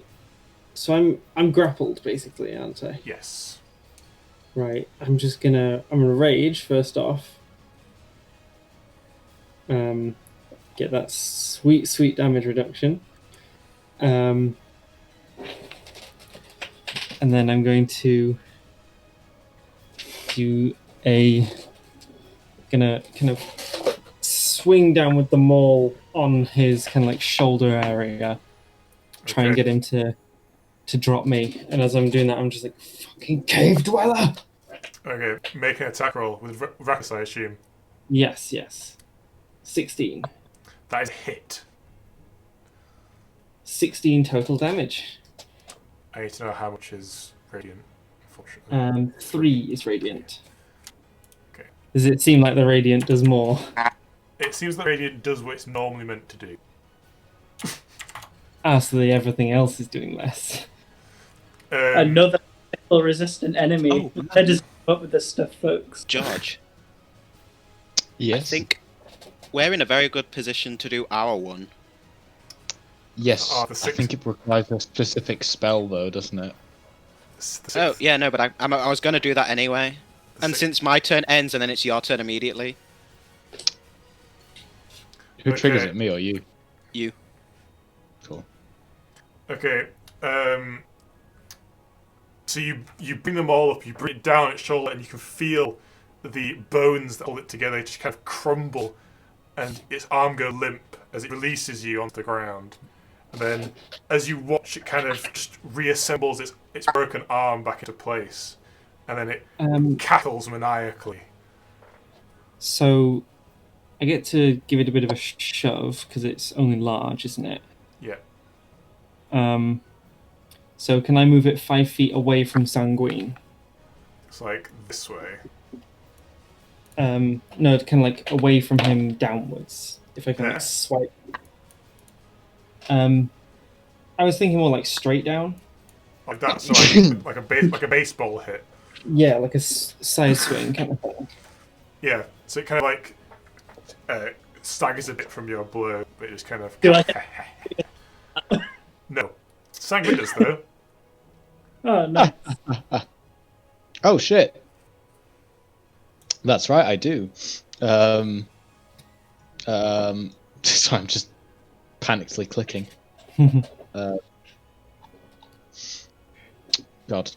So I'm grappled basically, aren't I? Yes. Right. I'm gonna rage first off. Get that sweet damage reduction. And then I'm going to do gonna kind of swing down with the maul on his kind of like shoulder area. Try and get him to drop me. And as I'm doing that, I'm just like, fucking cave dweller! Okay, make an attack roll with Rakus, I assume. Yes. 16. That is a hit. 16 total damage. I need to know how much is radiant, unfortunately. 3 is radiant. Okay. Does it seem like the radiant does more? It seems that radiant does what it's normally meant to do. So everything else is doing less. Another resistant enemy. Oh, I just come up with this stuff, folks. George, Yes. I think we're in a very good position to do our one. Yes. Oh, I think it requires a specific spell, though, doesn't it? Oh, yeah, no, but I was going to do that anyway. And since my turn ends and then it's your turn immediately. Who triggers Okay. it, me or you? You. Cool. Okay. So you bring them all up, you bring it down its shoulder, and you can feel the bones that hold it together just kind of crumble, and its arm go limp as it releases you onto the ground. And then, as you watch, it kind of just reassembles its broken arm back into place, and then it cackles maniacally. So I get to give it a bit of a shove because it's only large, isn't it? Yeah. So can I move it 5 feet away from Sanguine? It's like this way. No, kind of like away from him downwards. If I can Yeah. like swipe. I was thinking more like straight down. Like that, so like a baseball hit. Yeah, like a side swing kind of thing. Yeah. So it kind of like staggers a bit from your blow, but it just kind of. Do I? No. Sanguine does though. Oh no! Oh, shit. That's right, I do. So I'm just panically clicking. God,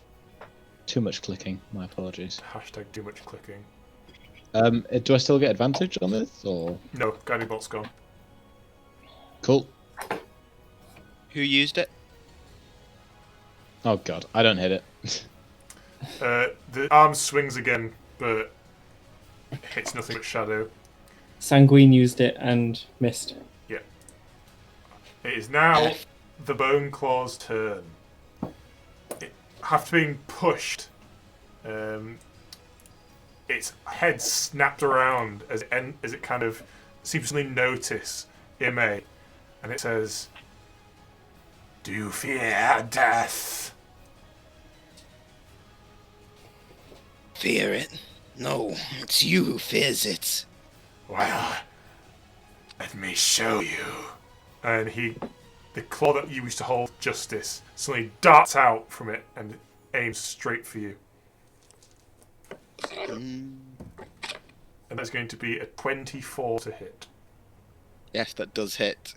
too much clicking. My apologies. Hashtag too much clicking. Do I still get advantage on this, or No, guiding bolt's gone. cool? Who used it? Oh God, I don't hit it. The arm swings again, but hits nothing but shadow. Sanguine used it and missed. It is now the Boneclaw's turn. After being pushed, its head snapped around as it kind of seems to notice Ime, and it says, "Do you fear death?" Fear it? No, it's you who fears it. Well, let me show you. And the claw that you used to hold justice, suddenly darts out from it and aims straight for you. And that's going to be a 24 to hit. Yes, that does hit.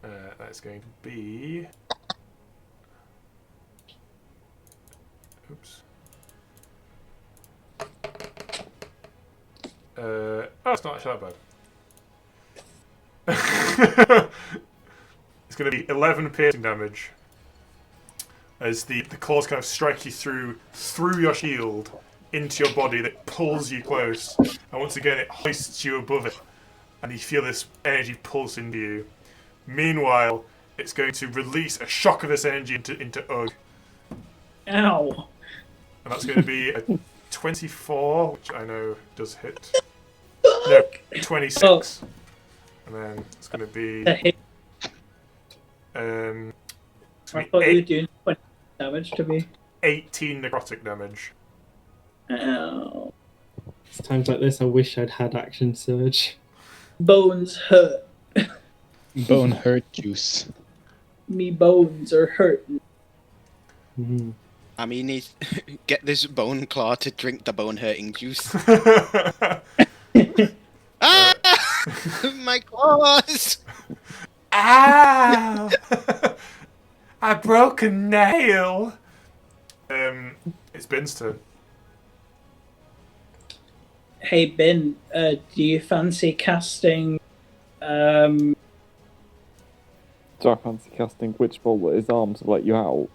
That's going to be... Oops. Oh, it's not actually that bad. It's going to be 11 piercing damage as the claws kind of strike you through your shield into your body that pulls you close, and once again it hoists you above it, and you feel this energy pulse into you. Meanwhile, it's going to release a shock of this energy into Ugg, Ow. and that's going to be a 24, which I know does hit. No, 26. Oh. And then it's going to be... That hit. It's I going to thought be you were doing 20 damage to me. 18 necrotic damage. Ow. It's times like this I wish I'd had action surge. Bones hurt. Bone hurt juice. Me bones are hurting. Mhm. I mean, get this Boneclaw to drink the bone-hurting juice. Ah! My claws! Ow! I broke a nail! It's Ben's turn. Hey, Ben, do you fancy casting... Do I fancy casting Witch Bolt at his arm to let you out?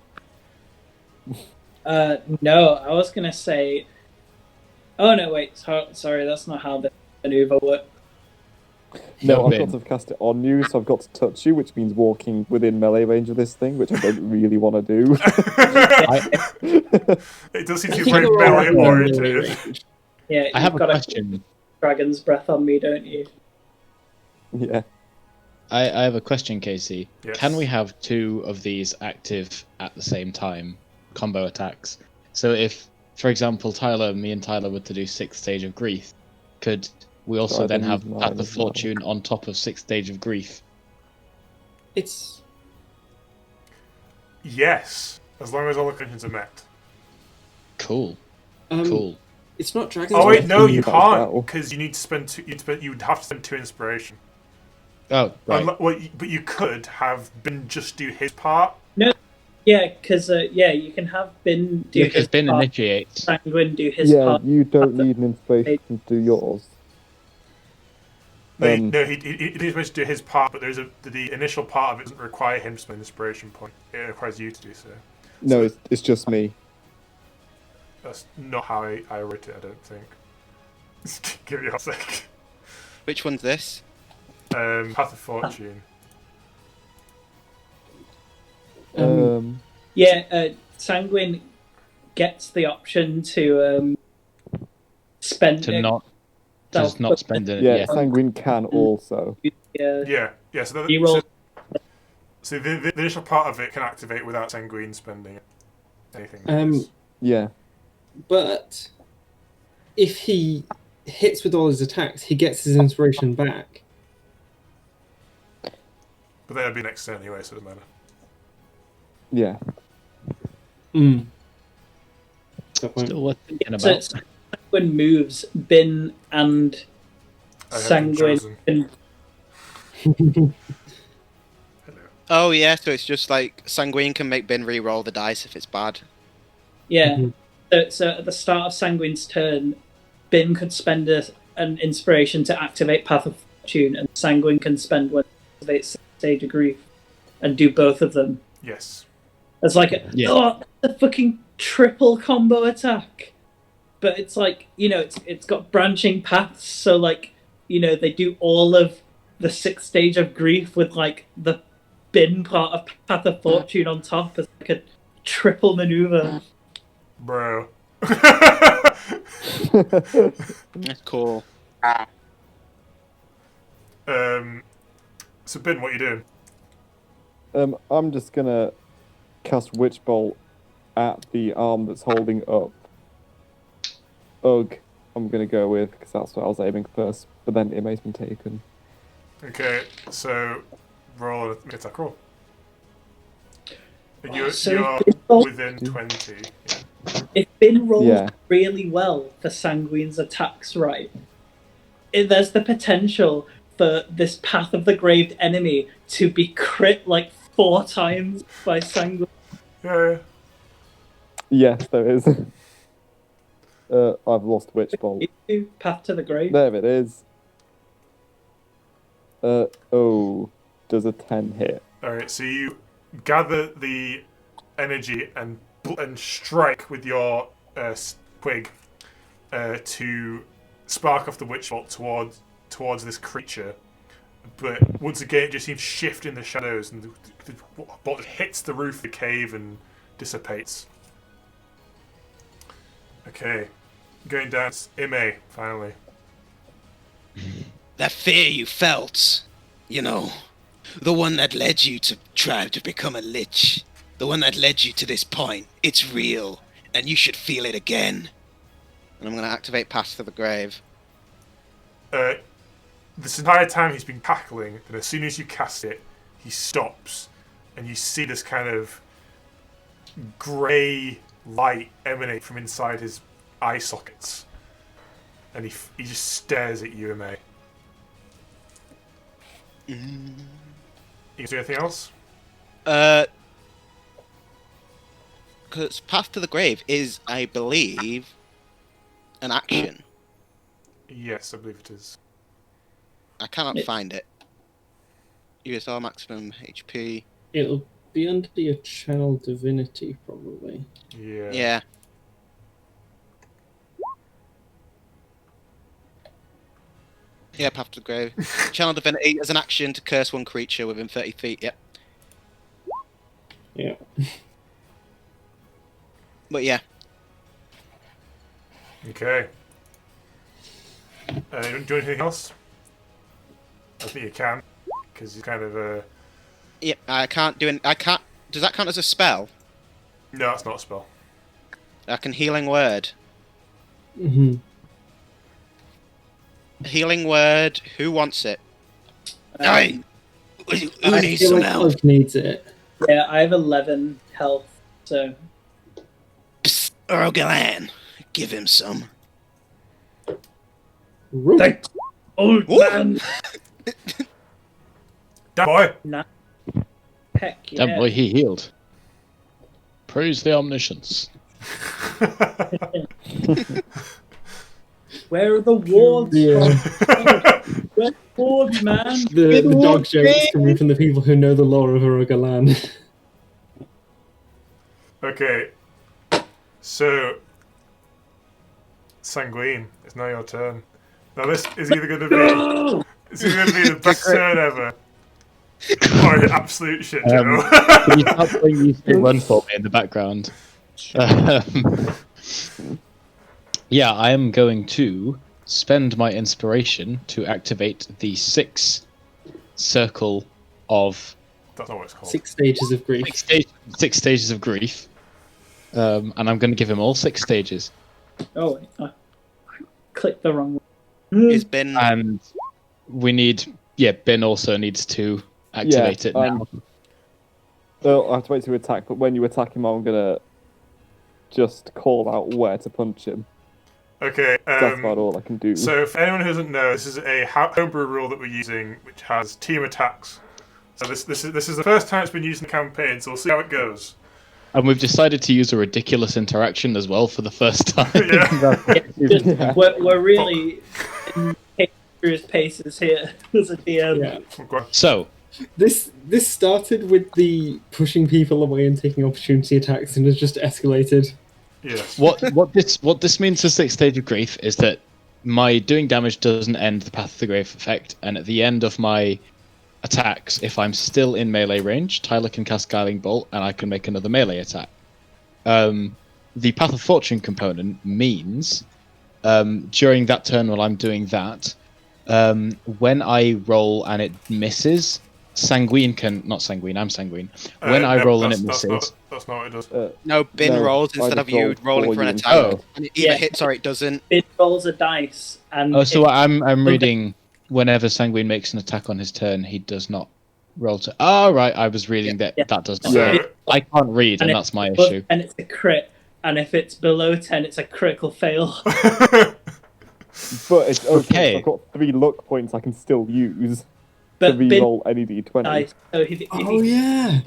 No, I was gonna say... Oh, no, wait, sorry, that's not how the maneuver works. No, I've Ben. got to cast it on you, so I've got to touch you, which means walking within melee range of this thing, which I don't really want to do. It does seem to be very melee oriented. Yeah, I have you've a got question. dragon's breath on me, don't you? Yeah. I have a question, Casey. Yes. Can we have two of these active at the same time, combo attacks? So if, for example, me and Tyler were to do 6th Stage of Grief, could we also Sorry, then I have didn't use Path mine of as well. Fortune on top of 6th Stage of Grief? It's Yes, as long as all the conditions are met. Cool. um, Cool. It's not dragon's Oh wait, breath. no, you As can't, well. because you need to spend two. You'd have to spend 2 inspiration. Oh, right. But you could have Ben just do his part. Yeah, because you can have Ben do Because his Ben part, initiates. Sanguine do his Yeah, part. you don't need an inspiration to do yours. No, Um, he's supposed to do his part, but the initial part of it doesn't require him to spend an inspiration point. It requires you to do so. No, it's just me. That's not how I wrote it, I don't think. Give me a sec. Which one's this? Path of Fortune. Yeah, Sanguine gets the option to spend To it not himself, not but spend it. Yeah, Yeah. Sanguine can also. Yeah. So, he rolls. so the initial part of it can activate without Sanguine spending anything. Yeah. But if he hits with all his attacks, he gets his inspiration back. But that'd be next turn anyway, so it doesn't matter. Yeah. Mm. Still worth thinking So about. it's Sanguine moves, Bin and I have been Sanguine chosen. can Hello. Oh yeah, so it's just like Sanguine can make Bin re-roll the dice if it's bad. Yeah. Mhm. So at the start of Sanguine's turn, Bin could spend an inspiration to activate Path of Fortune, and Sanguine can spend one to activate Stage of Grief, and do both of them. Yes. It's like Yeah. a fucking triple combo attack. But it's like, it's got branching paths, so like, they do all of the 6th stage of grief with like the Bin part of Path of Fortune on top as like a triple maneuver. Bro. That's cool. So Ben, what are you doing? I'm just gonna cast Witch Bolt at the arm that's holding up Ugg. I'm gonna go with because that's what I was aiming first, but then Ime's been taken. Okay, so roll an attack roll. You're So if Bin rolls, within 20. Yeah. if Bin rolls Yeah. really well for Sanguine's attacks, right, there's the potential for this Path of the Graved enemy to be crit like 4 times by Sanguine. Yeah. Yes, there is. I've lost Witch Bolt. Path to the Grave. There it is. Does a 10 hit? Alright, so you gather the energy and strike with your twig to spark off the witch bolt towards this creature. But once again, it just seems to shift in the shadows, and the bolt hits the roof of the cave and dissipates. Okay, going down to Ime, finally. That fear you felt, the one that led you to try to become a lich, the one that led you to this point, it's real, and you should feel it again. And I'm going to activate Pass to the Grave. This entire time he's been cackling, and as soon as you cast it, he stops, and you see this kind of grey light emanate from inside his eye sockets, and he just stares at you, Ime. You can do anything else? Because Path to the Grave is, I believe, an action. Yes, I believe it is. I cannot find it. USR maximum HP. It'll be under your channel divinity, probably. Yeah. Yeah. Yeah, Path to the Grave. Channel Divinity as an action to curse one creature within 30 feet, yep. Yeah. But yeah. Okay. You want to do anything else? I think you can, because he's kind of Yep, I can't do I can't... Does that count as a spell? No, it's not a spell. I can Healing Word. Mm-hmm. Healing Word, who wants it? Um, Who I needs feel some like help? Ugg needs it. Yeah, I have 11 health, so Psst, Arkellon, give him some. Root. thank old Ooh. man. That boy! Heck yeah. That boy, he healed. Praise the omniscience. Where are the wards Yeah. from? Where's the wards, man? The dog jokes coming from the people who know the lore of Arkellon. Okay. So, Sanguine, it's now your turn. Now this is either going to be the best turn ever, or an absolute shit show. Can you stop playing Useful Run for me in the background? Yeah, I am going to spend my inspiration to activate the 6 circle of That's not what it's called. 6 stages of grief. 6 stages of grief, and I'm going to give him all 6 stages. Oh, wait, I clicked the wrong one. It's been... And we need, Ben also needs to activate it now. So I have to wait to attack, but when you attack him, I'm gonna just call out where to punch him. Okay. That's about all I can do. So, for anyone who doesn't know, this is a homebrew rule that we're using, which has team attacks. So this is the first time it's been used in the campaign. So we'll see how it goes. And we've decided to use a ridiculous interaction as well for the first time. Yeah. We're really in dangerous paces here as a DM. Yeah. So, This started with the pushing people away and taking opportunity attacks, and has just escalated. Yes. what this means for 6th Stage of Grief is that my doing damage doesn't end the Path of the Grave effect, and at the end of my attacks, if I'm still in melee range, Tyler can cast Guiding Bolt, and I can make another melee attack. The Path of Fortune component means during that turn while I'm doing that, when I roll and it misses, Sanguine can... Not Sanguine, I'm Sanguine. When I roll and it misses... That's not what it does. No, Bin No, rolls I instead of just you rolled rolling for for an you attack. instead. And it either Yeah. hits or it doesn't. It rolls a dice, and Oh, so if- I'm reading... Whenever Sanguine makes an attack on his turn, he does not roll to... Oh, right, I was reading that does not... So, I can't read, and if that's my it's above issue. 10, it's a crit, and if it's below 10, it's a critical fail. But it's okay. Okay. I've got 3 luck points I can still use to But Bin re-roll any d20. dice, so if Yeah.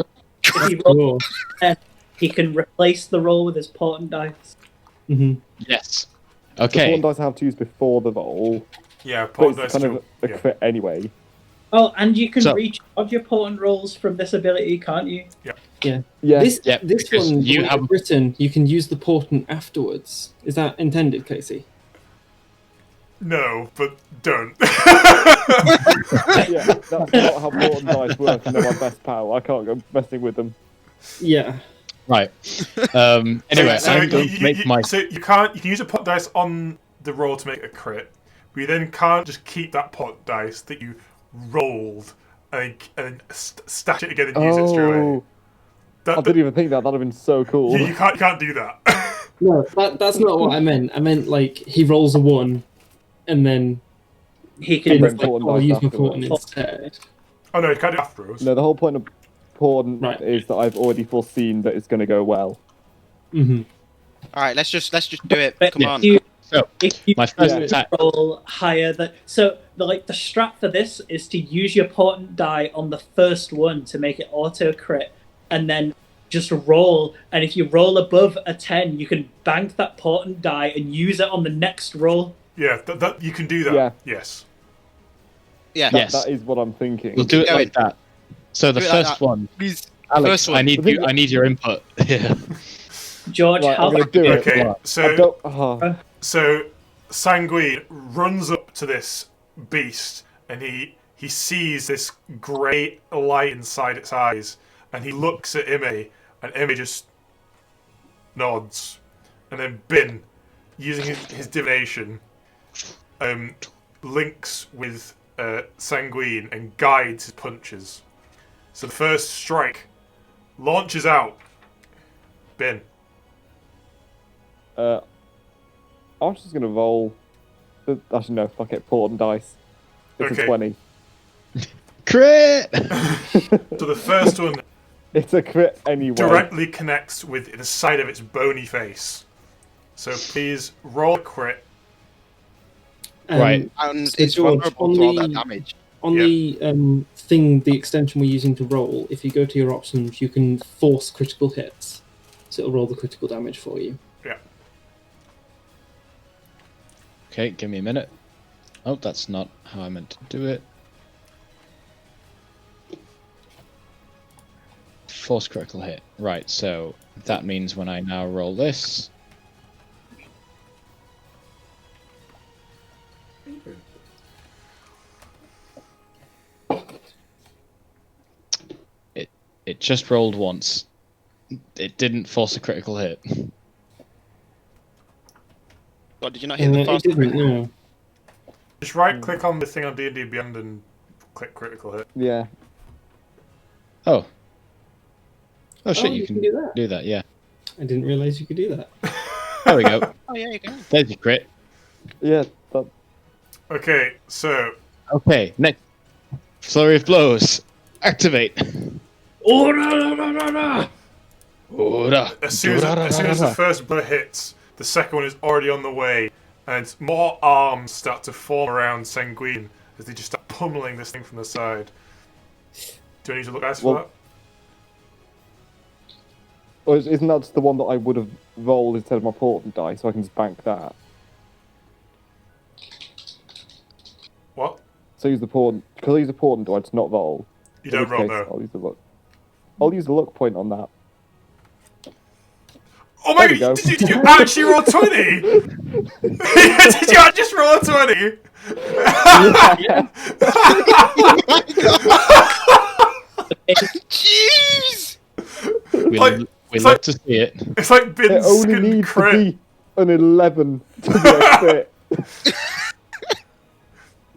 he rolls Cool. 10, he can replace the roll with his portent dice. Hmm. Yes. The Okay. portent dice I have to use before the roll, yeah, but portent it's dice kind of a yeah. crit anyway. Oh, and you can So- recharge your portent rolls from this ability, can't you? Yeah. This Yeah, this because one, you you have- have written, you can use the portent afterwards. Is that intended, Casey? No, but don't. Yeah, that's not how portent dice work, and they're my best pal. I can't go messing with them. Yeah. Right. Anyway, so I'm going to make my... so you can use a pot dice on the roll to make a crit, but you then can't just keep that pot dice that you rolled and then stash it again and use it straight away. Oh, I That, didn't even think that. That'd have been so cool. you can't do that. No, that's not what I meant. I meant like he rolls a 1, and then He And can. then it's like, portent oh, I'll dice use my afterwards. portent instead. Oh no, you can't do afterwards. No, the whole point of portent Right. is that I've already foreseen that it's going to go well. Hmm. All right, let's just do it. But Come if on. you, So, if you my first Yeah. attack... roll higher than so, the strat for this is to use your portent die on the first one to make it auto crit, and then just roll. And if you roll above a 10, you can bank that portent die and use it on the next roll. Yeah, that you can do that. Yeah. Yes. Yeah. Yes. That is what I'm thinking. We'll do it Going. like that. So the Do it like first that. one... Please. Alex, First one. I need your input. Yeah. George, Right, how I'm going to do it. Okay, I so don't, so Sanguine runs up to this beast and he sees this grey light inside its eyes, and he looks at Ime, and Ime just nods, and then Bin, using his divination, links with Sanguine and guides his punches. So the first strike launches out. Bin. I was just going to roll. Actually, no, fuck it. Portent dice. It's Okay. a 20. Crit! So the first one It's a crit anyway. directly connects with the side of its bony face. So please roll a crit. Right. And So it's George, vulnerable on to all that the- damage. On the thing, the extension we're using to roll, if you go to your options, you can force critical hits. So it'll roll the critical damage for you. Yeah. Okay, give me a minute. Oh, that's not how I meant to do it. Force critical hit. Right, so that means when I now roll this... It just rolled once. It didn't force a critical hit. God, did you not hit the It fast? didn't, no. Just right click on the thing on D&D Beyond and click critical hit. Yeah. Oh. Oh shit, Oh, you you can can do that. yeah. I didn't realise you could do that. There we go. Oh yeah, you can. There's your crit. Yeah. That, Okay, so Okay, next. Flurry of blows. Activate. Ora. as soon as the first blow hits, the second one is already on the way, and more arms start to form around Sanguine as they just start pummeling this thing from the side. Do I need to look nice for that? Or isn't that just the one that I would have rolled instead of my portent die, so I can just bank that? What? So use the portent, because I use the portent, do I just not roll? You In don't which roll, case, no. I'll use the luck. I'll use the luck point on that. Oh my There we god, go. did you actually roll 20? Did you just roll a 20? Jeez! We love to see it. It's like been It only second needs to crit. be an 11 to be a crit.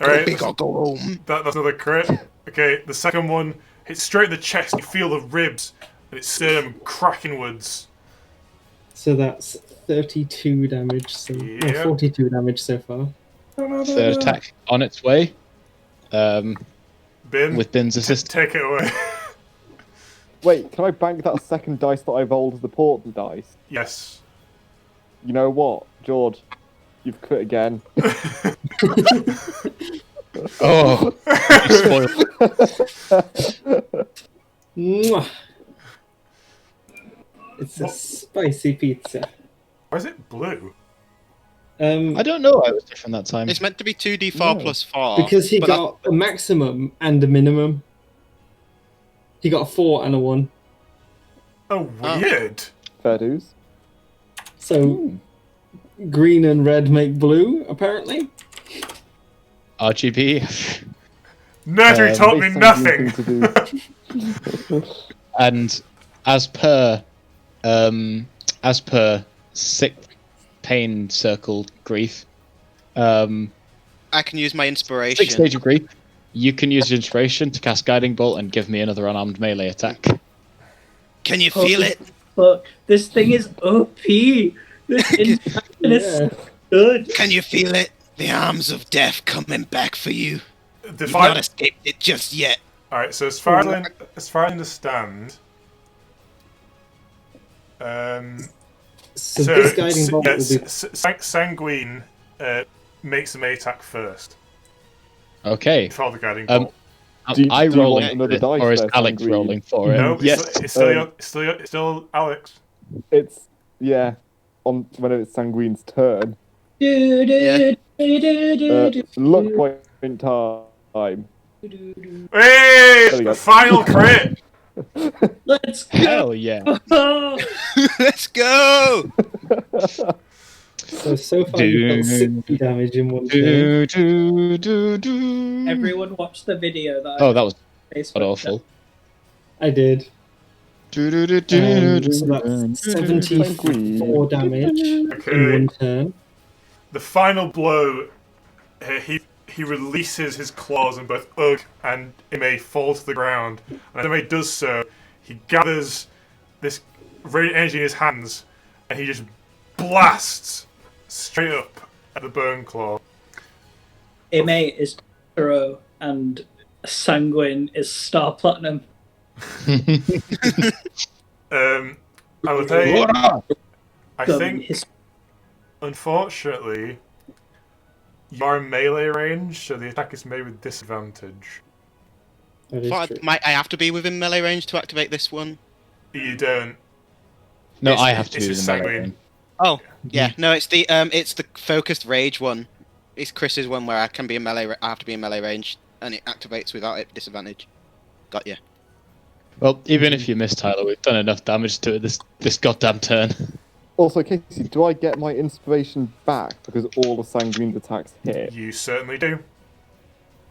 Alright, We gotta go home. that's another crit. Okay, the second one hits straight in the chest. You feel the ribs and its sternum crack inwards. So that's 32 damage. So Yep. 42 damage so far. Third attack on its way. Bin, With Bin's assist. take it away. Wait, can I bank that second dice that I rolled as the portent dice? Yes. You know what, George? You've crit again. Oh, you spoiled. Mwah. It's a spicy pizza. Why is it blue? I don't know why it was different that time. It's meant to be 2d4 plus 4. Because he but got a maximum and a minimum. He got a 4 and a 1. Oh, weird. Fair dues. So green and red make blue, apparently. RGB. Nerdery taught me Based on nothing. anything to do. And as per sick pain circle grief, I can use my inspiration. 6th stage of grief, you can use your inspiration to cast Guiding Bolt and give me another unarmed melee attack. Can you feel it? But this thing is OP. This is Yeah. good. Can you feel it? The arms of death coming back for you. The You've not final... escaped it just yet. Alright, so as far as I understand... So this guiding bolt will be Sanguine makes the melee attack first. Okay. Before the guiding bolt. Do you rolling want another for it, dice or is there, Alex Sanguine? rolling for it? No, Yes. it's still Alex. It's, yeah, on when it's Sanguine's turn. Yeah. Luck point time. Hey! There we go. Final crit! Let's go. Hell yeah. Let's go! so far you've got 60 damage in one turn. Everyone watch the video that Oh, that was Facebook. awful. I did. So that's 74 damage in Okay. one turn. The final blow, he releases his claws and both Ugg and Ime fall to the ground. And as Ime does so, he gathers this radiant energy in his hands and he just blasts straight up at the Boneclaw. Ime is Taro and Sanguine is Star Platinum. I will tell you, I think, His unfortunately, you are in melee range, so the attack is made with disadvantage. That is But true. might I have to be within melee range to activate this one? You don't. No, It's- I have to it's do just the melee Sanguine. one. Oh, yeah. No, it's the focused rage one. It's Chris's one where I can be in melee. I have to be in melee range, and it activates without it disadvantage. Got you. Well, even if you miss, Tyler, we've done enough damage to it this goddamn turn. Also, Casey, do I get my inspiration back because all the Sanguine's attacks hit? You certainly do.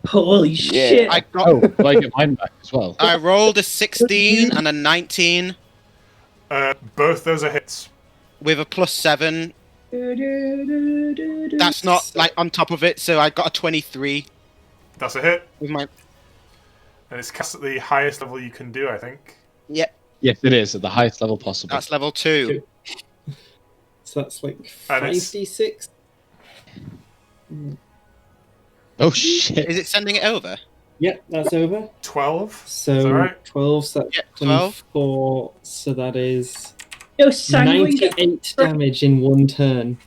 holy shit! I got. Oh, do I get mine back as well? I rolled a 16 and a 19 Both those are hits. with a +7. That's not like on top of it, so I got a 23 That's a hit. with my. And it's cast at the highest level you can do, I think. Yep, Yes, it is at the highest level possible. that's level 2. So that's like And it's- 5d6. Oh shit! Is it sending it over? Yep, that's over. 12. So Is that right? 12, so that's Yep, 12. 24. So that is Yo, Sanguine gets 98 damage in one turn.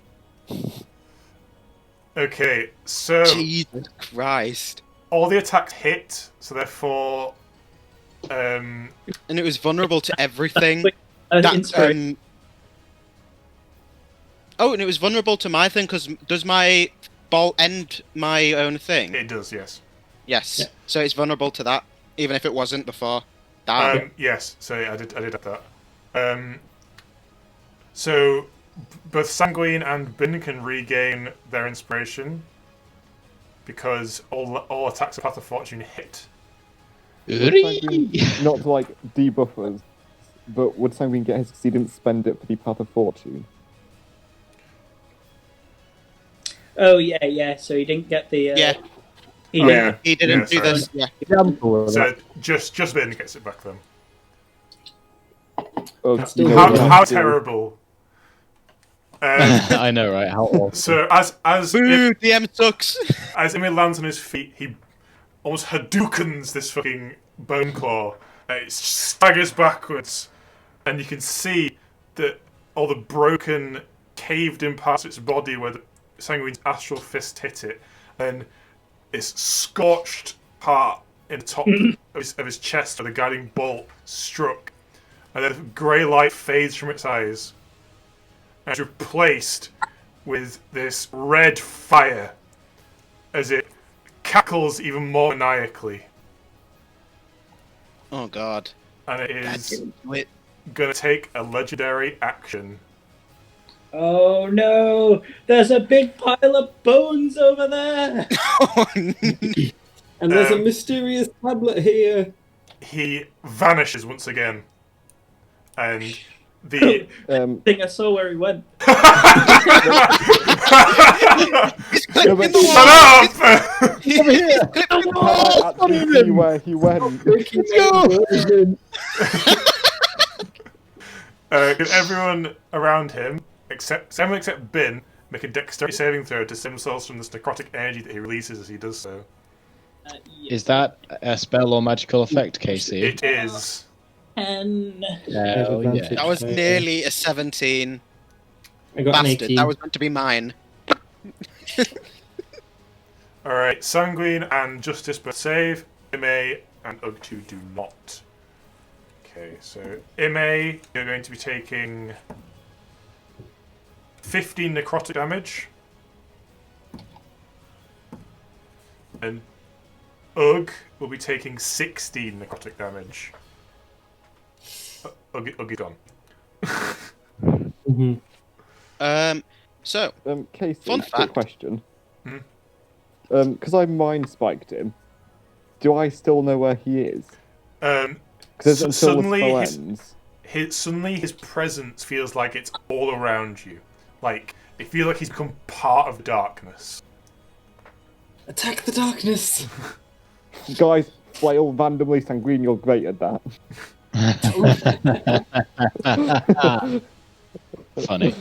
Okay, so Jesus Christ. all the attacks hit, so therefore, And it was vulnerable to everything. Inspiration. Oh, and it was vulnerable to my thing, because does my ball end my own thing? it does, yes. Yes. Yeah. So it's vulnerable to that, even if it wasn't before. Damn. Yes, so yeah, I did have that. So both Sanguine and Bin can regain their inspiration because all attacks of Path of Fortune hit. Not to like debuff us, but would Sanguine get his because he didn't spend it for the Path of Fortune? Oh yeah. So he didn't get the. Yeah. He Oh, didn't. yeah. He didn't do sorry. this. Yeah. So just Bin gets it back then. Oh, Still you How, know, how terrible. I know, right? How awful. So Boo! DM sucks. as Emil lands on his feet, he almost Hadoukens this fucking Boneclaw. It staggers backwards, and you can see that all the broken, caved-in parts of its body where the Sanguine's astral fist hit it, and its scorched part in the top of his chest where the guiding bolt struck, and then grey light fades from its eyes, and it's replaced with this red fire as it cackles even more maniacally. Oh god. And it is Wait. going to take a legendary action. Oh no! There's a big pile of bones over there. And there's a Um, mysterious tablet here. He vanishes once again. And the... I think I saw where he went. No, but Shut up! I actually see where he went. Can everyone around him, everyone except Bin, make a dexterity saving throw to save themselves from this necrotic energy that he releases as he does so? Is that a spell or magical effect, Casey? It is. 10. Hell yeah. That was nearly a 17. I got an Bastard. 18. That was meant to be mine. Alright, Sanguine and Justice both save. Ime and Ugtu do not. Okay, so Ime, you're going to be taking 15 necrotic damage. And Ugg will be taking 16 necrotic damage. Ugg is gone. Mhm. So, Casey, Fun quick fact. question. Hmm? Because I mind spiked him, do I still know where he is? Because until the Suddenly spell ends. suddenly his presence feels like it's all around you. Like, it feels like he's become part of the darkness. Attack the darkness! Guys, flail randomly Sanguine, you're great at that. Funny.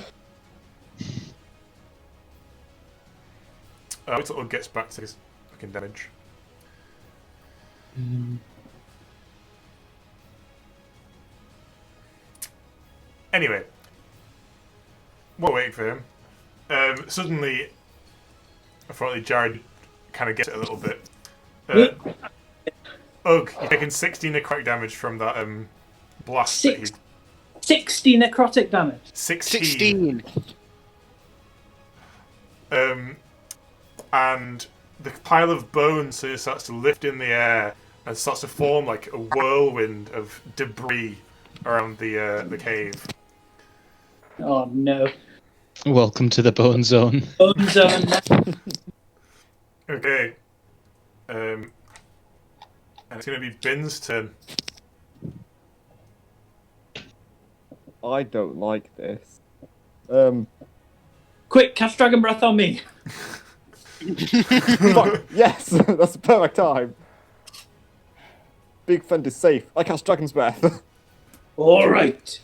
Wait till Ugg gets back to his fucking damage. Anyway, while we're waiting for him, suddenly, unfortunately, Jared kind of gets it a little bit. Ugg, you're taking 16 necrotic damage from that blast. That he, 60 necrotic damage. 16. 16. And the pile of bones soon starts to lift in the air and starts to form like a whirlwind of debris around the cave. Oh no. Welcome to the Bone Zone. Bone zone. Okay. And it's going to be Bin's turn. I don't like this. Quick, cast Dragon Breath on me. Fuck, yes! That's the perfect time. Big friend is safe. I cast Dragon's Breath. Alright.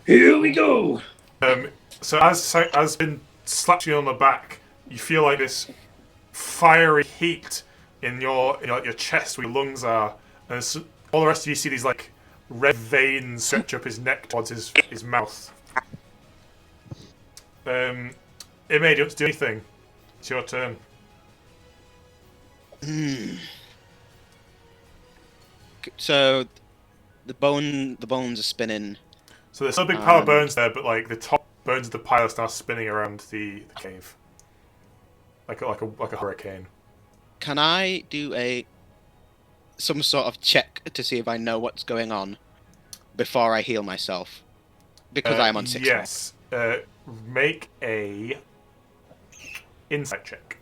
Here we go. So as Bin slaps you on the back, you feel like this fiery heat in your chest where your lungs are, and all the rest of you see these like red veins stretch up his neck towards his mouth. Ime, do you want to do anything? It's your turn. So the bones are spinning. So there's still a big pile of bones there, but like the top bones of the pile are now spinning around the cave, like a hurricane. Can I do some sort of check to see if I know what's going on before I heal myself? Because I am on 6 Yes. Make a insight check.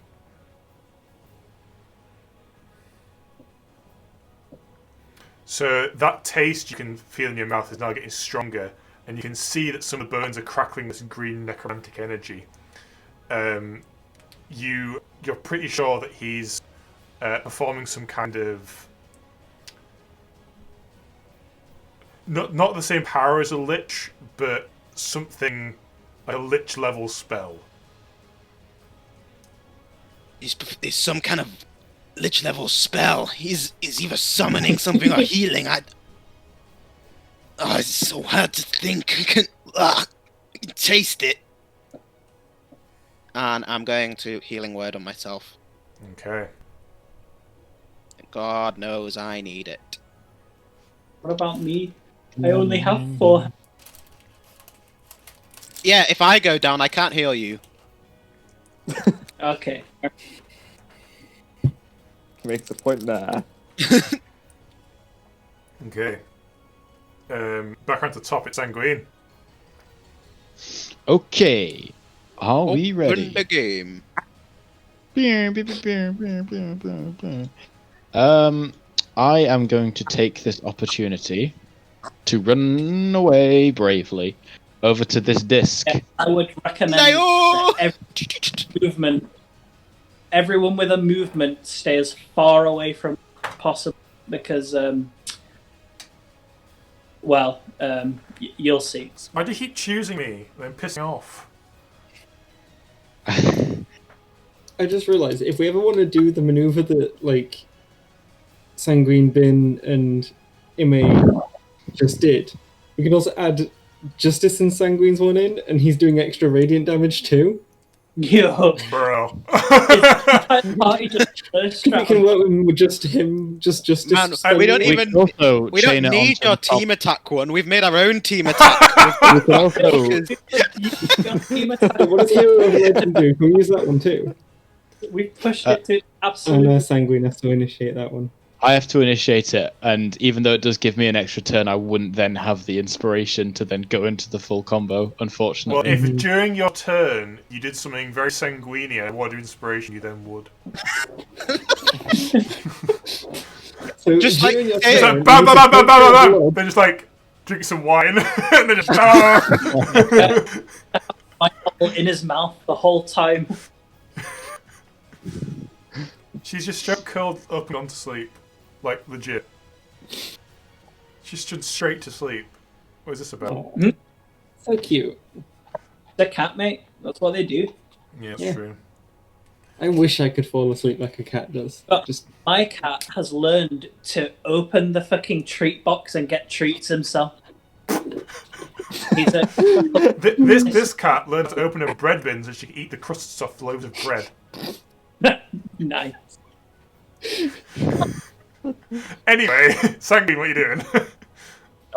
So that taste you can feel in your mouth is now getting stronger, and you can see that some of the bones are crackling this green necromantic energy. You're pretty sure that he's performing some kind of not the same power as a lich, but something like a lich level spell. It's some kind of lich level spell. He's either summoning something or healing. It's so hard to think. I can taste it. And I'm going to healing word on myself. Okay. God knows I need it. What about me? I only have 4. Yeah, if I go down, I can't heal you. Okay. Makes a point there. Okay. Back around to the top, it's Sanguine. Okay. Are we ready? Open the game. I am going to take this opportunity to run away bravely over to this disc. Yeah, I would recommend No! that everyone with a movement stay as far away from possible, because you'll see. Why do you keep choosing me? I'm pissing off. I just realised if we ever want to do the maneuver that like Sanguine Bin and Ime just did, we can also add Justice and Sanguine's one in, and he's doing extra radiant damage too. Yo, Bro. party just first We can round. work with just him, just Justice. Man, we don't Sanguine. even- Also We chain don't it need onto your the top. team attack one. We've made our own team attack. We can also What does Hero of Legend do? Can we use that one too? We pushed it to And absolutely. Sanguine has to initiate that one. I have to initiate it, and even though it does give me an extra turn, I wouldn't then have the inspiration to then go into the full combo, Well, unfortunately. if during your turn you did something very sanguine and wanted inspiration, you then would. So Just like- during your It's It's turn, like bam, you bam, bam, bam, just bam, bam, blood. bam. They just like drink some wine and they just. Michael in his mouth the whole time. She's just straight curled up and gone to sleep, like legit. She's stood straight to sleep. What is this about? So cute. The cat, mate. That's what they do. Yeah, it's Yeah. true. I wish I could fall asleep like a cat does. But- Just My cat has learned to open the fucking treat box and get treats himself. He's a This cat learned to open her bread bin so she can eat the crusts off loaves of bread. nice. Anyway, Sanguine, what are you doing?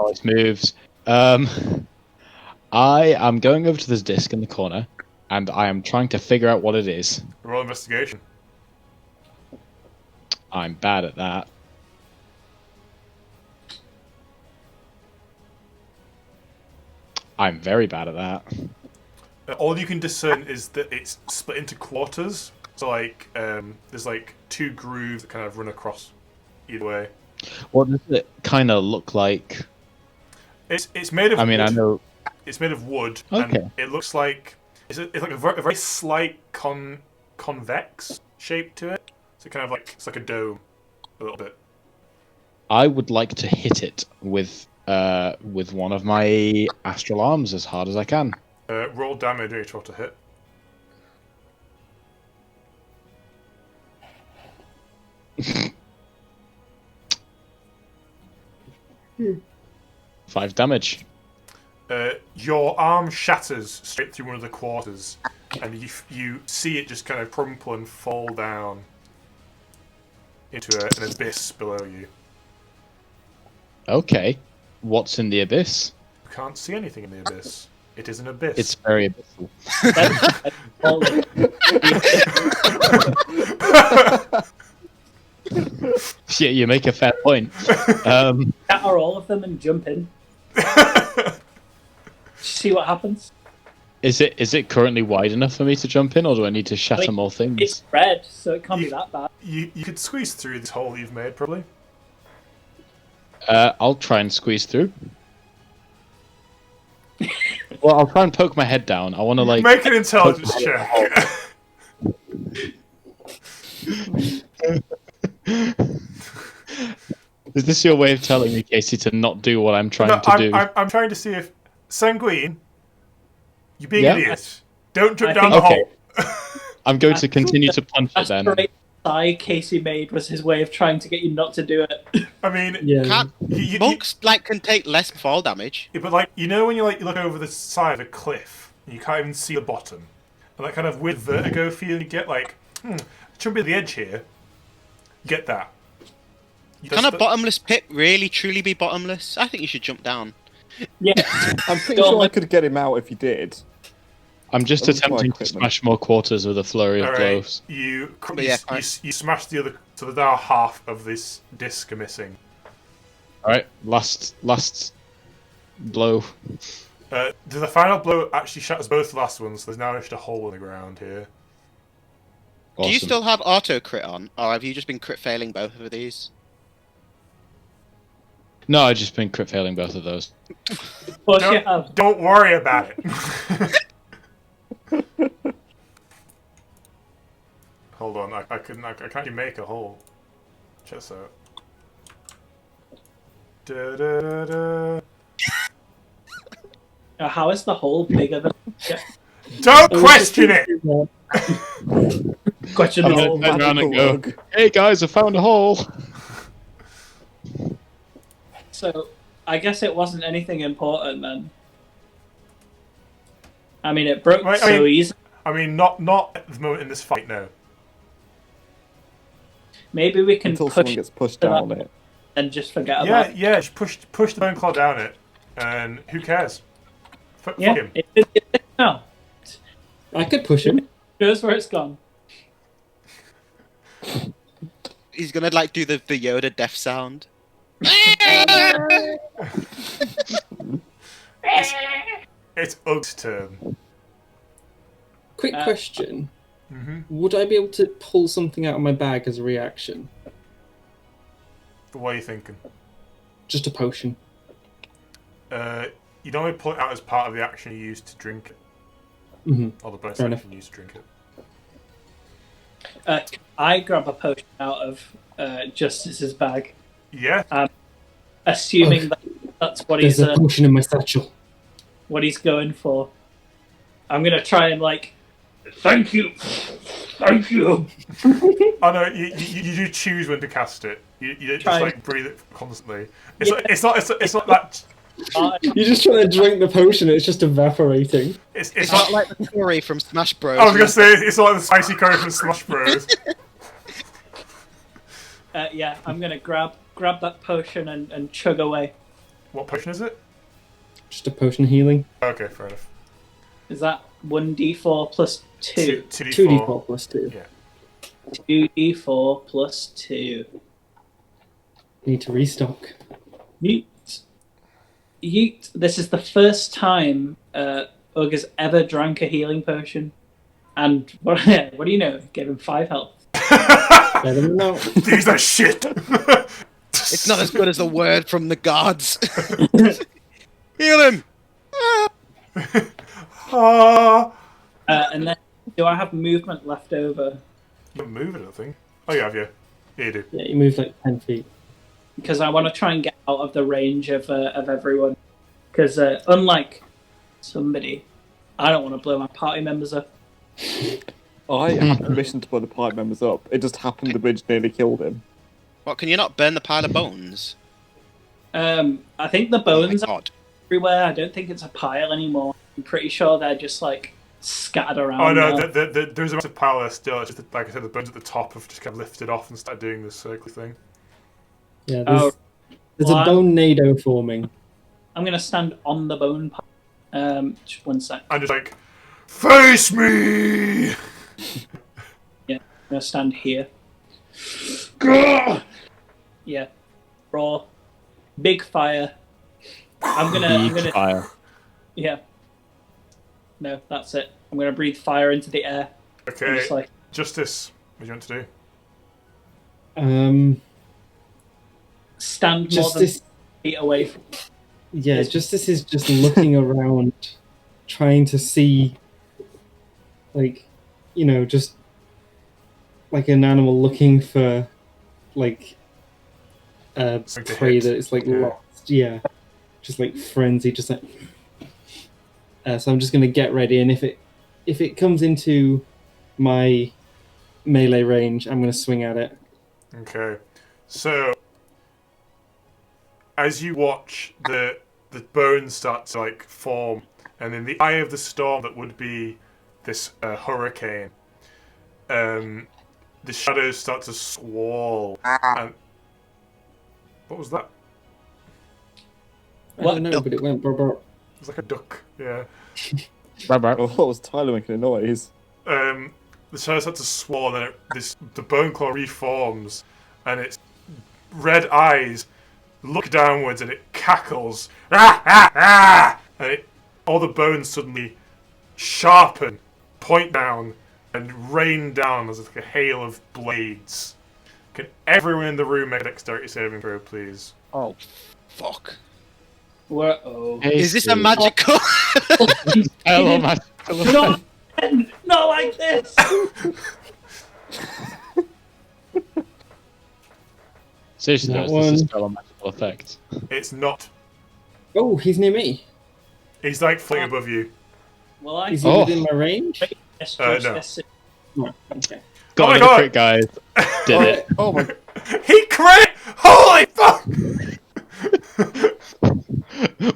Nice moves. I am going over to this disc in the corner, and I am trying to figure out what it is. Roll investigation. I'm bad at that. I'm very bad at that. All you can discern is that it's split into quarters. So like, there's like 2 grooves that kind of run across either way. What does it kind of look like? It's made of. I mean, wood. I know. It's made of wood, Okay. and it looks like it's like a very slight convex shape to it. So kind of like it's like a dome, a little bit. I would like to hit it with one of my Astral Arms as hard as I can. Roll damage each roll to hit. Five damage. Your arm shatters straight through one of the quarters, and you see it just kind of crumple and fall down into an abyss below you. Okay. What's in the abyss? You can't see anything in the abyss. It is an abyss. It's very abyssal. Yeah, you make a fair point. Scatter all of them and jump in. See what happens. Is it currently wide enough for me to jump in, or do I need to shatter more things? It's red, so it can't be that bad. You could squeeze through this hole you've made, probably. I'll try and squeeze through. Well, I'll try and poke my head down. I want to like make an intelligence check. Is this your way of telling me, Casey, to not do what I'm trying to do? I'm trying to see if Sanguine, you're being an idiot. Don't jump down the okay. hole. I'm going to continue to punch it then. Great sigh Casey made was his way of trying to get you not to do it. I mean, monks can take less fall damage. Yeah, but when you look over the side of a cliff, and you can't even see the bottom, and that kind of weird vertigo feeling you get, like, shouldn't be the edge here. You get that. Can a bottomless pit really truly be bottomless? I think you should jump down. Yeah, I'm pretty sure I could get him out if you did. I'm just attempting to smash more quarters with a flurry of blows. You smash the other, so the now half of this disc are missing. Alright, last blow. The final blow actually shatters both the last ones, so there's now just a hole in the ground here. Awesome. Do you still have auto crit on, or have you just been crit failing both of these? No, I've just been crit failing both of those. Don't worry about it. Hold on, I can't even make a hole. Check this out. How is the hole bigger than... Don't question it! Question the hole. Turn around and go, hey guys, I found a hole! So, I guess it wasn't anything important then. I mean, it broke easy. I mean, not at the moment in this fight, no. Maybe we can Until push someone gets pushed down it. and just forget about it. Yeah, just push the Boneclaw down it, and who cares? Fuck him. No. I could push him. Shows where it's gone. He's gonna like do the Yoda death sound. It's Ug's turn. Quick question. Mm-hmm. Would I be able to pull something out of my bag as a reaction? What are you thinking? Just a potion. You'd only pull it out as part of the action you use to drink it. Mm-hmm. Or the bonus Fair action you use to drink it. I grab a potion out of Justice's bag. Yeah. Assuming that's what There's a potion in my satchel. What he's going for. I'm gonna try and thank you. Oh no, you do choose when to cast it. You don't just breathe it constantly. It's not that. You're just trying to drink the potion. It's just evaporating. It's not like the curry from Smash Bros. I was gonna say it's not like the spicy curry from Smash Bros. Yeah, I'm gonna grab that potion and chug away. What potion is it? Just a potion healing. Okay, fair enough. Is that 1d4 plus 2? 2d4 plus 2. Yeah. 2d4 plus 2. Need to restock. Yeet. This is the first time Ugg has ever drank a healing potion. And what do you know? Gave him 5 health. I don't know. These are shit! It's not as good as the word from the gods. Heal him! And then, do I have movement left over? You're moving, I think. Oh, you have, yeah. Yeah, you do. Yeah, you move like 10 feet. Because I want to try and get out of the range of everyone. Because unlike somebody, I don't want to blow my party members up. I had permission to blow the party members up. It just happened the bridge nearly killed him. What, can you not burn the pile of bones? I think the bones Oh my are God. everywhere. I don't think it's a pile anymore. I'm pretty sure they're just scattered around. Oh no, now. there's a massive pile there still. It's just, like I said, the bones at the top have just kind of lifted off and started doing this circle thing. Yeah, Oh, there's well, a bone nado forming. I'm going to stand on the bone pile. Just one sec. I'm just like, face me! Yeah, I'm going to stand here. Yeah. Raw. Big fire. I'm gonna Fire. Yeah. No, that's it. I'm gonna breathe fire into the air. Okay, Just like, Justice, what do you want to do? stand more Justice. than feet away from. Yeah, Justice is just looking around, trying to see, like, just like an animal looking for, like, Something to prey hit. that is like Yeah. lost. Yeah, just like frenzy, just like. So I'm just gonna get ready, and if it comes into my melee range, I'm gonna swing at it. Okay, so as you watch the bones start to like form, and in the eye of the storm that would be this hurricane, the shadows start to swirl. And what was that? I don't know, but it went. It was like a duck. Yeah. Oh, that was Tyler making a noise. The shadows start to swirl, and then the Boneclaw reforms, and its red eyes look downwards, and it cackles, ah, ah, ah! And all the bones suddenly sharpen, point down, and rain down as like a hail of blades. Can everyone in the room make a dexterity saving throw, please? Oh, fuck. Whoa. Is this a magical? Hello, magical. Not like this. Seriously, That though, is this a one. spell or magical effect? It's not. Oh, he's near me. He's like floating above you. Well, I Is he Oh. within my range? guess No. Justice. No. Okay. Got my another God. crit, guys. Did it. Oh my! He crit! Holy fuck!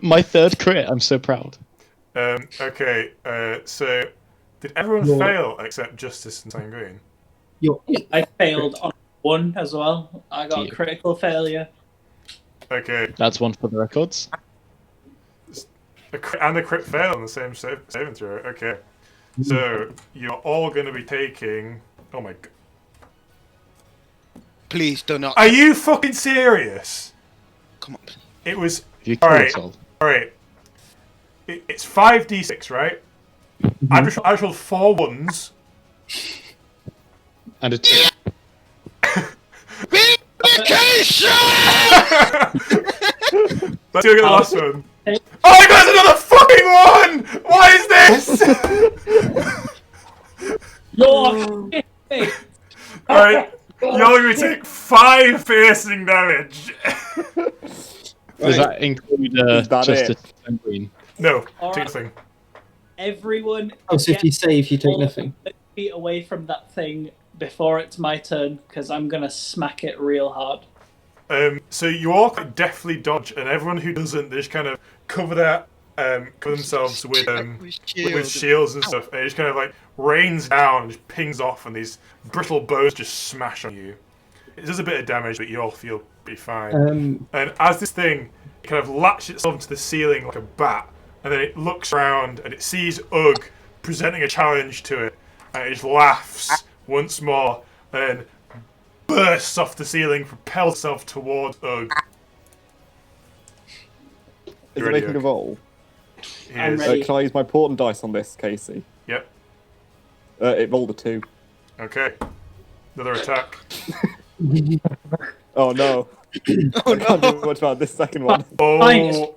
My third crit. I'm so proud. Okay, so did everyone Roll. fail except Justice and Sanguine? I failed on one as well. I got a Dear. critical failure. Okay, That's one for the records. a crit and a crit fail on the same saving throw. Okay, so you're all going to be taking. Oh my god! Please do not. Are you fucking serious? Come on. It was You All kill right. us all. all right. It's 5d6, right? I just rolled 4 ones. And a 2. Vindication! Let's go get the last one. Oh my god, there's another fucking one! What is this? Hey, Alright, you're going to take 5 piercing damage. Does that include Is that Justice and Green? No, All take right. the thing. everyone Oh, so if you save, you take nothing. feet away from that thing before it's my turn, because I'm gonna smack it real hard. So you all quite deftly dodge, and everyone who doesn't, they just kind of cover themselves with shields and stuff, and it just kind of like rains down and just pings off, and these brittle bows just smash on you. It does a bit of damage, but you all feel pretty fine. And as this thing kind of latches itself into the ceiling like a bat, and then it looks around and it sees Ugg presenting a challenge to it, and it just laughs once more, and then bursts off the ceiling, propels itself towards Ugg. Is You it ready, making a Ugg? roll? He I'm is. ready. Can I use my portent dice on this, Casey? Yep. It rolled a 2. Okay. Another attack. Oh no! I can't do much about this second one. Oh,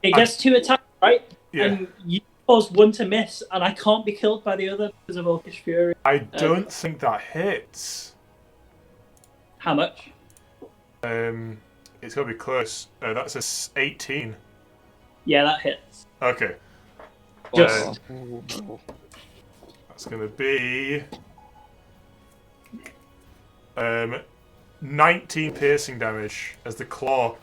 It gets 2 attacks, right? yeah. And you cause one to miss, and I can't be killed by the other because of Orcish Fury. I don't think that hits. How much? It's got to be close. That's a 18. Yeah, that hits. Okay. Just- Oh, no. That's going to be 19 piercing damage as the claw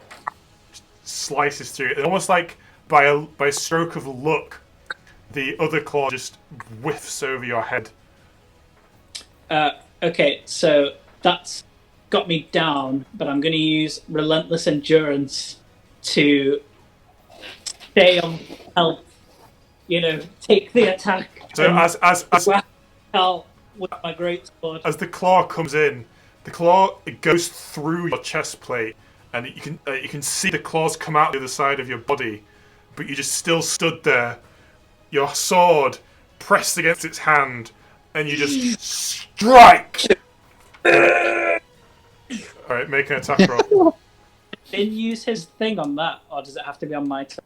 slices through it. Almost like by a stroke of luck, the other claw just whiffs over your head. Okay, so that's got me down, but I'm going to use Relentless Endurance to stay on health. Take the attack. So as whack out with my great sword. as the claw comes in, it goes through your chest plate, and you can see the claws come out the other side of your body, but you just still stood there, your sword pressed against its hand, and you just strike. All right, make an attack roll. Didn't use his thing on that, or does it have to be on my turn?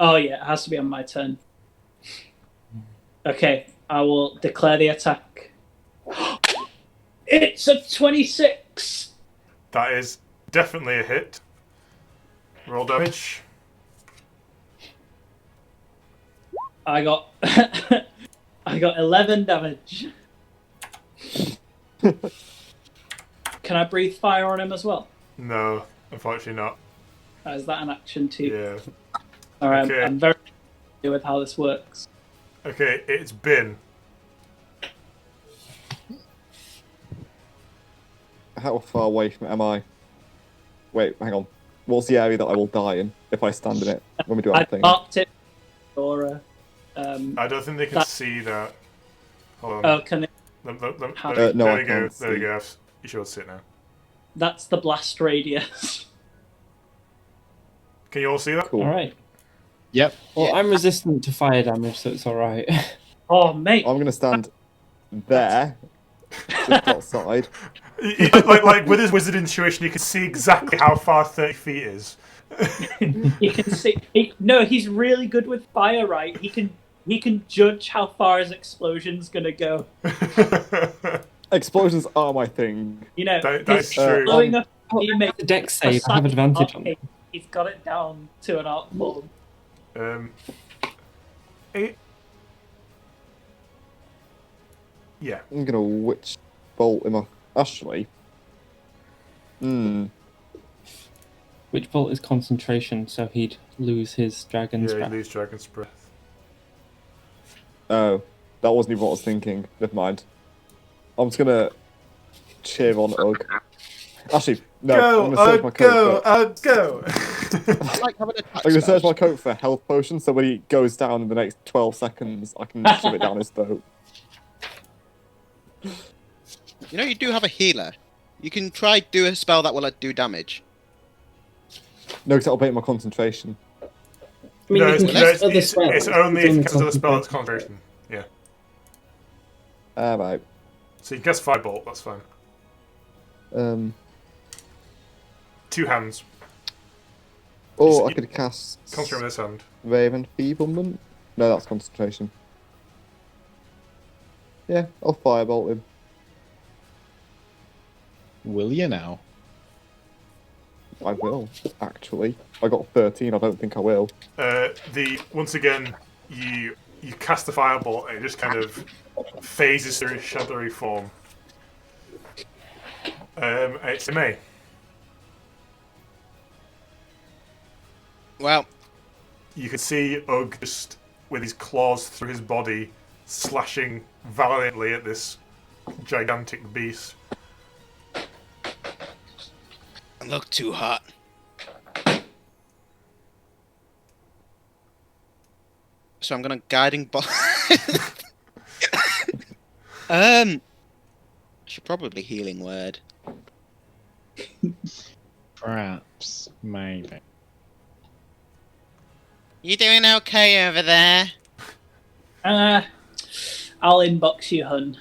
Oh yeah, it has to be on my turn. Okay, I will declare the attack. It's a 26. That is definitely a hit. Roll damage. I got 11 damage. Can I breathe fire on him as well? No, unfortunately not. Is that an action too? Yeah. All right, Okay. I'm very familiar with how this works. Okay, it's been. How far away from it am I? Wait, hang on. What's the area that I will die in if I stand in it when we do our I thing? marked it for. I don't think they can see that. Hold on. Oh, can they? No, there I we go. can't There we see. go. You should sit now. That's the blast radius. Can you all see that? Cool. All right. Yep. Well, I'm resistant to fire damage, so it's all right. Oh, mate. I'm gonna stand there, just outside. like with his wizard intuition, you can see exactly how far 30 feet is. You can see. No, he's really good with fire, right? He can judge how far his explosion's gonna go. Explosions are my thing. That's he's true. blowing up. He makes The deck save, I have advantage on it. He's got it down to an art form. Yeah. I'm gonna witch bolt him off. Actually, Which bolt is concentration, so he'd lose his dragon's Yeah, you breath. lose Dragon's Breath. oh, that wasn't even what I was thinking. Never mind. I'm just gonna cheer on Ugg. Actually, no. I'm gonna search my coat. Go! I like having attack I'm gonna search my spells. coat for a health potion, so when he goes down in the next 12 seconds, I can shove it down his throat. You do have a healer. You can try do a spell that will do damage. No, because that'll break my concentration. I mean, No, you can cast other spells. it's only if you cast another spell that's concentration. concentration. Yeah. Right. So you can cast Firebolt, that's fine. 2 hands. Or I could cast Concentrate with this hand. Raven Feeblement. No, that's concentration. Yeah, I'll firebolt him. Will you now? I will, actually. I got 13, I don't think I will. Once again, you cast the Firebolt and it just kind of phases through its shadowy form. It's May. Well, You can see Ugg just with his claws through his body, slashing valiantly at this gigantic beast. I look too hot. So I'm gonna guiding bolt. Should probably healing word. Perhaps. Maybe. You doing okay over there? I'll inbox you, hun.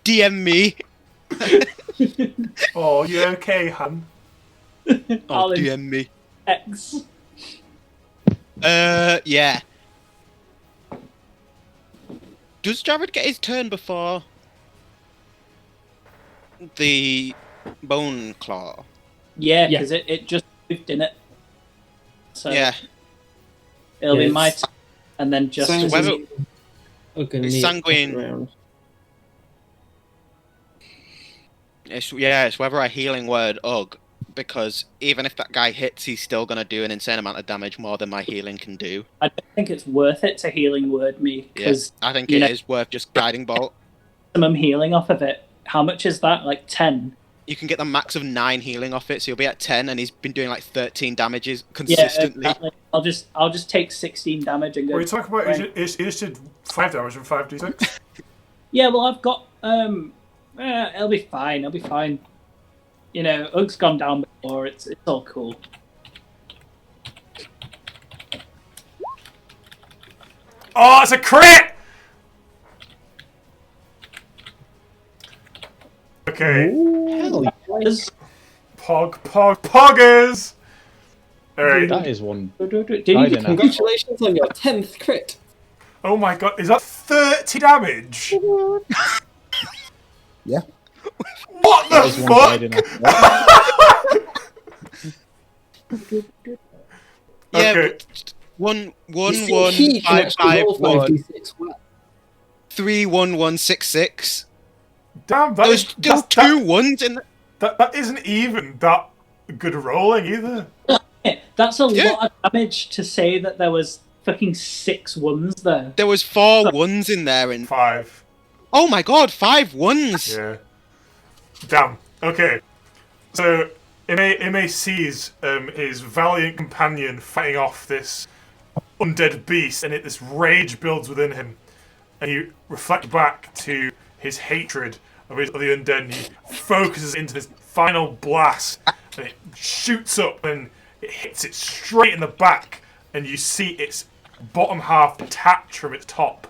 DM me. Oh, you okay, hun? I'll DM me. X. Yeah. Does Jared get his turn before the Boneclaw? Yeah, because it just moved in it. So Yeah. it'll be Yes. my turn, and then just Sounds whether- like Ugg and It's Neat sanguine. around. It's whether I healing word Ugg because even if that guy hits, he's still going to do an insane amount of damage, more than my healing can do. I don't think it's worth it to healing word me because I think it is worth just guiding bolt. Maximum healing off of it. How much is that? Like 10? You can get the max of 9 healing off it, so you'll be at 10, and he's been doing like 13 damages consistently. Yeah, exactly. I'll just take 16 damage and go. What are you talking about? You just did 5 damage and 5d6? Yeah, well, I've got. It'll be fine. It'll be fine. You know, Ug's gone down before. It's all cool. Oh, it's a crit! Okay. Poggers! Alright. That is one. Did you Congratulations on your 10th crit. Oh my god, is that 30 damage? Yeah. What That the is one guiding fuck? Yeah, Okay. 1 1 You see, 1 he can 5 actually 5 roll 1 5d6 well. 3 1 1 6 6. Damn, There's still two ones in. That isn't even that good rolling either. That's a lot of damage to say that there was fucking 6 ones there. There was 4 ones in there, and 5. oh my god, 5 ones! Yeah. Damn. Okay. So Ime sees his valiant companion fighting off this undead beast, and this rage builds within him. And you reflect back to his hatred of the undead, and he focuses into this final blast, and it shoots up and it hits it straight in the back, and you see its bottom half detach from its top,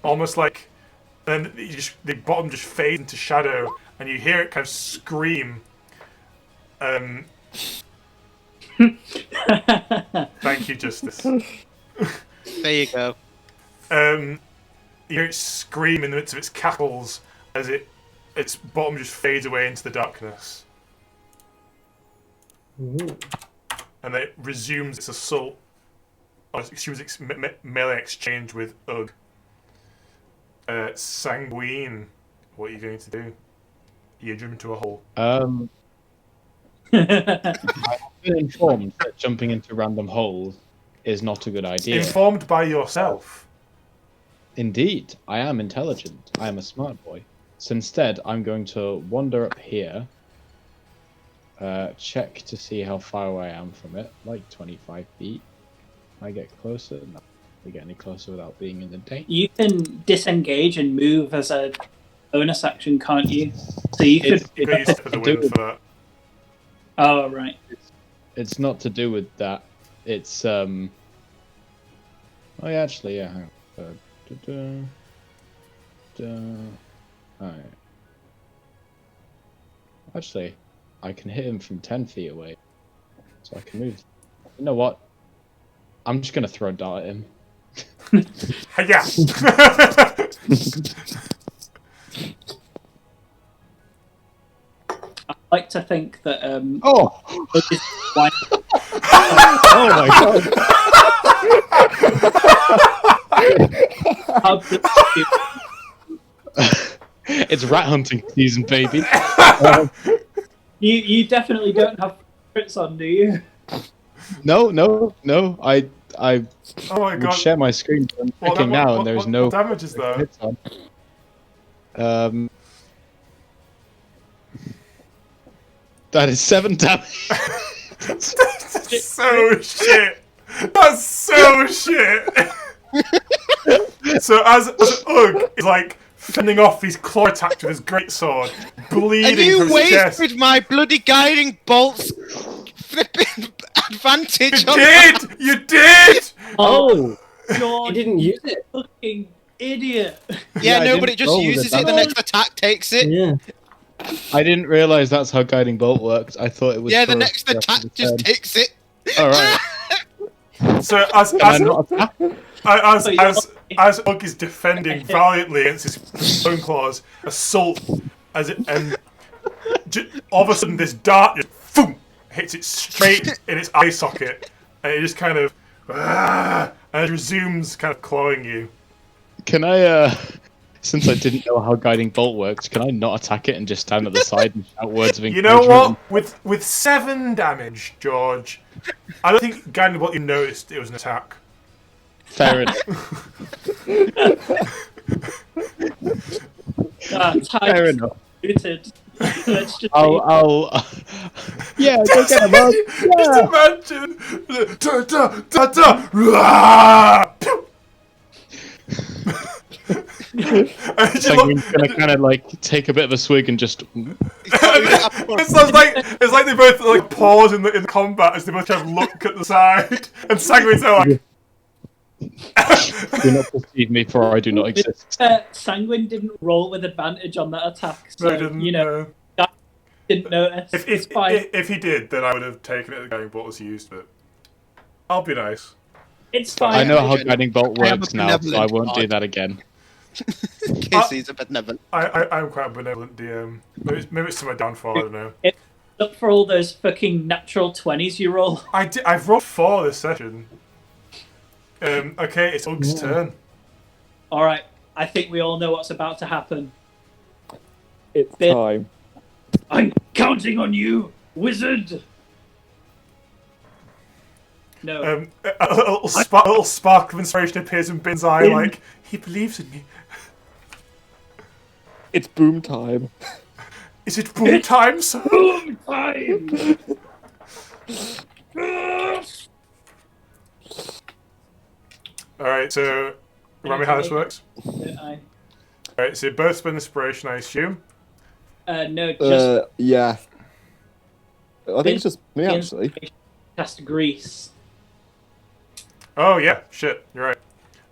almost like. Then the bottom just fades into shadow, and you hear it kind of scream. Thank you, Justice. There you go. You hear it scream in the midst of its cackles as its bottom just fades away into the darkness. Ooh. And then it resumes its assault, or resumes its melee exchange with Ugg. Sanguine, what are you going to do? You're driven to a hole. I've been informed that jumping into random holes is not a good idea. Informed by yourself. Indeed, I am intelligent. I am a smart boy. So instead, I'm going to wander up here, check to see how far away I am from it, like 25 feet. I get closer? No, we get any closer without being in the day. You can disengage and move as a bonus action, can't you? So you could. You got used to the wind for that. Oh right. It's not to do with that. It's Oh yeah, actually, yeah. Hang on. Alright. Actually, I can hit him from 10 feet away, so I can move. You know what? I'm just gonna throw a dart at him. Hiya! I like to think that Oh! why Oh my god! It's rat hunting season, baby. you definitely don't have crits on, do you? No. I Oh my would god. share my screen. I'm checking now, and there's no what damage is there? hits on. That is 7 damage. That's so shit. That's so shit. So as Ugg is like fending off these claw attacks with his greatsword, bleeding And you from his chest. wasted my bloody guiding bolts flipping advantage You on did! that. You did! Oh, You're you didn't use it. fucking idiot. Yeah, I no, but didn't it just roll with uses it, it, the next attack takes it. Yeah. I didn't realize that's how guiding bolt works. I thought it was. Yeah, the for next the rest attack of the just turn. takes it. All right. So as Can I not attack? as Ugg is defending valiantly against his Boneclaw's assault, all of a sudden this dart just hits it straight in its eye socket, and it just kind of and it resumes kind of clawing you. Can I Since I didn't know how guiding bolt works, can I not attack it and just stand at the side and shout words of You encouragement? know what? With 7 damage, George, I don't think guiding bolt you noticed it was an attack. Fair enough. Fair enough. Muted. Let's just I'll yeah, go get him, Ugg. Just imagine. Da, da, da, da, rah! Pew! Sanguine's gonna kind of like take a bit of a swig and just. It's like they both like pause in the combat as they both kind of look at the side, and Sanguine's there like. Do not perceive me, for I do not exist. Sanguine didn't roll with advantage on that attack, so No, didn't, you know, didn't notice. It's fine. If he did, then I would have taken it as guiding bolt was used, but I'll be nice. It's fine. I know how guiding bolt I am works a now, so I benevolent won't do god. that again. Casey's a benevolent. I'm quite a benevolent DM. Maybe it's to my downfall. I don't know. Look for all those fucking natural 20s you roll. I've rolled 4 this session. Okay, it's Ug's turn. Alright, I think we all know what's about to happen. It's Bit- time. I'm counting on you, wizard! No. A little spark of inspiration appears in Bin's eye, like, he believes in me. It's boom time. Is it boom time, sir? Boom time! Alright, so, remind me how this works. Alright, so both spend inspiration, I assume. No, just Yeah. I think it's just me, actually. cast grease. Oh, yeah, shit, you're right.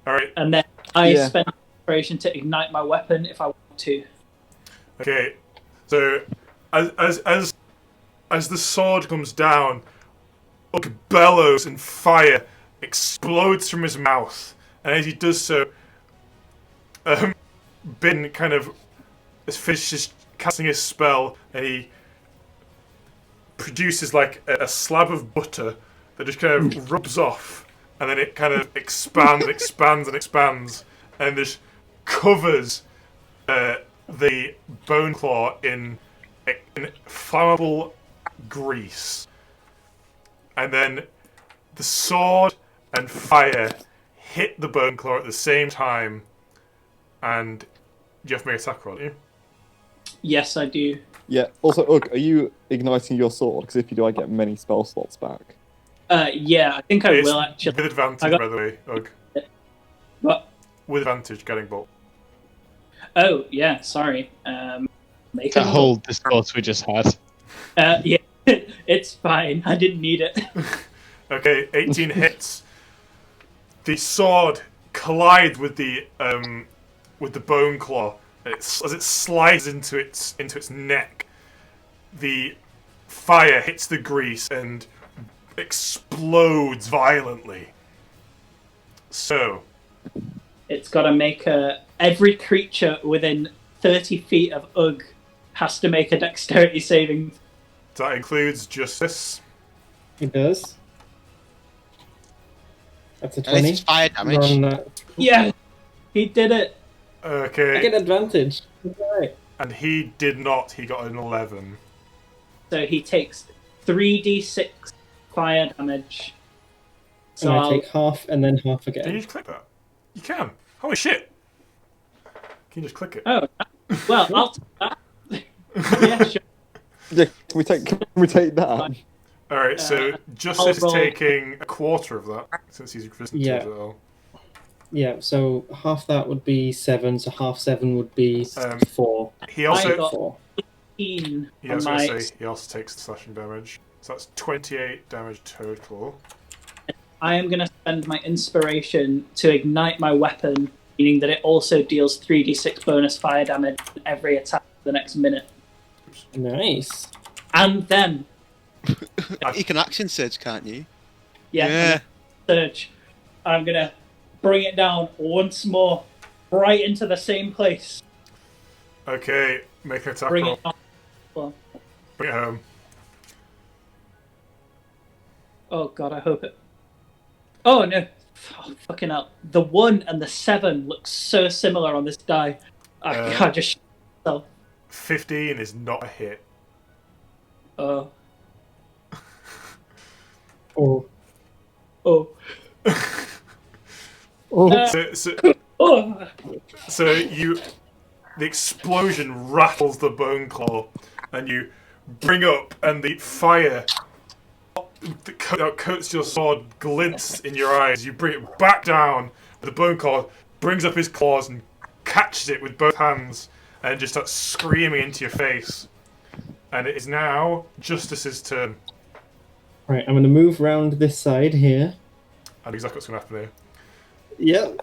Alright, And then I Yeah. spend inspiration to ignite my weapon if I want to. okay. So, as the sword comes down, Ug bellows and fire explodes from his mouth. And as he does so, Bin kind of finishes casting his spell, and he produces like a slab of butter that just kind of rubs off, and then it kind of expands, expands, and expands, and just covers the Boneclaw in flammable grease. And then the sword and fire hit the Boneclaw at the same time, and you have to make a attack roll, don't you? Yes, I do. Yeah. Also, Ugg, are you igniting your sword? Because if you do, I get many spell slots back. Yeah, I think I It's will actually. with advantage, I got- by the way, Ugg. What? With advantage, getting bolt. Oh, yeah, sorry. Make To another- hold this thought we just had. Yeah, it's fine. I didn't need it. Okay, 18 hits. The sword collides with the Boneclaw. As it slides into its neck, the fire hits the grease and explodes violently. So, It's got to make every creature within 30 feet of Ugg has to make a dexterity saving. that includes Justice. It does. That's a At least 20. it's fire damage. Wrong that. Yeah, he did it. I Okay, get advantage. Right. and he did not. He got an 11. So he takes 3d6 fire damage. So And I I'll, take half and then half Can you again. just click that? You can. Holy shit! Can you just click it? oh, well, I'll take that. Yeah, sure. Yeah. Can we take that? Alright, so Justice is roll. taking a quarter of that, since he's resistant Yeah. to it all. Yeah, so half that would be 7, so half 7 would be 4. He also, I got 4. 15 yeah, I on was my... going to say, he also takes slashing damage. So that's 28 damage total. I am going to spend my inspiration to ignite my weapon, meaning that it also deals 3d6 bonus fire damage on every attack for the next minute. Nice. And then, You can action surge, can't you? yeah, surge. I'm going to bring it down once more, right into the same place. Okay, make an attack Bring roll. it down. Well, Bring it home. oh god, I hope it... Oh no. Oh, fucking hell. The 1 and the 7 look so similar on this die. I can't just. So, 15 is not a hit. oh, Oh. oh, Oh. oh. So the explosion rattles the Boneclaw, and you bring up, and the fire that coats your sword glints in your eyes. You bring it back down, but the Boneclaw brings up his claws and catches it with both hands, and just starts screaming into your face. And it is now Justice's turn. Right, I'm going to move round this side here. I know exactly what's going to happen here. Yep.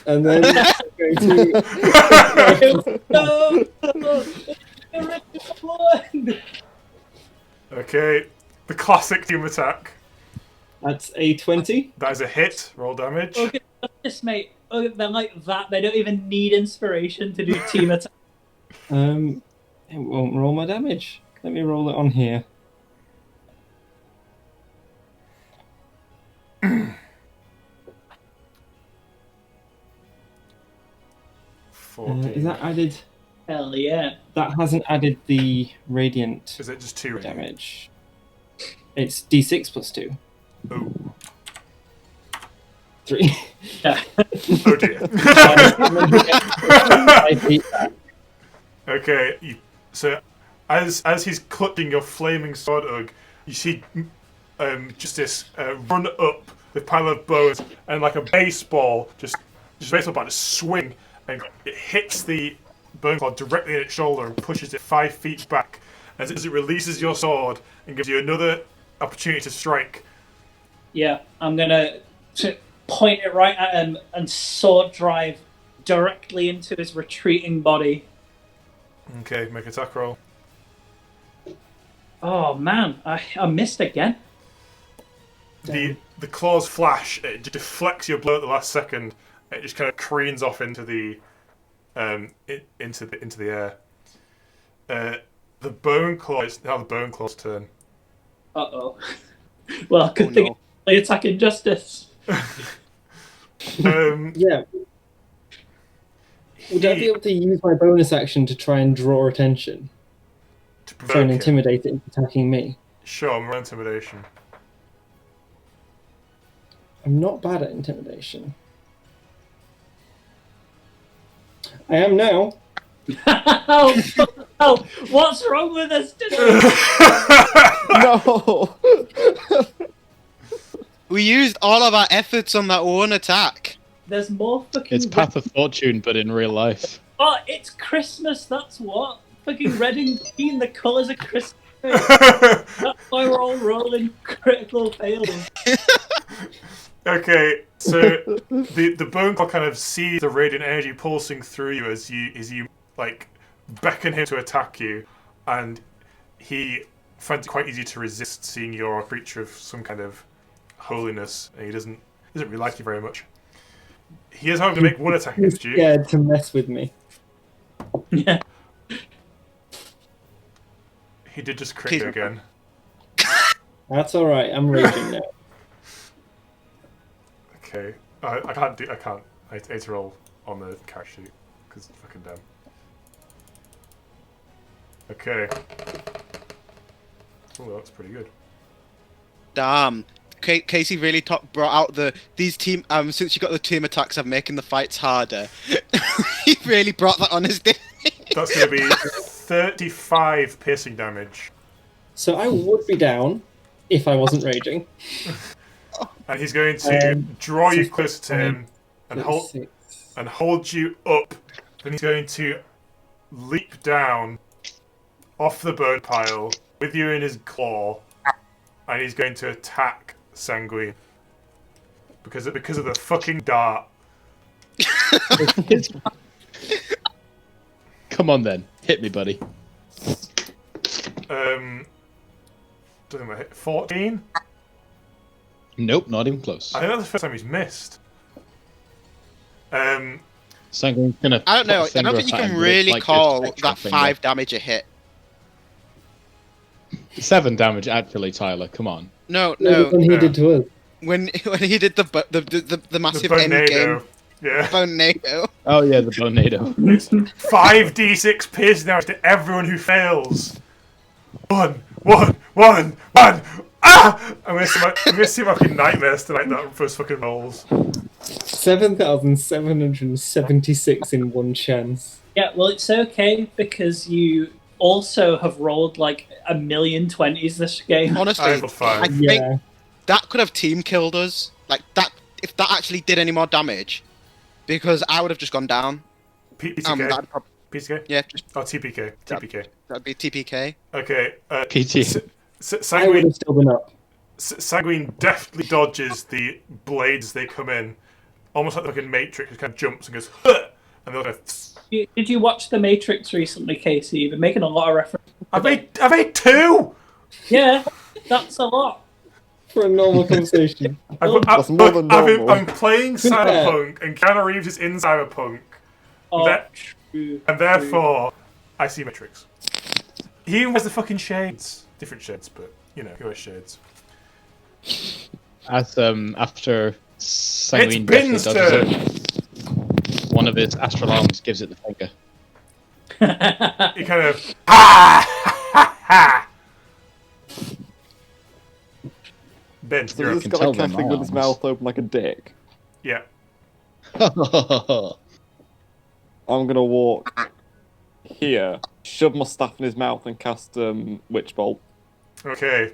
And then I'm going to... No! No! Okay, the classic team attack. That's a 20. That is a hit. Roll damage. Okay, this mate. Okay, they're like that. They don't even need inspiration to do team attack. It won't roll my damage. Let me roll it on here. Is that added? Hell yeah. That hasn't added the radiant Is it just 2 damage. It's d6 plus 2. Oh. 3. Yeah. Oh dear. I beat that. Okay, so as he's clutching your flaming sword, Ugg, you see Justice run up with a pile of bones, and like a baseball, just a baseball bat, just swing, and it hits the Boneclaw directly in its shoulder and pushes it 5 feet back as it releases your sword and gives you another opportunity to strike. Yeah, I'm gonna point it right at him and sword drive directly into his retreating body. Okay, make attack roll. Oh man, I missed again. The claws flash. It deflects your blow at the last second. It just kind of careens off into the into the air. The Boneclaw. It's now the Boneclaw's turn. Uh-oh. Well, good thing it's only attacking Justice. Yeah. Would I be able to use my bonus action to try and draw attention? To Try and provoke it. intimidate it into attacking me? Sure, more intimidation. I'm not bad at intimidation. I am now. Oh, what's wrong with us today? No! We used all of our efforts on that one attack. There's more fucking. It's Path of Fortune, but in real life. Oh, it's Christmas. That's what. Fucking red and green, the colours of Christmas. That's why we're all rolling critical fails. Okay, so the Boneclaw kind of sees the radiant energy pulsing through you as you like beckon him to attack you, and he finds it quite easy to resist, seeing you're a creature of some kind of holiness, and he doesn't really like you very much. He is having to make one attack He's against you. scared to mess with me. Yeah. He did just crit you again. That's alright, I'm raging now. Okay, I can't. I hate to roll on the character sheet because fucking damn. Okay. Oh, that's pretty good. Damn. Casey really brought out these team. Since you got the team attacks, I'm making the fights harder. He really brought that on his day. That's going to be 35 piercing damage. So I would be down if I wasn't raging. And he's going to draw you so close to him and hold you up. Then he's going to leap down off the bone pile with you in his claw, and he's going to attack Sanguine because of the fucking dart. Come on then, hit me, buddy. Doesn't matter. 14. Nope, not even close. I think that's the first time he's missed. Sanguine's gonna. I don't know. put a I don't finger think you up at can him, but really it's like call just extra that finger. 5 damage a hit. 7 damage, actually, Tyler. Come on. No. When he did to us. When he did the massive end tornado. game Yeah. Boneclaw. Oh yeah, the tornado. It's 5d6 piercing damage to everyone who fails. One. Ah! I'm gonna see my fucking nightmares tonight. That first fucking rolls. 7,776 in one chance. Yeah, well, it's okay because you also have rolled like a million 20s this game. Honestly, I feel fine. I think that could have team killed us. Like that, if that actually did any more damage, because I would have just gone down. PTK. That'd PTK? Yeah, just Oh, TPK. TPK. that'd be TPK. Okay. PT. I would have still been up. Sanguine deftly dodges the blades as they come in. Almost like the fucking Matrix. It kind of jumps and goes, huh! And they'll go, Did you watch The Matrix recently, Casey? You've been making a lot of references. I've made two! Yeah, that's a lot. For a normal conversation. That's more than normal. I'm playing Cyberpunk, and Keanu Reeves is in Cyberpunk. Oh, And therefore, I see Matrix. He even wears the fucking shades. Different shades, but, you know, he wears shades. As after Sanguine It's Bin's definitely dodges it, one of his Astral Arms gives it the finger. He kind of, ha! Ha ha! Ben, So you're he's can got tell like them Catholic with his arms. mouth open like a dick. Yeah. I'm gonna walk here, shove my staff in his mouth, and cast Witch Bolt. Okay.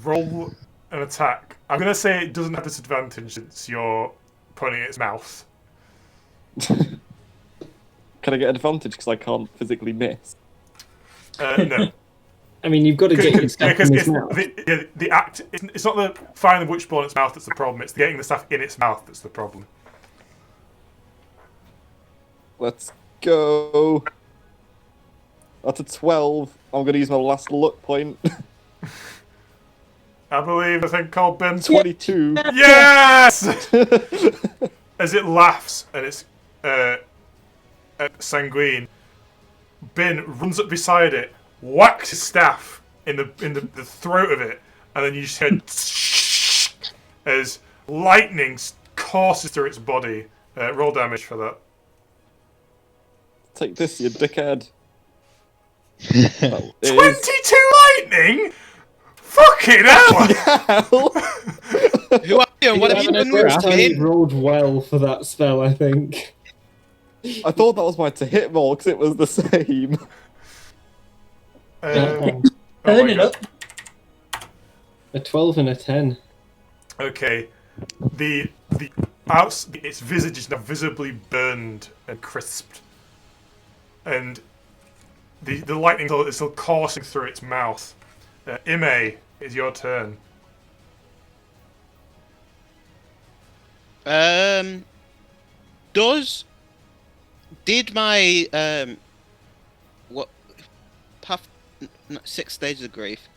Roll an attack. I'm gonna say it doesn't have disadvantage since you're pointing at its mouth. Can I get advantage because I can't physically miss? No. I mean, you've got to get your stuff in his mouth. The act. It's not the firing the witch ball in its mouth that's the problem. It's getting the stuff in its mouth that's the problem. Let's go. That's a 12. I'm gonna use my last luck point. I believe a thing called Ben. 22. Yes! As it laughs and it's sanguine, Bin runs up beside it, whacks his staff in the throat of it, and then you just hear as lightning courses through its body. Roll damage for that. Take this, you dickhead. That is- 22 lightning? Fucking hell! Hell. Who are you? And what have you done with First time you Bin? rolled well for that spell, I think. I thought that was my to hit roll because it was the same. Oh Turn my it God. up. A 12 and a 10. Okay, its visage is now visibly burned and crisped, and the lightning is still coursing through its mouth. Ime, it's your turn. Did my what path 6 stages of grief?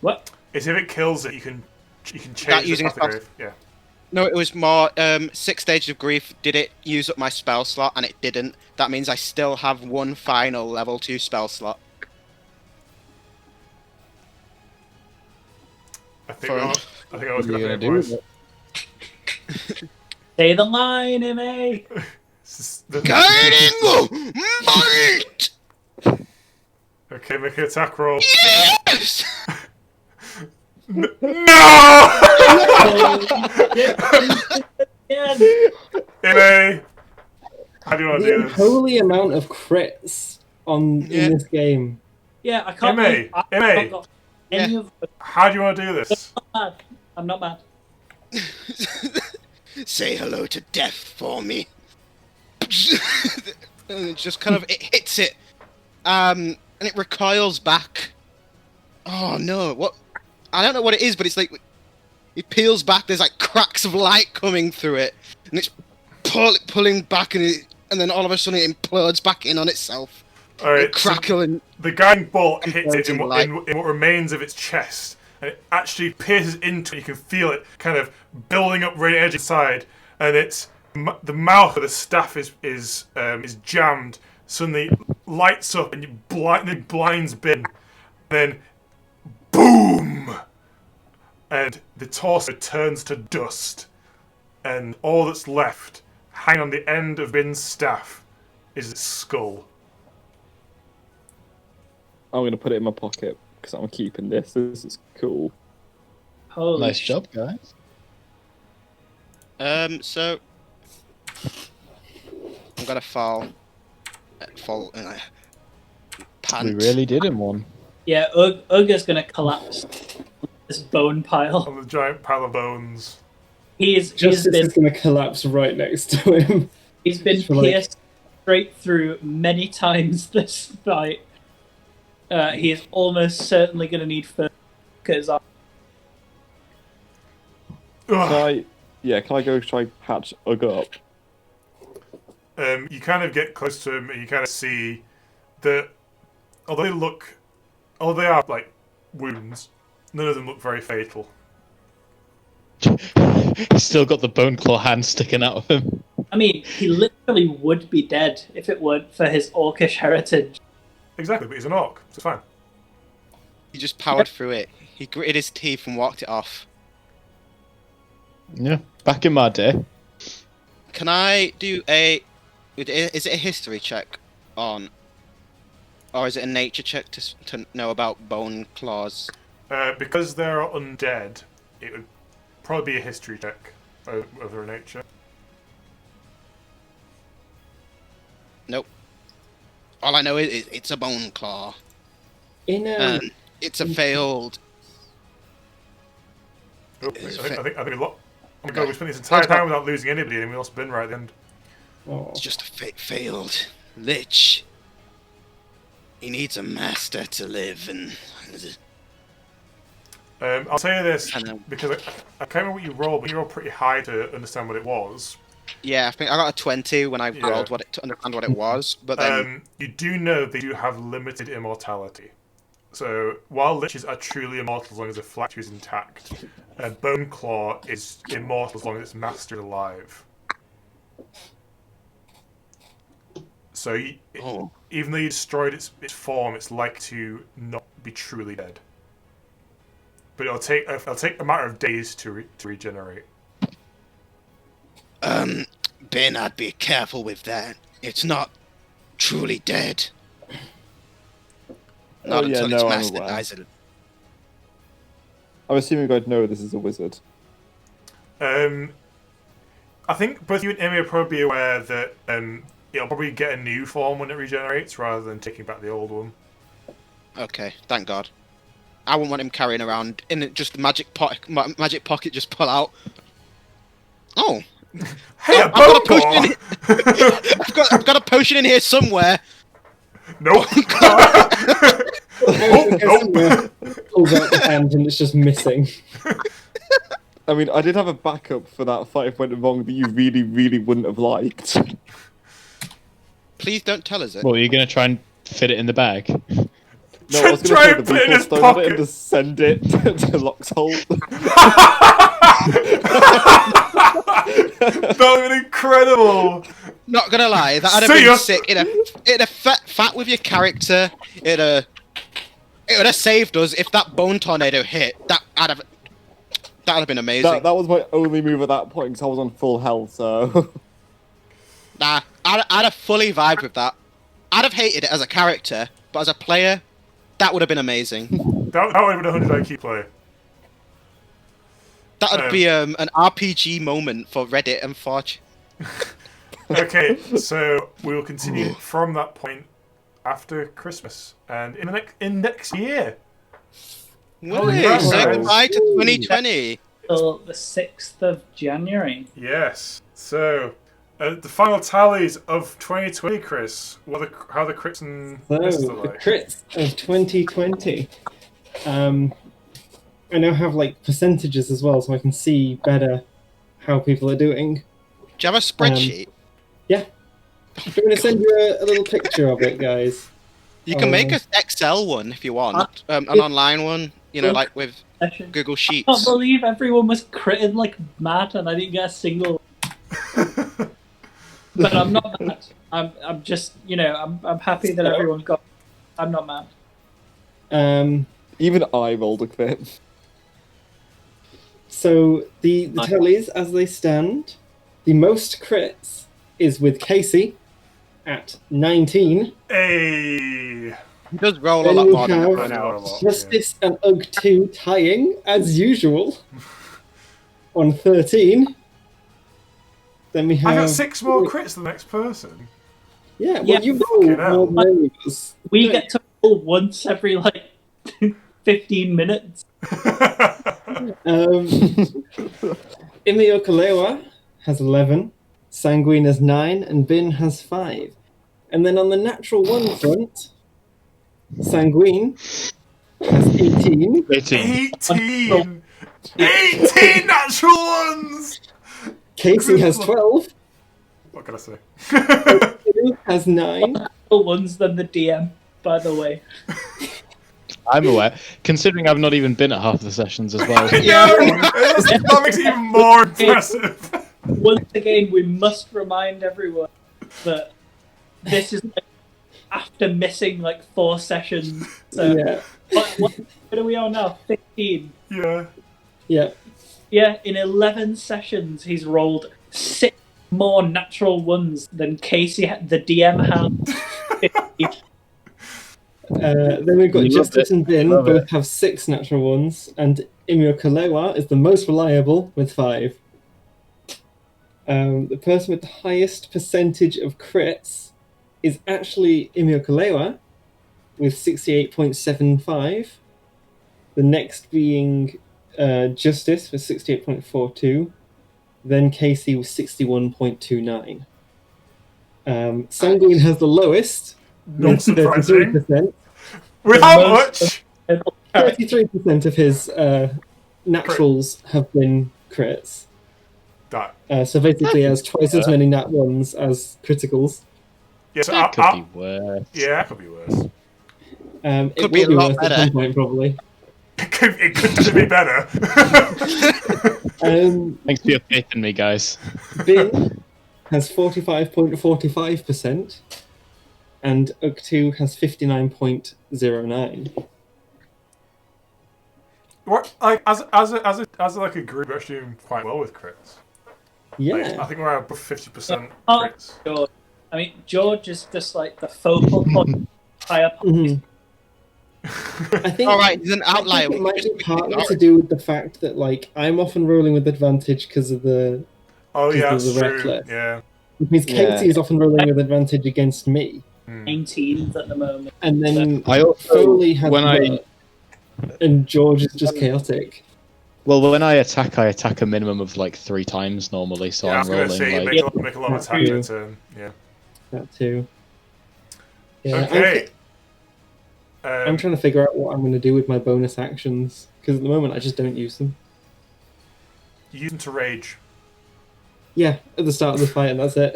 What? It's if it kills it, you can change That the using path of spell- grave. Yeah. No, it was more 6 stages of grief. Did it use up my spell slot? And it didn't. That means I still have one final level 2 spell slot. I think I was What are you going to gonna do with it? Say the line, MA. Guiding bolt! Okay, make an attack roll. Yes! No! Yeah. Ime, how do you want to The do this? unholy amount of crits in this game. Yeah, I can't. Ime, believe I've Ime. not got any of them. How do you want to do this? Mad. I'm not mad. Say hello to death for me. And it just kind of it hits it, and it recoils back. Oh no! What? I don't know what it is, but it's like it peels back. There's like cracks of light coming through it, and it's pulling back, and then all of a sudden it implodes back in on itself. Alright, Crackling. the guiding bolt hits it in Light. what remains of its chest, and it actually pierces into it. You can feel it kind of building up right edge inside, and it's the mouth of the staff is jammed. Suddenly lights up and it blinds Bin. Then boom! and the torso turns to dust, and all that's left, hanging on the end of Bin's staff, is its skull. I'm gonna put it in my pocket because I'm keeping this. This is cool. Holy Nice job, guys. So I'm gonna fall in a pant. We really did in one. Yeah, Ugg is going to collapse on this bone pile. On the giant pile of bones. He's Justice been is going to collapse right next to him. he's been For, like- pierced straight through many times this fight. He is almost certainly going to need further because Ugh. Can I go try patch Ugg up? You kind of get close to him and you kind of see that although they are like wounds, none of them look very fatal. He's still got the Boneclaw hand sticking out of him. I mean, he literally would be dead if it weren't for his orcish heritage. Exactly, but he's an orc, so it's fine. He just powered through it. He gritted his teeth and walked it off. Yeah, back in my day. Can I do a... Is it a history check on... Or is it a nature check to know about bone claws? Because they're undead, it would probably be a history check over a nature. Nope. All I know is it's a bone claw. In a... It's a failed... Oh, I think a lot. Oh my god, we spent this entire time without losing anybody, and we lost Ben right at the end. Oh. It's just a failed lich. He needs a master to live, and I'll tell you this, I know. because I can't remember what you rolled, but you rolled pretty high to understand what it was. yeah, I think I got a 20 when I rolled to understand what it was. But then You do know they do have limited immortality. So while liches are truly immortal as long as the flacture is intact, Boneclaw is immortal as long as its master is alive. So even though you destroyed its form, it's like to not be truly dead. But it'll take a matter of days to regenerate. Ben, I'd be careful with that. It's not truly dead. Not until its master dies. I'm assuming I'd know this is a wizard. I think both you and Emmy are probably aware that it'll probably get a new form when it regenerates rather than taking back the old one. Okay, thank God. I wouldn't want him carrying around in just the magic pocket just pull out. Oh, Hey, a I've got a potion Boneclaw! I've got a potion in here somewhere. Nope. Nope. Pulls out the hand and it's just missing. I mean, I did have a backup for that fight if it went wrong that you really, really wouldn't have liked. Please don't tell us it. Well, are you going to try and fit it in the bag? No, I was going to Try say and the put it in beetle his stone on it pocket. and just send it to Locke's Holt. That would have been incredible! Not gonna lie, that'd have See been ya. sick. It'd have fat with your character. It would have saved us if that bone tornado hit. That'd have been amazing. That was my only move at that point because I was on full health, so... Nah, I'd have fully vibed with that. I'd have hated it as a character, but as a player, that would have been amazing. That would have been a 100 IQ play. That would be an RPG moment for Reddit and Forge. Okay, so we will continue from that point after Christmas and in next year. Willie, crap, say guys. goodbye to 2020. Till the 6th of January. Yes. So the final tallies of 2020, Chris. How the crits and So, misses the are like? crits of 2020. I now have like percentages as well, so I can see better how people are doing. Do you have a spreadsheet? Yeah. I'm going to send you a little picture of it, guys. You can make an Excel one if you want. An online one, like with Google I Sheets. can't believe everyone was critting like mad and I didn't get a single. But I'm not mad. I'm just, I'm happy that everyone got. I'm not mad. Even I rolled a crit. So the tallies as they stand, the most crits is with Casey at 19. Hey. He does roll a Then lot we more than have everyone a else. lot. Justice and Ugg2 tying, as usual, on 13. Then we have... I got 6 more crits than the next person. Yeah, well, Yeah. you roll Fucking hell. more than us. We get to roll once every, 15 minutes. Imiokolewa has 11, Sanguine has 9, and Bin has 5. And then on the natural one front, Sanguine has 18. 18. 18! 18 natural ones! Casey has 12. What can I say? Ugg2 has 9. More ones than the DM, by the way. I'm aware, considering I've not even been at half the sessions as well. That makes it even more impressive. Once again, we must remind everyone that this is after missing 4 sessions. So Yeah. what are we on now? 15. Yeah. Yeah. Yeah, in 11 sessions, he's rolled 6 more natural ones than Casey, the DM, had. 50. Then we've got You love Justice it. and Bin, Love both it. have 6 natural ones, and Imiokolewa is the most reliable with 5. The person with the highest percentage of crits is actually Imiokolewa with 68.75. The next being Justice with 68.42. Then Casey with 61.29. Sanguine has the lowest. Not with surprising. 33%. With how much? 33% of his naturals have been crits. That. So basically, he has twice as many nat ones as criticals. Yes, That could be worse. yeah, it could be worse. It Could will be be a lot worse at better. some point, probably. It could be better. Thanks for your faith in me, guys. Bin has 45.45%, and Ugg2 has 59.09. What, as a group, we're actually doing quite well with crits. Yeah. I think we're above 50% Oh. crits. George. I mean, George is just the focal point. Higher Mhm. I think. All right, he's an I outlier. think it We might just be we can partly ignore to it. do with the fact that I'm often rolling with advantage because of the Oh yeah, Because that's of the true. reckless. Yeah. which means Yeah. Katie is often rolling with advantage against me, 19s at the moment. and then I also, Foley has when I luck, and George is just chaotic. when I attack a minimum of 3 times normally, so Yeah, I I'm was gonna rolling say, like make a lot of That's attacks in true. a turn. Yeah. That too. Yeah, Okay. I'm trying to figure out what I'm going to do with my bonus actions because at the moment I just don't use them. Use them to rage. Yeah, at the start of the fight, and that's it.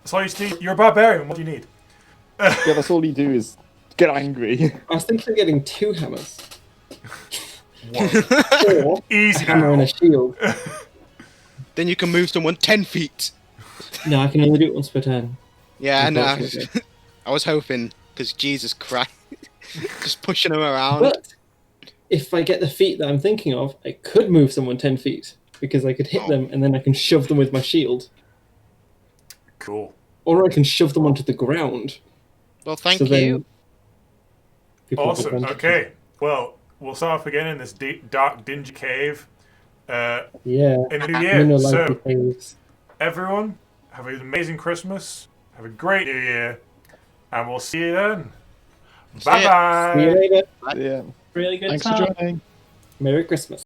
That's all you need. You're a barbarian. What do you need? Yeah, that's all you do is get angry. I was thinking of getting 2 hammers, One. or Easy a hammer and now. a shield. Then you can move someone 10 feet. No, I can only do it once per turn. Yeah, I know. Unfortunately. I was hoping, because Jesus Christ. Just pushing them around. But if I get the feat that I'm thinking of, I could move someone 10 feet because I could hit them and then I can shove them with my shield, Cool. or I can shove them onto the ground. Well, thank So then you. people have Awesome. advantage. Okay. Well, we'll start off again in this deep, dark, dingy cave. Yeah. In the new year. Mineral So, life caves. everyone, have an amazing Christmas. Have a great new year. And we'll see you then. See ya. Bye-bye. See you later. Yeah. Really good thanks time. for joining. Merry Christmas.